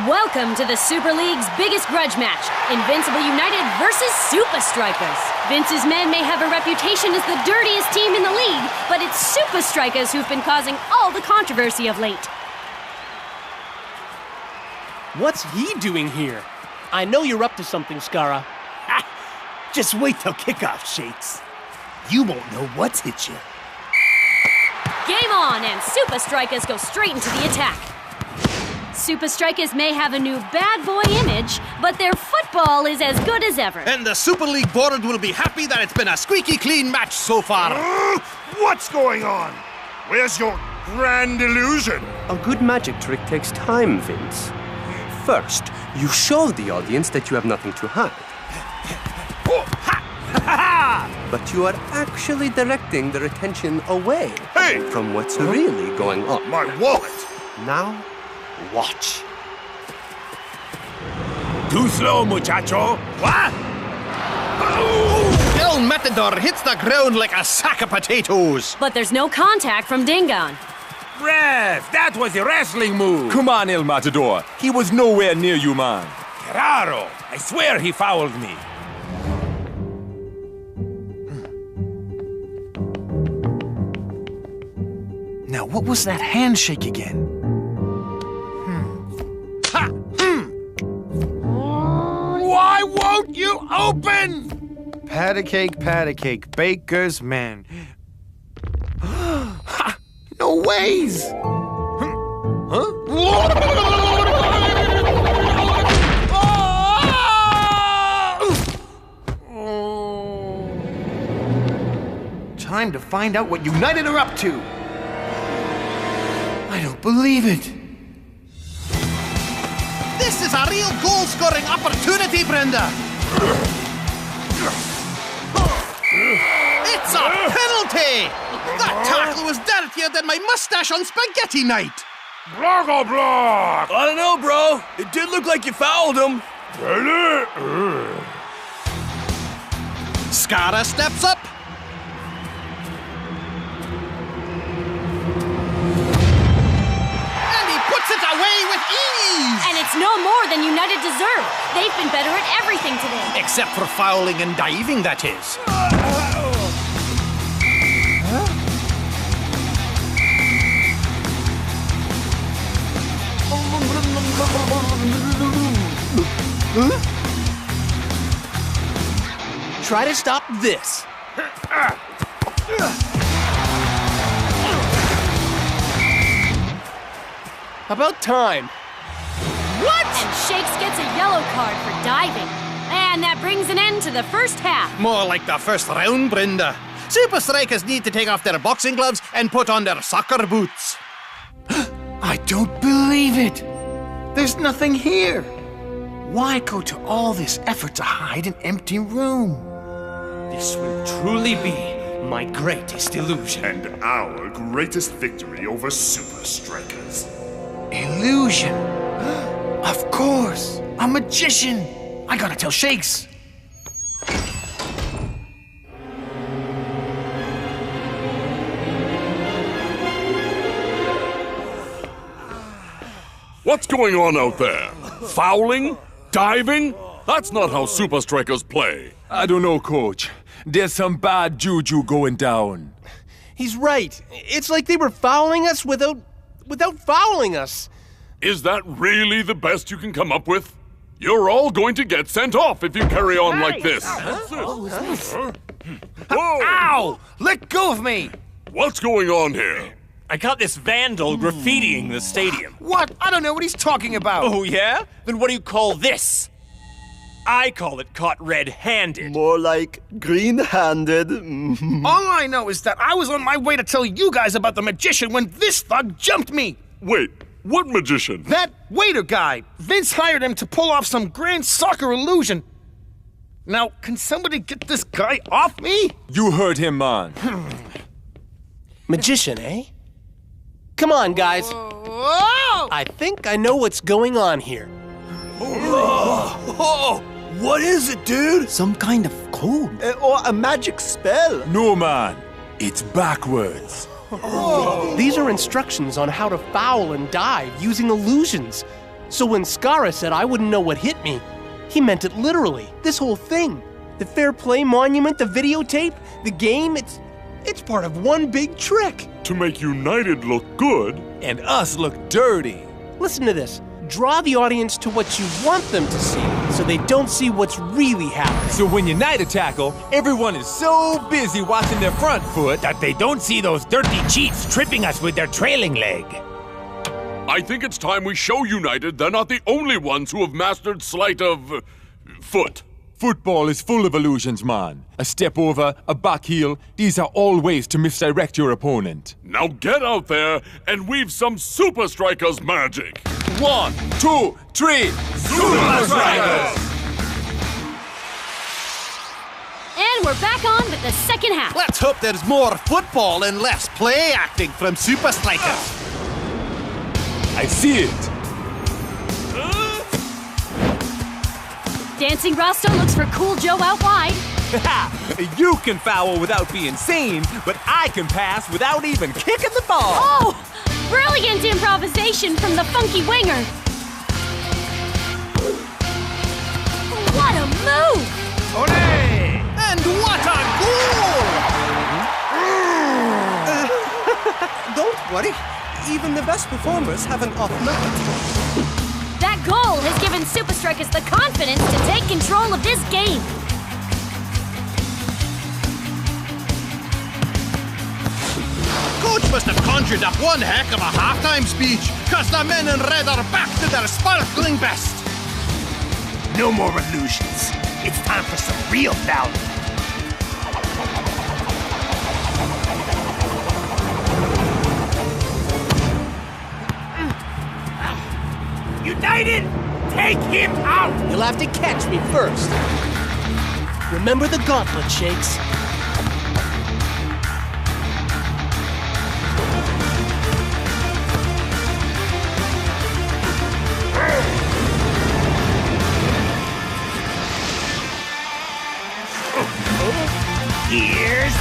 Welcome to the Super League's biggest grudge match, Invincible United versus Super Strikers. Vince's men may have a reputation as the dirtiest team in the league, but it's Super Strikers who've been causing all the controversy of late. What's he doing here? I know you're up to something, Scarra. Just wait till kickoff, Shakes. You won't know what's hit you. Game on, and Super Strikers go straight into the attack. Super Strikers may have a new bad boy image, but their football is as good as ever. And the Super League board will be happy that it's been a squeaky clean match so far. What's going on? Where's your grand illusion? A good magic trick takes time, Vince. First, you show the audience that you have nothing to hide. But you are actually directing their attention away from what's really going on. My wallet! Now, watch. Too slow, muchacho. What? El Matador hits the ground like a sack of potatoes. But there's no contact from Dingon. Ref, that was a wrestling move. Come on, El Matador. He was nowhere near you, man. Claro. I swear he fouled me. Now, what was that handshake again? Why won't you open? Pat a cake, baker's man. No ways. Time to find out what United are up to. I don't believe it. This is a real goal-scoring opportunity, Brenda. It's a penalty! That tackle was dirtier than my mustache on spaghetti night. Block. I don't know, bro. It did look like you fouled him. Skara steps up. And he puts it away with ease. And it's no more than United deserve. They've been better at everything today. Except for fouling and diving, that is. Try to stop this. About time. What? And Shakes gets a yellow card for diving. And that brings an end to the first half. More like the first round, Brenda. Super Strikers need to take off their boxing gloves and put on their soccer boots. I don't believe it. There's nothing here. Why go to all this effort to hide an empty room? This will truly be my greatest illusion. And our greatest victory over Super Strikers. Illusion? Of course. A magician. I gotta tell Shakes. What's going on out there? Fouling? Diving? That's not how Super Strikers play. I don't know, Coach. There's some bad juju going down. He's right. It's like they were fouling us without fouling us. Is that really the best you can come up with? You're all going to get sent off if you carry on like this. Whoa! Ow! Let go of me! What's going on here? I caught this vandal graffitiing the stadium. What? I don't know what he's talking about. Oh, yeah? Then what do you call this? I call it caught red-handed. More like green-handed. All I know is that I was on my way to tell you guys about the magician when this thug jumped me. Wait, what magician? That waiter guy. Vince hired him to pull off some grand soccer illusion. Now, can somebody get this guy off me? You heard him, man. Magician, eh? Come on, guys. Whoa! I think I know what's going on here. Oh, what is it, dude? Some kind of code. Or a magic spell. No, man. It's backwards. These are instructions on how to foul and dive using illusions. So when Skara said I wouldn't know what hit me, he meant it literally. This whole thing. The Fair Play Monument, the videotape, the game, it's part of one big trick. To make United look good. And us look dirty. Listen to this. Draw the audience to what you want them to see, so they don't see what's really happening. So when United tackle, everyone is so busy watching their front foot that they don't see those dirty cheats tripping us with their trailing leg. I think it's time we show United they're not the only ones who have mastered sleight of foot. Football is full of illusions, man. A step over, a back heel, these are all ways to misdirect your opponent. Now get out there and weave some Super Strikers magic. 1, 2, 3, Super Strikers! And we're back on with the second half. Let's hope there's more football and less play acting from Super Strikers. I see it. Dancing Rasta looks for Cool Joe out wide. You can foul without being seen, but I can pass without even kicking the ball. Oh! Brilliant improvisation from the funky winger. What a move! Hooray! And what a goal! Don't worry. Even the best performers have an off night. That goal has given Super Strikers the confidence to take control of this game. Coach must have conjured up one heck of a halftime speech, cause the men in red are back to their sparkling best. No more illusions. It's time for some real value. United, take him out! You'll have to catch me first. Remember the gauntlet, Shakes. Here's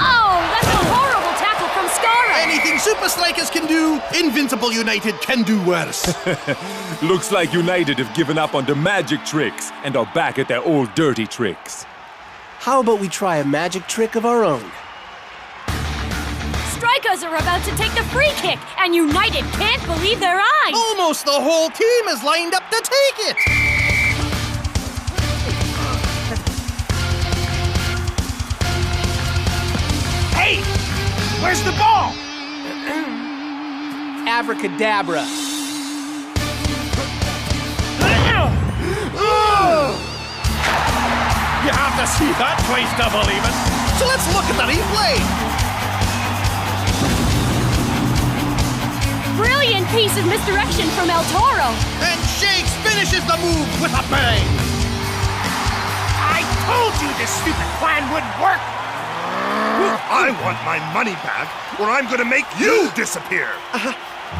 Oh, that's a horrible tackle from Skara! Anything Super Strikers can do, Invincible United can do worse. Looks like United have given up on the magic tricks and are back at their old dirty tricks. How about we try a magic trick of our own? Strikers are about to take the free kick, and United can't believe their eyes! Almost the whole team is lined up to take it! Hey! Where's the ball? Abracadabra. You have to see that twice to believe it. So let's look at the replay. Brilliant piece of misdirection from El Toro. And Shakes finishes the move with a bang. I told you this stupid plan wouldn't work. I want my money back, or I'm gonna make you disappear!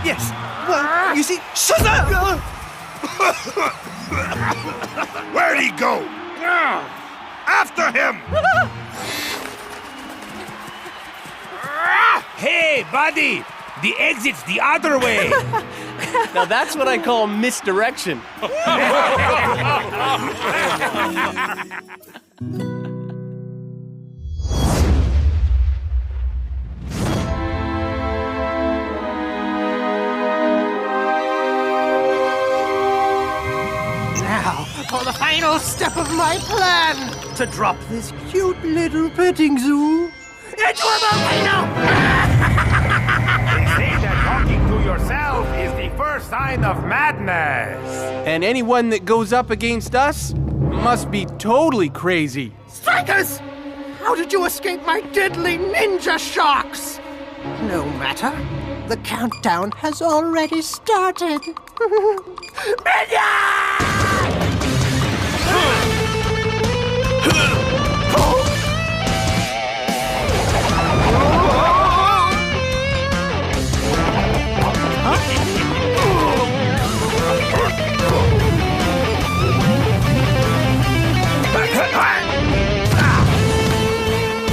Yes. Well, you see... Shut up! Where'd he go? After him! Hey, buddy! The exit's the other way! Now that's what I call misdirection. Now, for the final step of my plan, to drop this cute little petting zoo into a volcano! They say that talking to yourself is the first sign of madness. And anyone that goes up against us must be totally crazy. Strikers! How did you escape my deadly ninja shocks? No matter. The countdown has already started.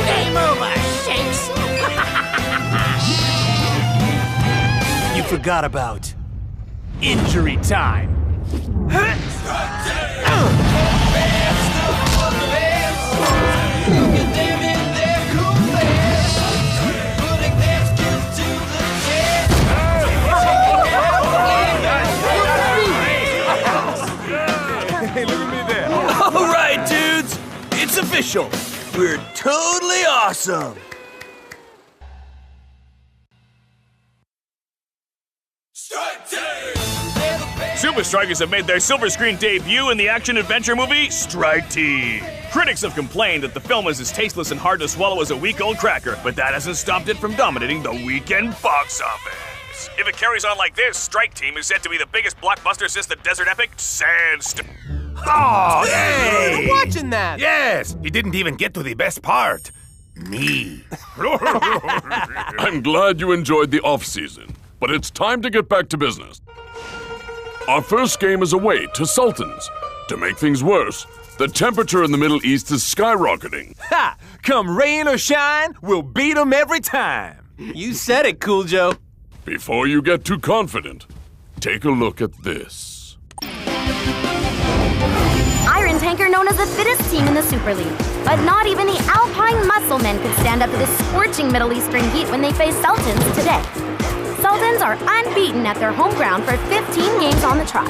Game over, Shakes! You forgot about injury time. Hey, look at me there. All right, dudes. It's official. We're totally awesome. Super Super Strikers have made their silver screen debut in the action-adventure movie Strike Team. Critics have complained that the film is as tasteless and hard to swallow as a week-old cracker, but that hasn't stopped it from dominating the weekend box office. If it carries on like this, Strike Team is said to be the biggest blockbuster since the desert epic Sandstorm. Oh, hey! We're watching that! Yes! He didn't even get to the best part. Me. I'm glad you enjoyed the off-season, but it's time to get back to business. Our first game is away to Sultans. To make things worse, the temperature in the Middle East is skyrocketing. Ha! Come rain or shine, we'll beat them every time. You said it, Cool Joe. Before you get too confident, take a look at this. Iron Tanker known as the fittest team in the Super League. But not even the Alpine Muscle Men could stand up to the scorching Middle Eastern heat when they face Sultans today. Sultans are unbeaten at their home ground for 15 games on the trot.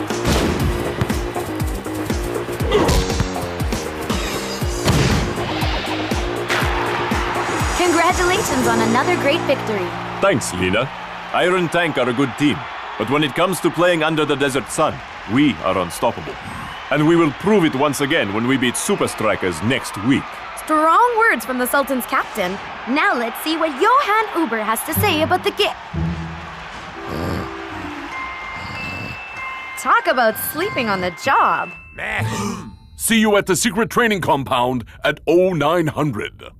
Congratulations on another great victory. Thanks, Lena. Iron Tank are a good team, but when it comes to playing under the desert sun, we are unstoppable. And we will prove it once again when we beat Super Strikers next week. Strong words from the Sultan's captain. Now let's see what Johan Uber has to say about the game. Talk about sleeping on the job. See you at the secret training compound at 0900.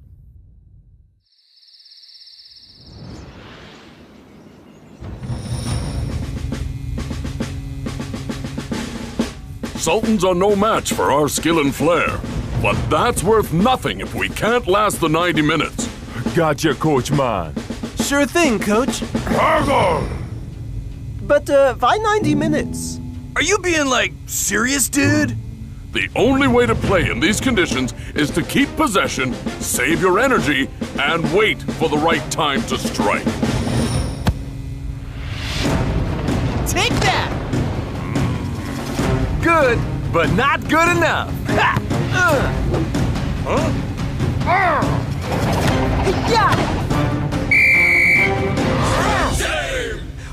Sultans are no match for our skill and flair. But that's worth nothing if we can't last the 90 minutes. Gotcha, Coach Man. Sure thing, Coach. But, why 90 minutes? Are you being, serious, dude? The only way to play in these conditions is to keep possession, save your energy, and wait for the right time to strike. Take that! Good, but not good enough.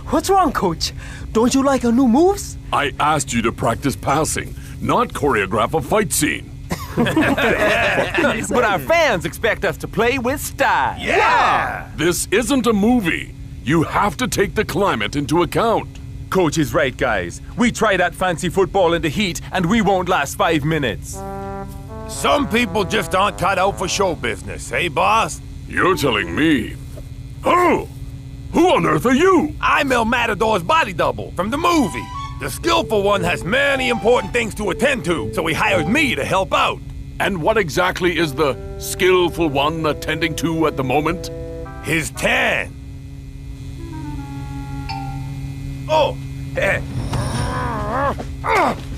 What's wrong, Coach? Don't you like our new moves? I asked you to practice passing, not choreograph a fight scene. But our fans expect us to play with style. Yeah! This isn't a movie. You have to take the climate into account. Coach is right, guys. We try that fancy football in the heat, and we won't last 5 minutes. Some people just aren't cut out for show business, eh, boss? You're telling me. Oh! Who on earth are you? I'm El Matador's body double from the movie. The skillful one has many important things to attend to, so he hired me to help out. And what exactly is the skillful one attending to at the moment? His tan. Oh!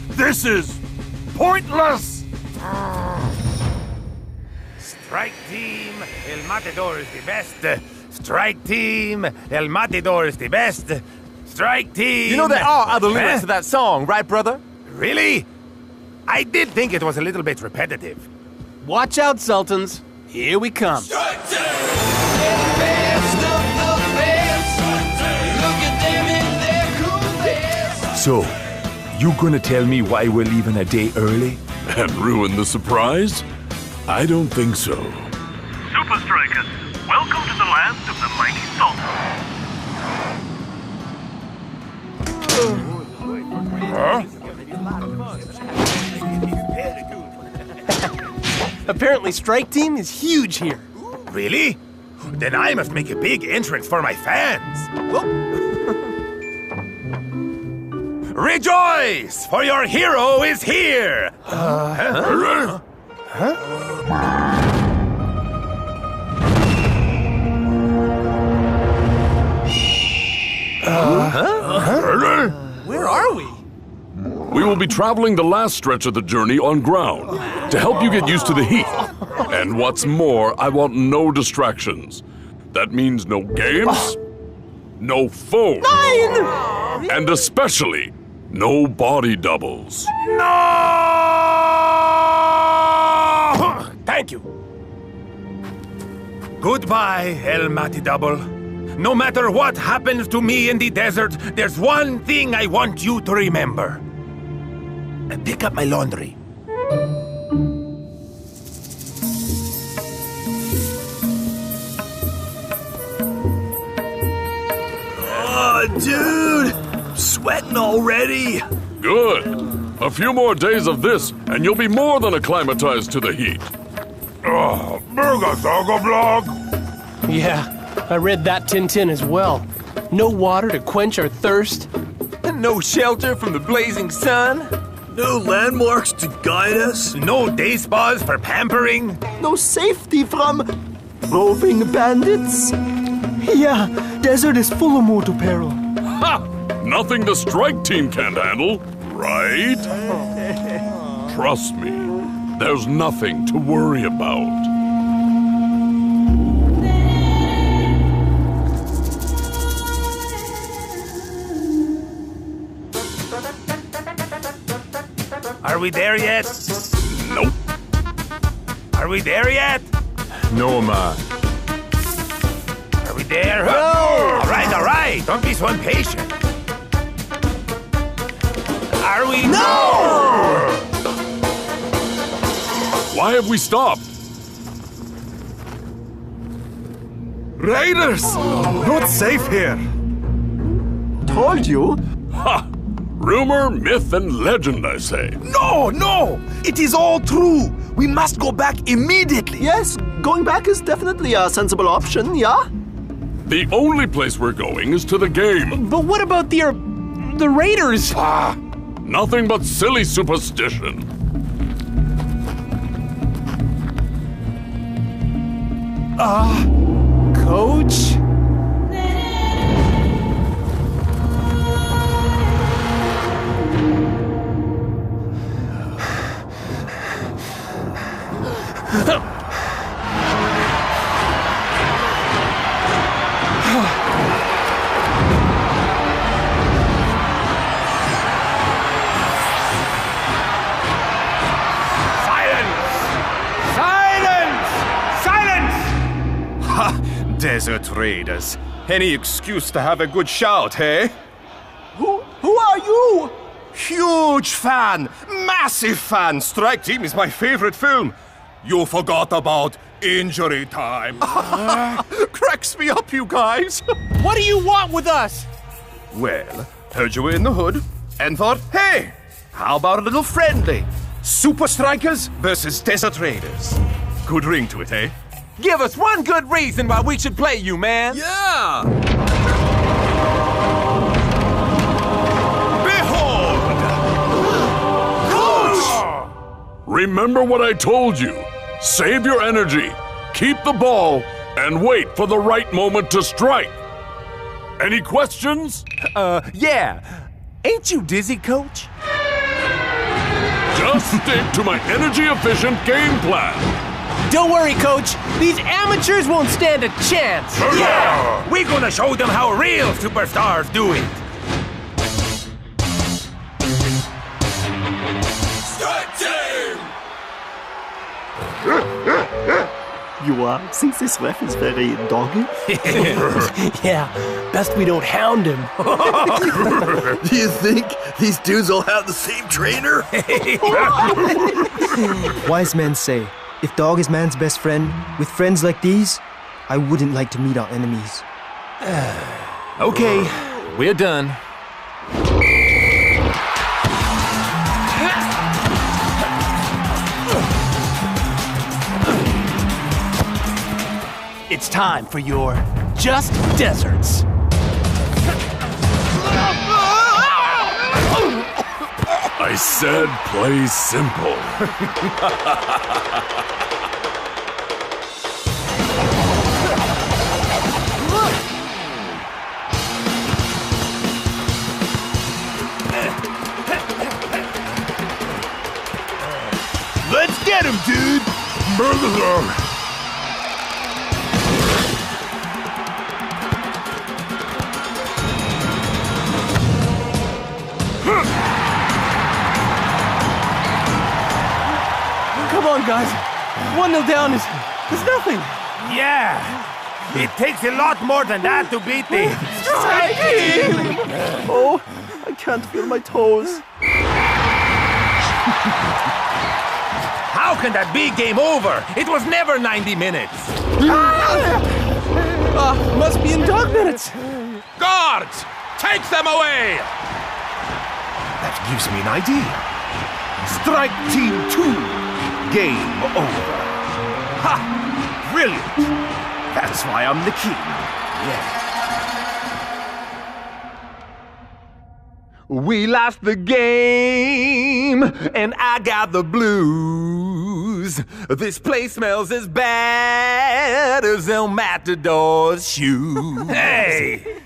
This is pointless! Strike Team, El Matador is the best. Strike Team, El Matador is the best. Strike Team... You know there are other lyrics to that song, right, brother? Really? I did think it was a little bit repetitive. Watch out, Sultans. Here we come. Strike Team! Best of the best. Look at them in their cool best. So, you gonna tell me why we're leaving a day early? And ruin the surprise? I don't think so. Super Strikers, welcome to the land of the mighty Sultans. Apparently, Strike Team is huge here. Really? Then I must make a big entrance for my fans. Rejoice, for your hero is here! Where are we? We will be traveling the last stretch of the journey on ground to help you get used to the heat. And what's more, I want no distractions. That means no games, no phones, and especially no body doubles. No! Thank you. Goodbye, El Matador. No matter what happens to me in the desert, there's one thing I want you to remember. and pick up my laundry. Oh, dude! I'm sweating already. Good. A few more days of this, and you'll be more than acclimatized to the heat. Oh, Burger Saga blog! Yeah, I read that Tintin as well. No water to quench our thirst. No shelter from the blazing sun. No landmarks to guide us. No day spas for pampering. No safety from roving bandits. Yeah, desert is full of mortal peril. Ha! Nothing the strike team can't handle, right? Trust me, there's nothing to worry about. Are we there yet? Nope. Are we there yet? No, man. Are we there? No! All right. Don't be so impatient. Are we? No! Why have we stopped? Raiders! Not safe here. Told you. Ha! Rumor, myth, and legend, I say. No! It is all true. We must go back immediately. Yes, going back is definitely a sensible option, yeah? The only place we're going is to the game. But what about the Raiders? Ah, nothing but silly superstition. Coach? Desert Raiders. Any excuse to have a good shout, hey? Who are you? Huge fan! Massive fan! Strike Team is my favorite film. You forgot about Injury Time. Cracks me up, you guys. What do you want with us? Well, heard you were in the hood and thought, hey, how about a little friendly? Super Strikers versus Desert Raiders. Good ring to it, eh? Give us one good reason why we should play you, man. Yeah! Behold! Coach! Remember what I told you. Save your energy, keep the ball, and wait for the right moment to strike. Any questions? Yeah. Ain't you dizzy, Coach? Just stick to my energy-efficient game plan. Don't worry, Coach. These amateurs won't stand a chance. Yeah! We're gonna show them how real superstars do it. Strike Team! You think this ref is very doggy? Yeah, best we don't hound him. Do you think these dudes all have the same trainer? Wise men say, if dog is man's best friend, with friends like these, I wouldn't like to meet our enemies. Okay, we're done. It's time for your Just Deserts. I said play simple. Let's get him, dude! Burger! Come on, guys. 1-0 down is nothing. Yeah! It takes a lot more than that to beat the Strike Team! Oh, I can't feel my toes. How can that be game over? It was never 90 minutes. Must be in dog minutes. Guards, take them away. That gives me an idea. Strike Team 2. Game over. Ha! Brilliant. That's why I'm the king. Yeah. We lost the game, and I got the blues. This place smells as bad as El Matador's shoes. Hey!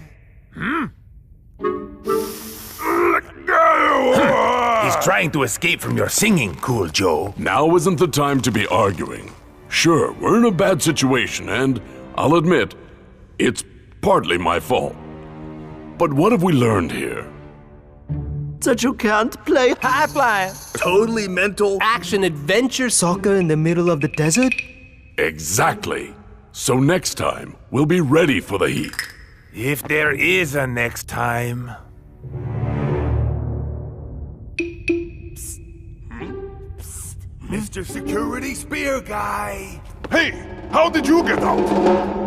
He's trying to escape from your singing, Cool Joe. Now isn't the time to be arguing. Sure, we're in a bad situation, and I'll admit, it's partly my fault. But what have we learned here? That you can't play high flying, totally mental action adventure soccer in the middle of the desert? Exactly. So next time, we'll be ready for the heat. If there is a next time. Mr. Security Spear Guy. Hey, how did you get out?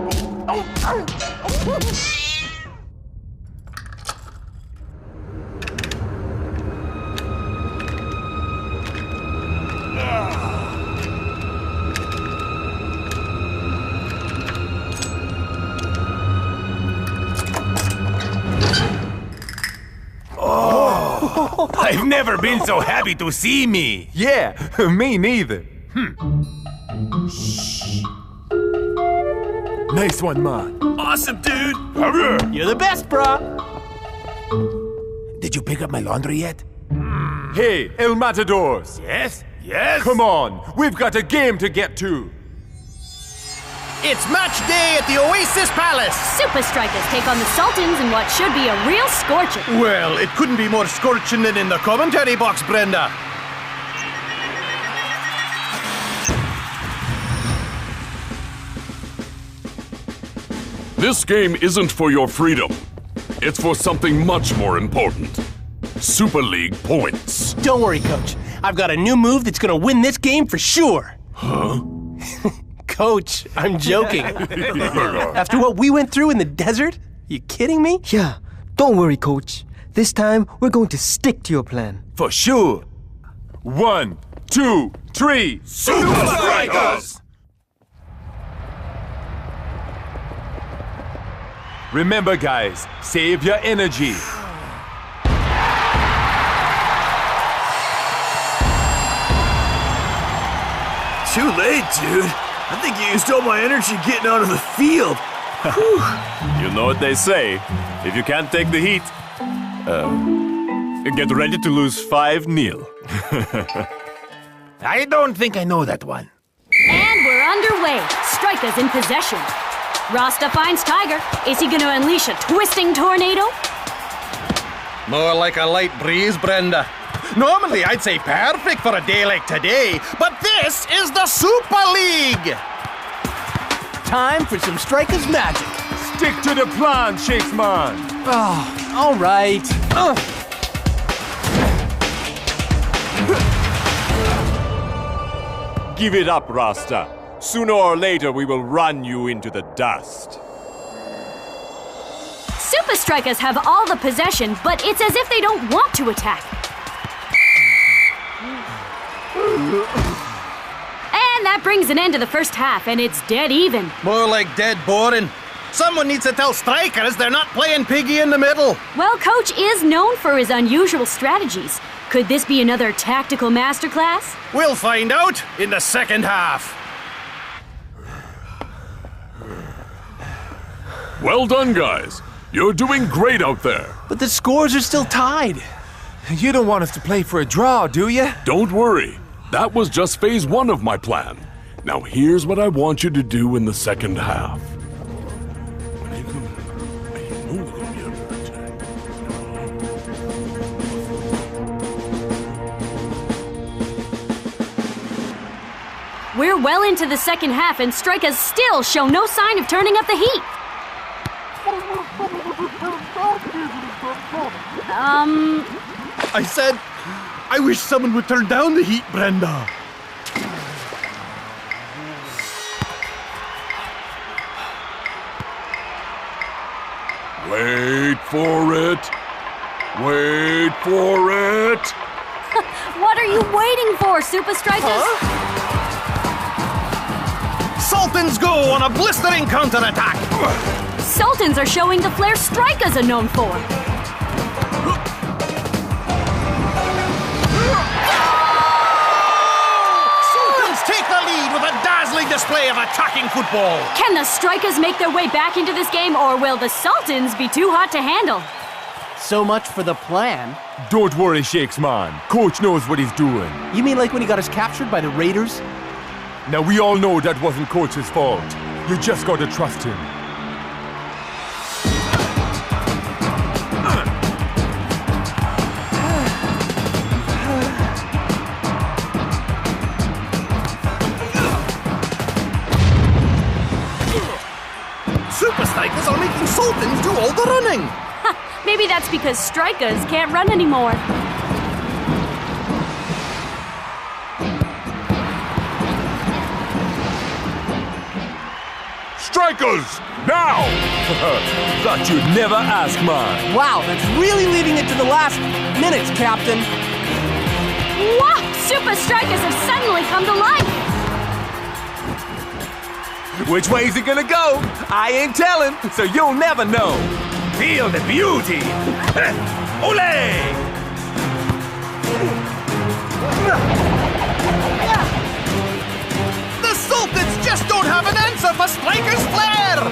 I've never been so happy to see me. Yeah, me neither. Nice one, man. Awesome, dude. You're the best, bro. Did you pick up my laundry yet? Hey, El Matadors. Yes? Yes? Come on, we've got a game to get to. It's match day at the Oasis Palace. Super Strikers take on the Sultans in what should be a real scorching. Well, it couldn't be more scorching than in the commentary box, Brenda. This game isn't for your freedom. It's for something much more important. Super League points. Don't worry, Coach. I've got a new move that's gonna win this game for sure. Huh? Coach, I'm joking. After what we went through in the desert? You kidding me? Yeah, don't worry, Coach. This time, we're going to stick to your plan. For sure. 1, 2, 3, Super Strikers! Remember, guys, save your energy. Too late, dude. I think you used all my energy getting out of the field. You know what they say. If you can't take the heat, get ready to lose 5-0. I don't think I know that one. And we're underway. Strikers in possession. Rasta finds Tiger. Is he going to unleash a twisting tornado? More like a light breeze, Brenda. Normally, I'd say perfect for a day like today, but this is the Super League! Time for some Strikers magic. Stick to the plan, Shakesman. Oh, all right. Give it up, Rasta. Sooner or later, we will run you into the dust. Super Strikers have all the possession, but it's as if they don't want to attack. And that brings an end to the first half, and it's dead even. More like dead boring. Someone needs to tell Strikers they're not playing piggy in the middle. Well, Coach is known for his unusual strategies. Could this be another tactical masterclass? We'll find out in the second half. Well done, guys. You're doing great out there. But the scores are still tied. You don't want us to play for a draw, do you? Don't worry. That was just phase 1 of my plan. Now here's what I want you to do in the second half. We're well into the second half, and Strikers still show no sign of turning up the heat. I wish someone would turn down the heat, Brenda. Wait for it. Wait for it. What are you waiting for, Super Strikers? Sultans go on a blistering counterattack. Sultans are showing the flair Strikers are known for. Sultans take the lead with a dazzling display of attacking football. Can the Strikers make their way back into this game, or will the Sultans be too hot to handle? So much for the plan. Don't worry, Shakes man. Coach knows what he's doing. You mean like when he got us captured by the Raiders? Now, we all know that wasn't Coach's fault. You just gotta trust him. Super Strikers are making Sultans do all the running. Maybe that's because Strikers can't run anymore. Strikers, now! Thought you'd never ask, man. Wow, that's really leaving it to the last minutes, Captain. Wow! Super Strikers have suddenly come to life! Which way's it gonna go? I ain't telling, so you'll never know. Feel the beauty! Ole! The Sultans just don't have an answer for Strikers' flair!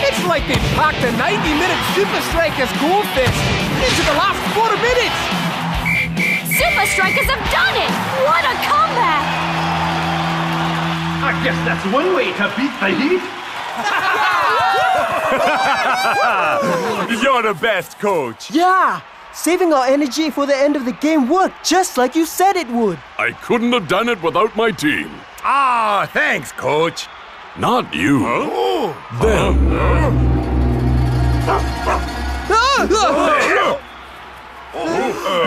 It's like they packed a 90-minute Super Strikers goldfish into the last 4 minutes! Super Strikers have done it! What a comeback! I guess that's one way to beat the heat. You're the best, Coach. Yeah! Saving our energy for the end of the game worked just like you said it would. I couldn't have done it without my team. Ah, thanks, Coach. Not you. Them.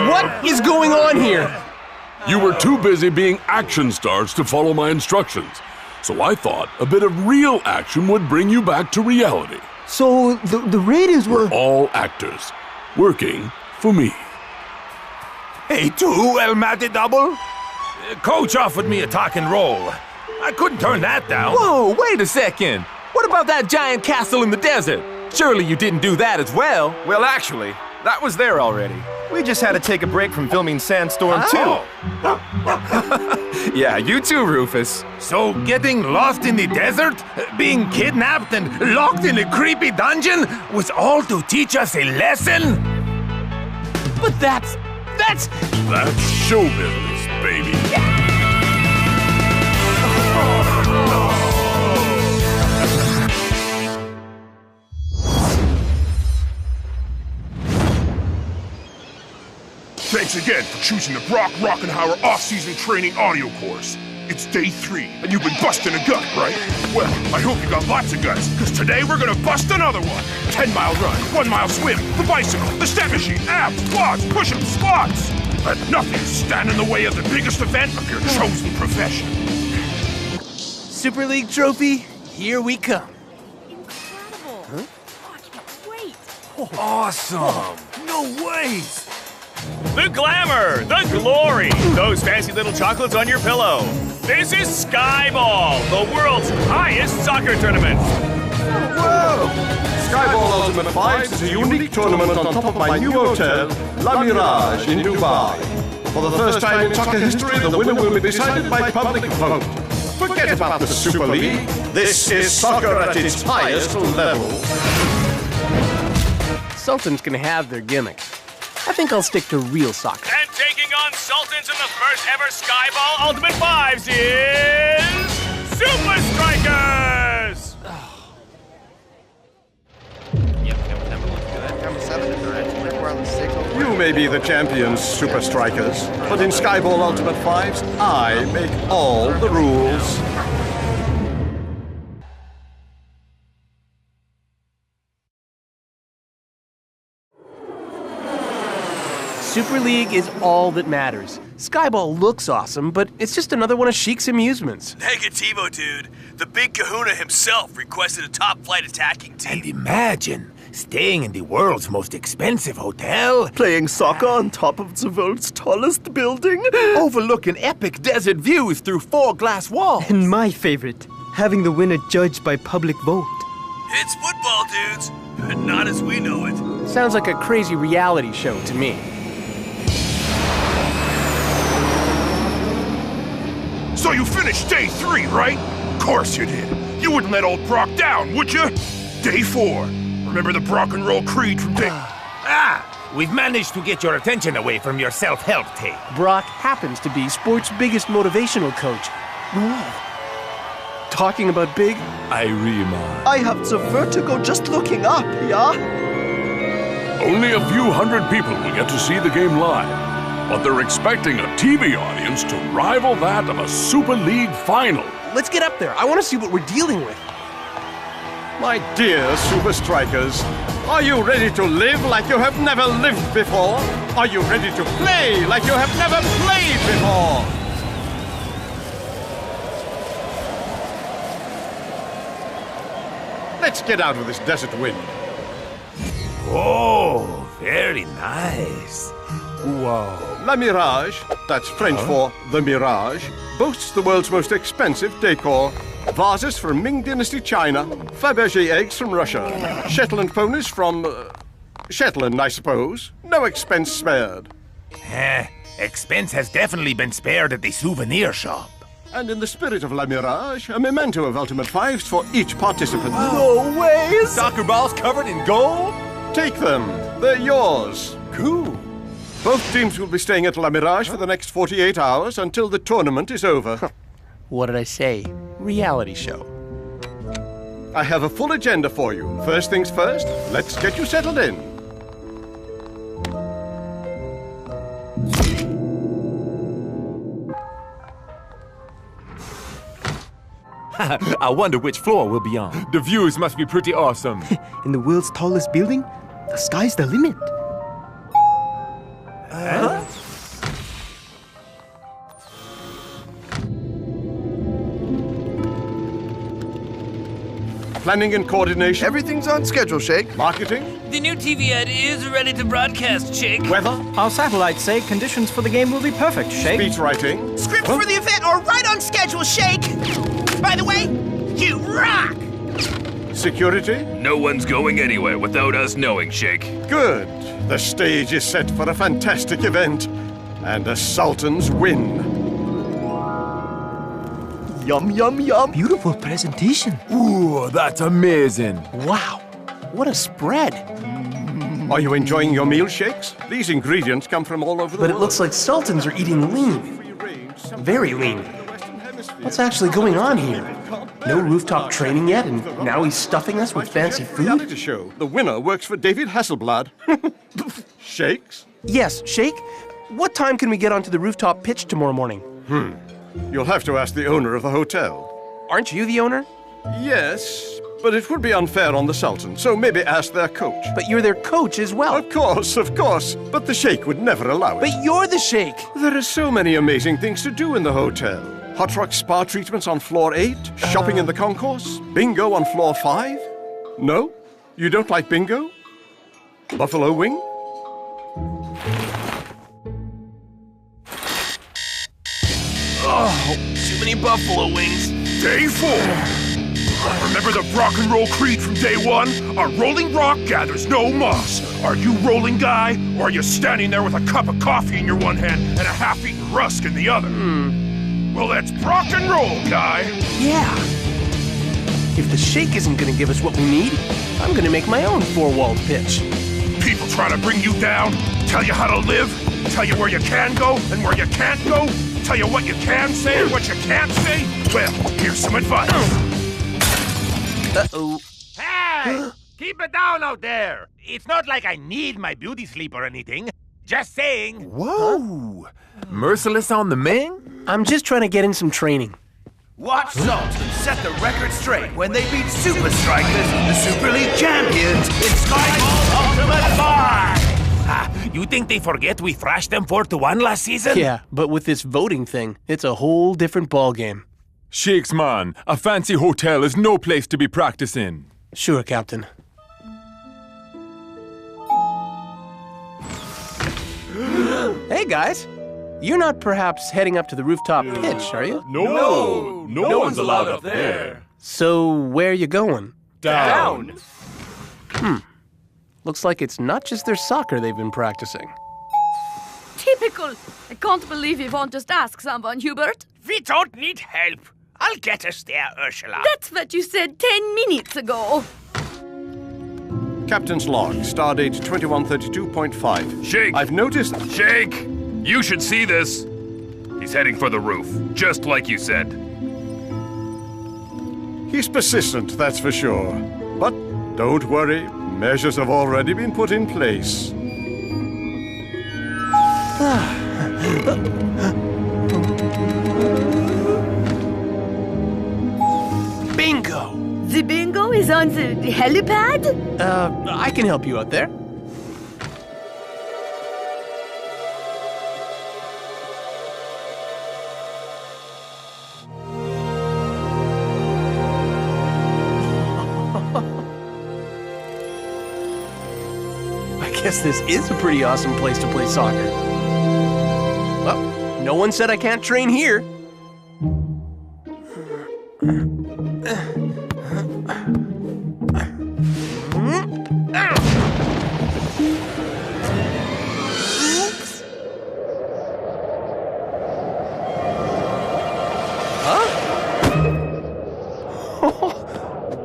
What is going on here? You were too busy being action stars to follow my instructions. So I thought a bit of real action would bring you back to reality. So the Raiders were all actors, working for me. Hey, too, El Matty Double. Coach offered me a talking role. I couldn't turn that down. Whoa, wait a second. What about that giant castle in the desert? Surely you didn't do that as well. Well, actually, that was there already. We just had to take a break from filming Sandstorm 2. Yeah, you too, Rufus. So getting lost in the desert, being kidnapped and locked in a creepy dungeon was all to teach us a lesson? But that's show business, baby. Thanks again for choosing the Brock Rockenhauer off-season training audio course. It's day 3, and you've been busting a gut, right? Well, I hope you got lots of guts, because today we're gonna bust another one. 10-mile run, 1-mile swim, the bicycle, the step machine, abs, squats, push-ups, squats. Let nothing stand in the way of the biggest event of your chosen profession. Super League trophy, here we come. Incredible. Wait. Awesome. No way. The glamour, the glory, those fancy little chocolates on your pillow. This is Skyball, the world's highest soccer tournament. Whoa! Skyball Ultimate Fights is a unique tournament on top of my new hotel, La Mirage in Dubai. For the first time in soccer history, the winner will be decided by public vote. Forget about the Super League. This is soccer at its highest level. Sultan's gonna have their gimmick. I think I'll stick to real soccer. And taking on Sultans in the first ever Skyball Ultimate Fives is Super Strikers! You may be the champions, Super Strikers, but in Skyball Ultimate 5s, I make all the rules. Super League is all that matters. Skyball looks awesome, but it's just another one of Sheik's amusements. Negativo, dude. The big kahuna himself requested a top-flight attacking team. And imagine staying in the world's most expensive hotel. Playing soccer on top of the world's tallest building. Overlooking epic desert views through 4 glass walls. And my favorite, having the winner judged by public vote. It's football, dudes, but not as we know it. Sounds like a crazy reality show to me. So you finished day 3, right? Course you did. You wouldn't let old Brock down, would you? Day 4. Remember the Brock and Roll Creed from day... We've managed to get your attention away from your self-help tape. Brock happens to be sports' biggest motivational coach. Talking about big... I have the vertigo just looking up, yeah? Only a few hundred people will get to see the game live, but they're expecting a TV audience to rival that of a Super League final. Let's get up there. I want to see what we're dealing with. My dear Super Strikers, are you ready to live like you have never lived before? Are you ready to play like you have never played before? Let's get out of this desert wind. Oh, very nice. Whoa. La Mirage, that's French for the Mirage, boasts the world's most expensive decor. Vases from Ming Dynasty China, Fabergé eggs from Russia, Shetland ponies from... Shetland, I suppose. No expense spared. Expense has definitely been spared at the souvenir shop. And in the spirit of La Mirage, a memento of Ultimate 5s for each participant. No way! Soccer balls covered in gold? Take them. They're yours. Cool. Both teams will be staying at La Mirage for the next 48 hours until the tournament is over. What did I say? Reality show. I have a full agenda for you. First things first, let's get you settled in. I wonder which floor we'll be on. The views must be pretty awesome. In the world's tallest building, the sky's the limit. Huh? Planning and coordination. Everything's on schedule, Shake. Marketing. The new TV ad is ready to broadcast, Shake. Weather. Our satellites say conditions for the game will be perfect, Shake. Speech writing. Scripts for the event are right on schedule, Shake. By the way, you rock! Security. No one's going anywhere without us knowing, Shake. Good. The stage is set for a fantastic event. And the Sultans win. Yum, yum, yum. Beautiful presentation. Ooh, that's amazing. Wow. What a spread. Are you enjoying your meal, Shakes? These ingredients come from all over the world. But it looks like Sultans are eating lean. Very lean. What's actually going on here? No rooftop training yet, and now he's stuffing us with fancy food? Reality show. The winner works for David Hasselblad. Shakes? Yes, Shake. What time can we get onto the rooftop pitch tomorrow morning? You'll have to ask the owner of the hotel. Aren't you the owner? Yes, but it would be unfair on the Sultan, so maybe ask their coach. But you're their coach as well. Of course. But the Sheikh would never allow it. But you're the Sheikh. There are so many amazing things to do in the hotel. Hot rock spa treatments on floor 8, shopping in the concourse, bingo on floor 5. No? You don't like bingo? Buffalo wing? Oh, too many buffalo wings. Day 4. Remember the rock and roll creed from day 1? A rolling rock gathers no moss. Are you rolling guy, or are you standing there with a cup of coffee in your one hand and a half-eaten rusk in the other? Well, that's rock and roll, guy. Yeah. If the Sheikh isn't going to give us what we need, I'm going to make my own four-walled pitch. People trying to bring you down, tell you how to live, tell you where you can go and where you can't go, tell you what you can say and what you can't say. Well, here's some advice. Uh-oh. Hey! Keep it down out there! It's not like I need my beauty sleep or anything. Just saying. Whoa! Merciless on the Ming? I'm just trying to get in some training. Watch Sultan set the record straight when they beat Super Strikers, the Super League champions, in Skyball Ultimate 5! You think they forget we thrashed them 4-1 last season? Yeah, but with this voting thing, it's a whole different ballgame. Shakes, man, a fancy hotel is no place to be practicing. Sure, Captain. Hey, guys. You're not perhaps heading up to the rooftop pitch, are you? No one's allowed up there. So, where are you going? Down. Looks like it's not just their soccer they've been practicing. Typical. I can't believe you won't just ask someone, Hubert. We don't need help. I'll get us there, Ursula. That's what you said 10 minutes ago. Captain's log, stardate 2132.5. Shake! I've noticed... Shake! You should see this. He's heading for the roof, just like you said. He's persistent, that's for sure. But don't worry, measures have already been put in place. Bingo! The bingo is on the helipad? I can help you out there. I guess this is a pretty awesome place to play soccer. Well, no one said I can't train here.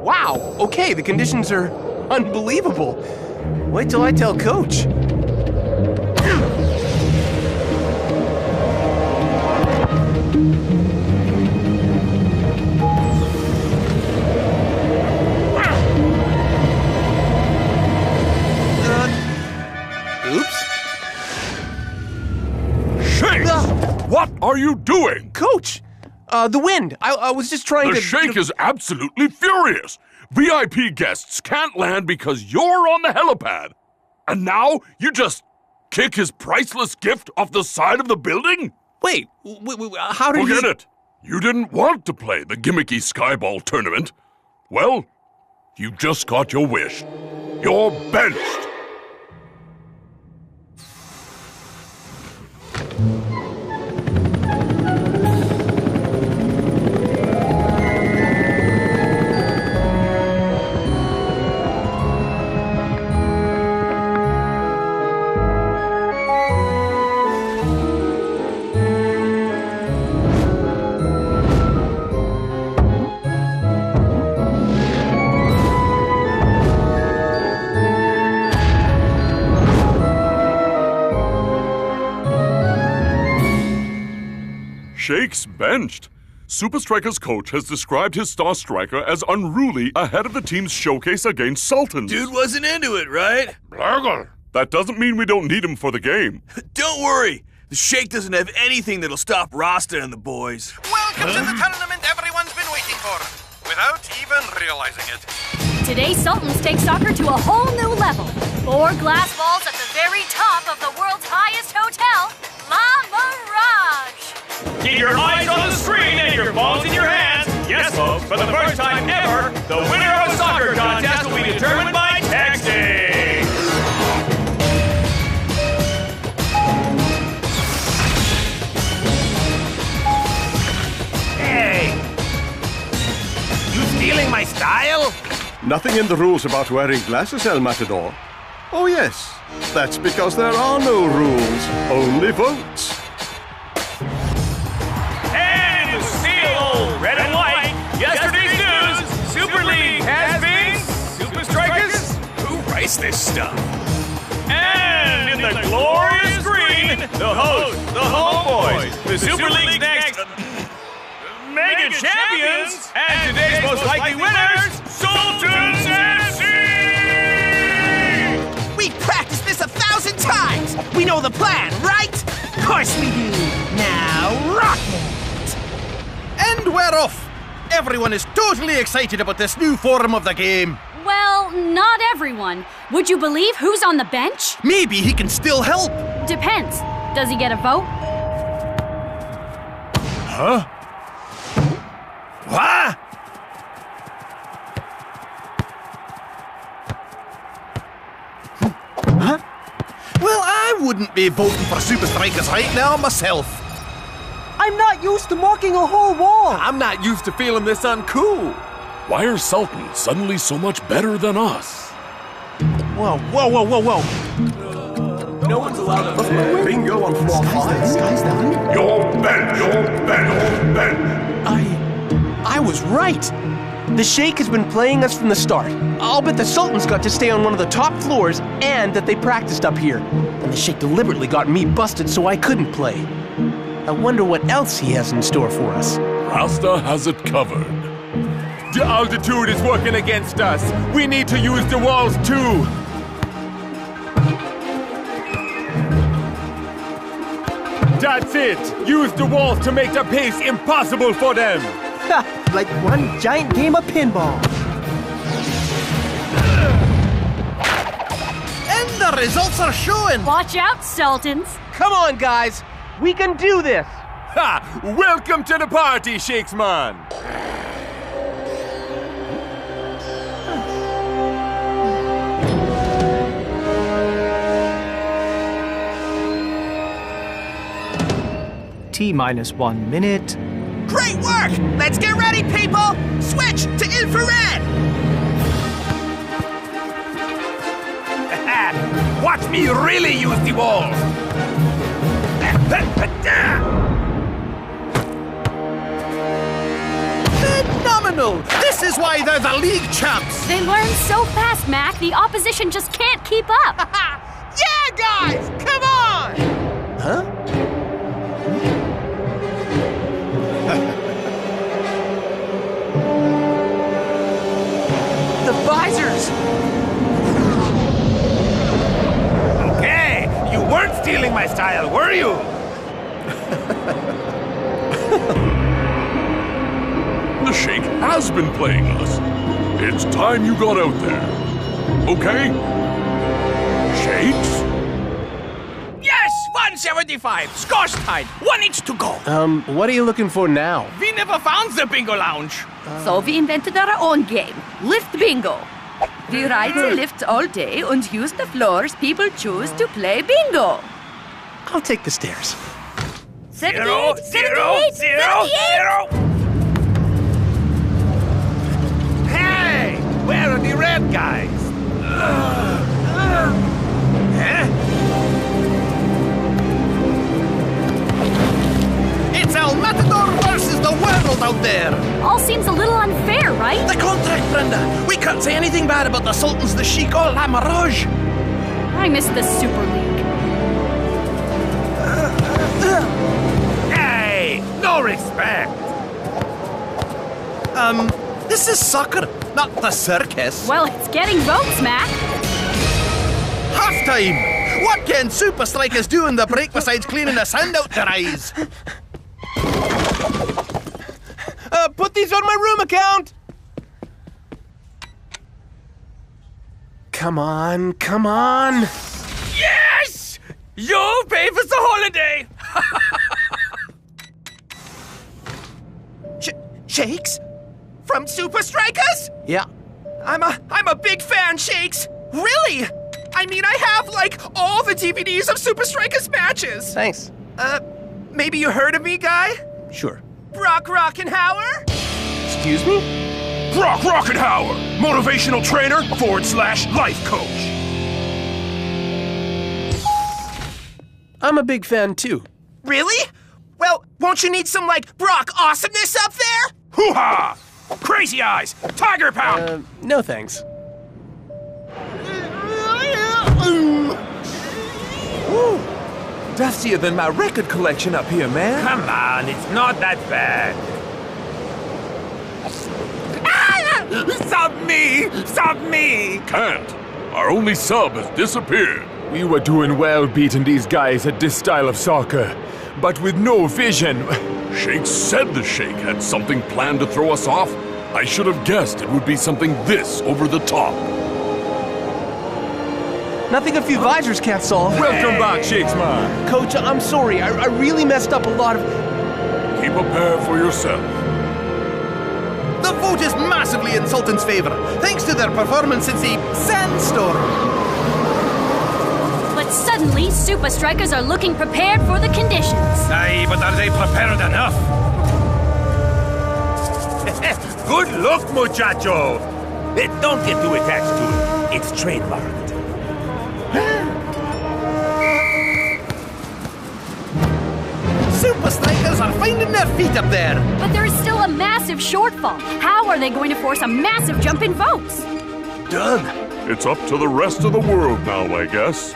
Wow, okay, the conditions are unbelievable. Wait till I tell Coach. Oops. Shake! What are you doing? Coach! The wind. I was just trying to... The Shake is absolutely furious. VIP guests can't land because you're on the helipad. And now you just kick his priceless gift off the side of the building? Wait, how did Forget it. You didn't want to play the gimmicky Skyball tournament. Well, you just got your wish. You're benched. Shake's benched. Super Strikers' coach has described his star striker as unruly ahead of the team's showcase against Sultans. Dude wasn't into it, right? Blurgle. That doesn't mean we don't need him for the game. Don't worry. The Shake doesn't have anything that'll stop Rasta and the boys. Welcome to the tournament everyone's been waiting for, without even realizing it. Today, Sultans take soccer to a whole new level. 4 glass balls at the very top of the world's highest hotel, La Mirage. Keep your eyes on the screen and your phones in your hands. Yes, folks, for the first time ever, the winner of a soccer contest will be determined by texting. Hey! You stealing my style? Nothing in the rules about wearing glasses, El Matador. Oh yes, that's because there are no rules, only votes. And to steal red and white, yesterday's news, Super League has been Super Strikers. Who writes this stuff? And in the glorious green, the host, the homeboys, the Super League's next mega champions, and today's most likely winners, Sultans FC! We practiced this 1,000 times! We know the plan, right? Of course we do. Now, rock it! And we're off! Everyone is totally excited about this new form of the game. Well, not everyone. Would you believe who's on the bench? Maybe he can still help. Depends. Does he get a vote? Huh? What? Huh? Well, I wouldn't be voting for Super Strikers right now myself. I'm not used to marking a whole wall. I'm not used to feeling this uncool. Why are Sultans suddenly so much better than us? Whoa, whoa, whoa, whoa, whoa. No one's allowed to play bingo on floor 5. You're bent, you're bent, you're bent. I was right. The Sheikh has been playing us from the start. I'll bet the Sultans got to stay on one of the top floors and that they practiced up here. And the Sheikh deliberately got me busted so I couldn't play. I wonder what else he has in store for us. Rasta has it covered. The altitude is working against us. We need to use the walls too. That's it. Use the walls to make the pace impossible for them. Like one giant game of pinball. And the results are showing. Watch out, Sultans. Come on, guys. We can do this. Ha! Welcome to the party, Shakesman. T-minus 1 minute. Great work! Let's get ready, people! Switch to infrared! Watch me really use the walls! Phenomenal! This is why they're the league champs! They learn so fast, Mac, the opposition just can't keep up. Yeah, guys! Come on! Huh? The visors! Okay, you weren't stealing my style, were you? The Sheikh has been playing us. It's time you got out there. Okay? Shakes? Yes! 175! Scorch tide! 1 inch to go! What are you looking for now? We never found the bingo lounge! So we invented our own game, Lift Bingo. We ride the lifts all day and use the floors people choose to play bingo. I'll take the stairs. 78, 0, 0, 0. Hey! Where are the red guys? Huh? It's El Matador versus the world out there! All seems a little unfair, right? The contract, Brenda! We can't say anything bad about the Sultans, the Sheik, or La Mirage! I miss the Super League. Hey! No respect! This is soccer, not the circus. Well, it's getting votes, Mac. Halftime! What can Super Strikers do in the break besides cleaning the sand out their eyes? Put these on my room account! Come on, come on! Yes! You pay for the holiday! Shakes? From Super Strikers? Yeah. I'm a big fan, Shakes! Really? I mean, I have, like, all the DVDs of Super Strikers matches! Thanks. Maybe you heard of me, guy? Sure. Brock Rockenhauer? Excuse me? Brock Rockenhauer, motivational trainer / life coach. I'm a big fan, too. Really? Well, won't you need some, like, Brock awesomeness up there? Hoo-ha! Crazy eyes! Tiger pound! No thanks. Woo! Dustier than my record collection up here, man. Come on, it's not that bad. Sub me! Sub me! Can't. Our only sub has disappeared. We were doing well beating these guys at this style of soccer, but with no vision. Shake said the Sheikh had something planned to throw us off. I should have guessed it would be something this over the top. Nothing a few visors can't solve. Welcome back, Shakes man. Coach, I'm sorry. I really messed up a lot of... Keep a pair for yourself. The vote is massively in Sultan's favor, thanks to their performance in the Sandstorm. But suddenly, Super Strikers are looking prepared for the conditions. Aye, but are they prepared enough? Good luck, muchacho! Don't get too attached to it. It's trademarked. Super Strikers are finding their feet up there. But there is still a massive shortfall. How are they going to force a massive jump in votes? Done. It's up to the rest of the world now, I guess.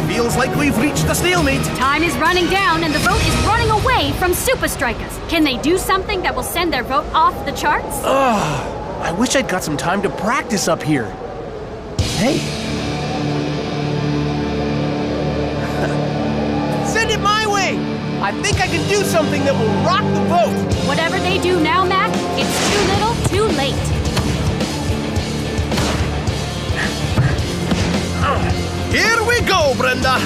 Feels like we've reached a stalemate. Time is running down and the vote is running away from Super Strikers. Can they do something that will send their vote off the charts? I wish I'd got some time to practice up here. Hey. Send it my way! I think I can do something that will rock the vote. Whatever they do now, Mac, it's too little, too late. Here we go, Brenda!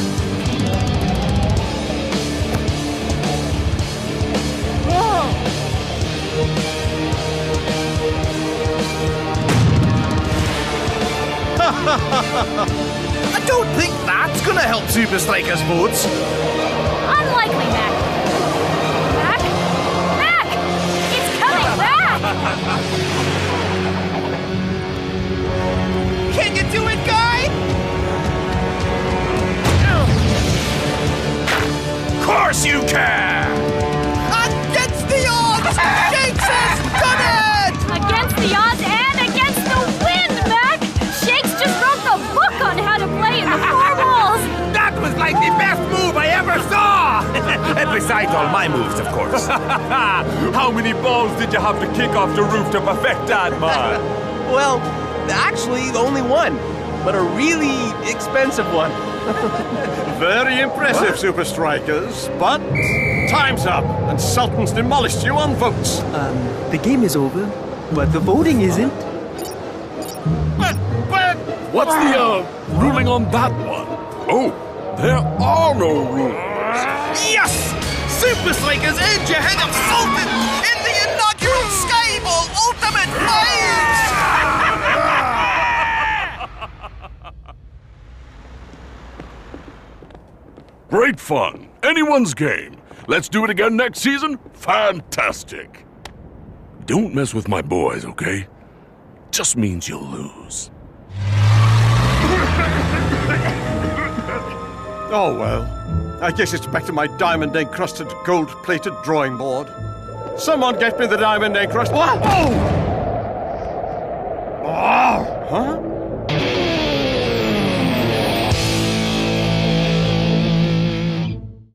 I don't think that's gonna help Super Strikers' votes. Unlikely, Mac. Mac? Mac! It's coming back! Can you do it, guy? Of course you can! Against the odds! Shakes has done it! Against the odds and against the wind, Mac! Shakes just wrote the book on how to play in the four walls! That was like the best move I ever saw! And besides all my moves, of course. How many balls did you have to kick off the roof to perfect that, man? Well, actually, only one, but a really expensive one. Very impressive, Super Strikers, but time's up, and Sultan's demolished you on votes. The game is over, but the voting isn't. But... What's the, ruling on that one? Oh, there are no rules. Yes! Super Strikers edge ahead of Sultan in the inaugural Skyball Ultimate Fight! Great fun. Anyone's game. Let's do it again next season? Fantastic. Don't mess with my boys, okay? Just means you'll lose. Oh well. I guess it's back to my diamond-encrusted, gold-plated drawing board. Someone get me the diamond-encrusted... What? Oh! Oh! Huh?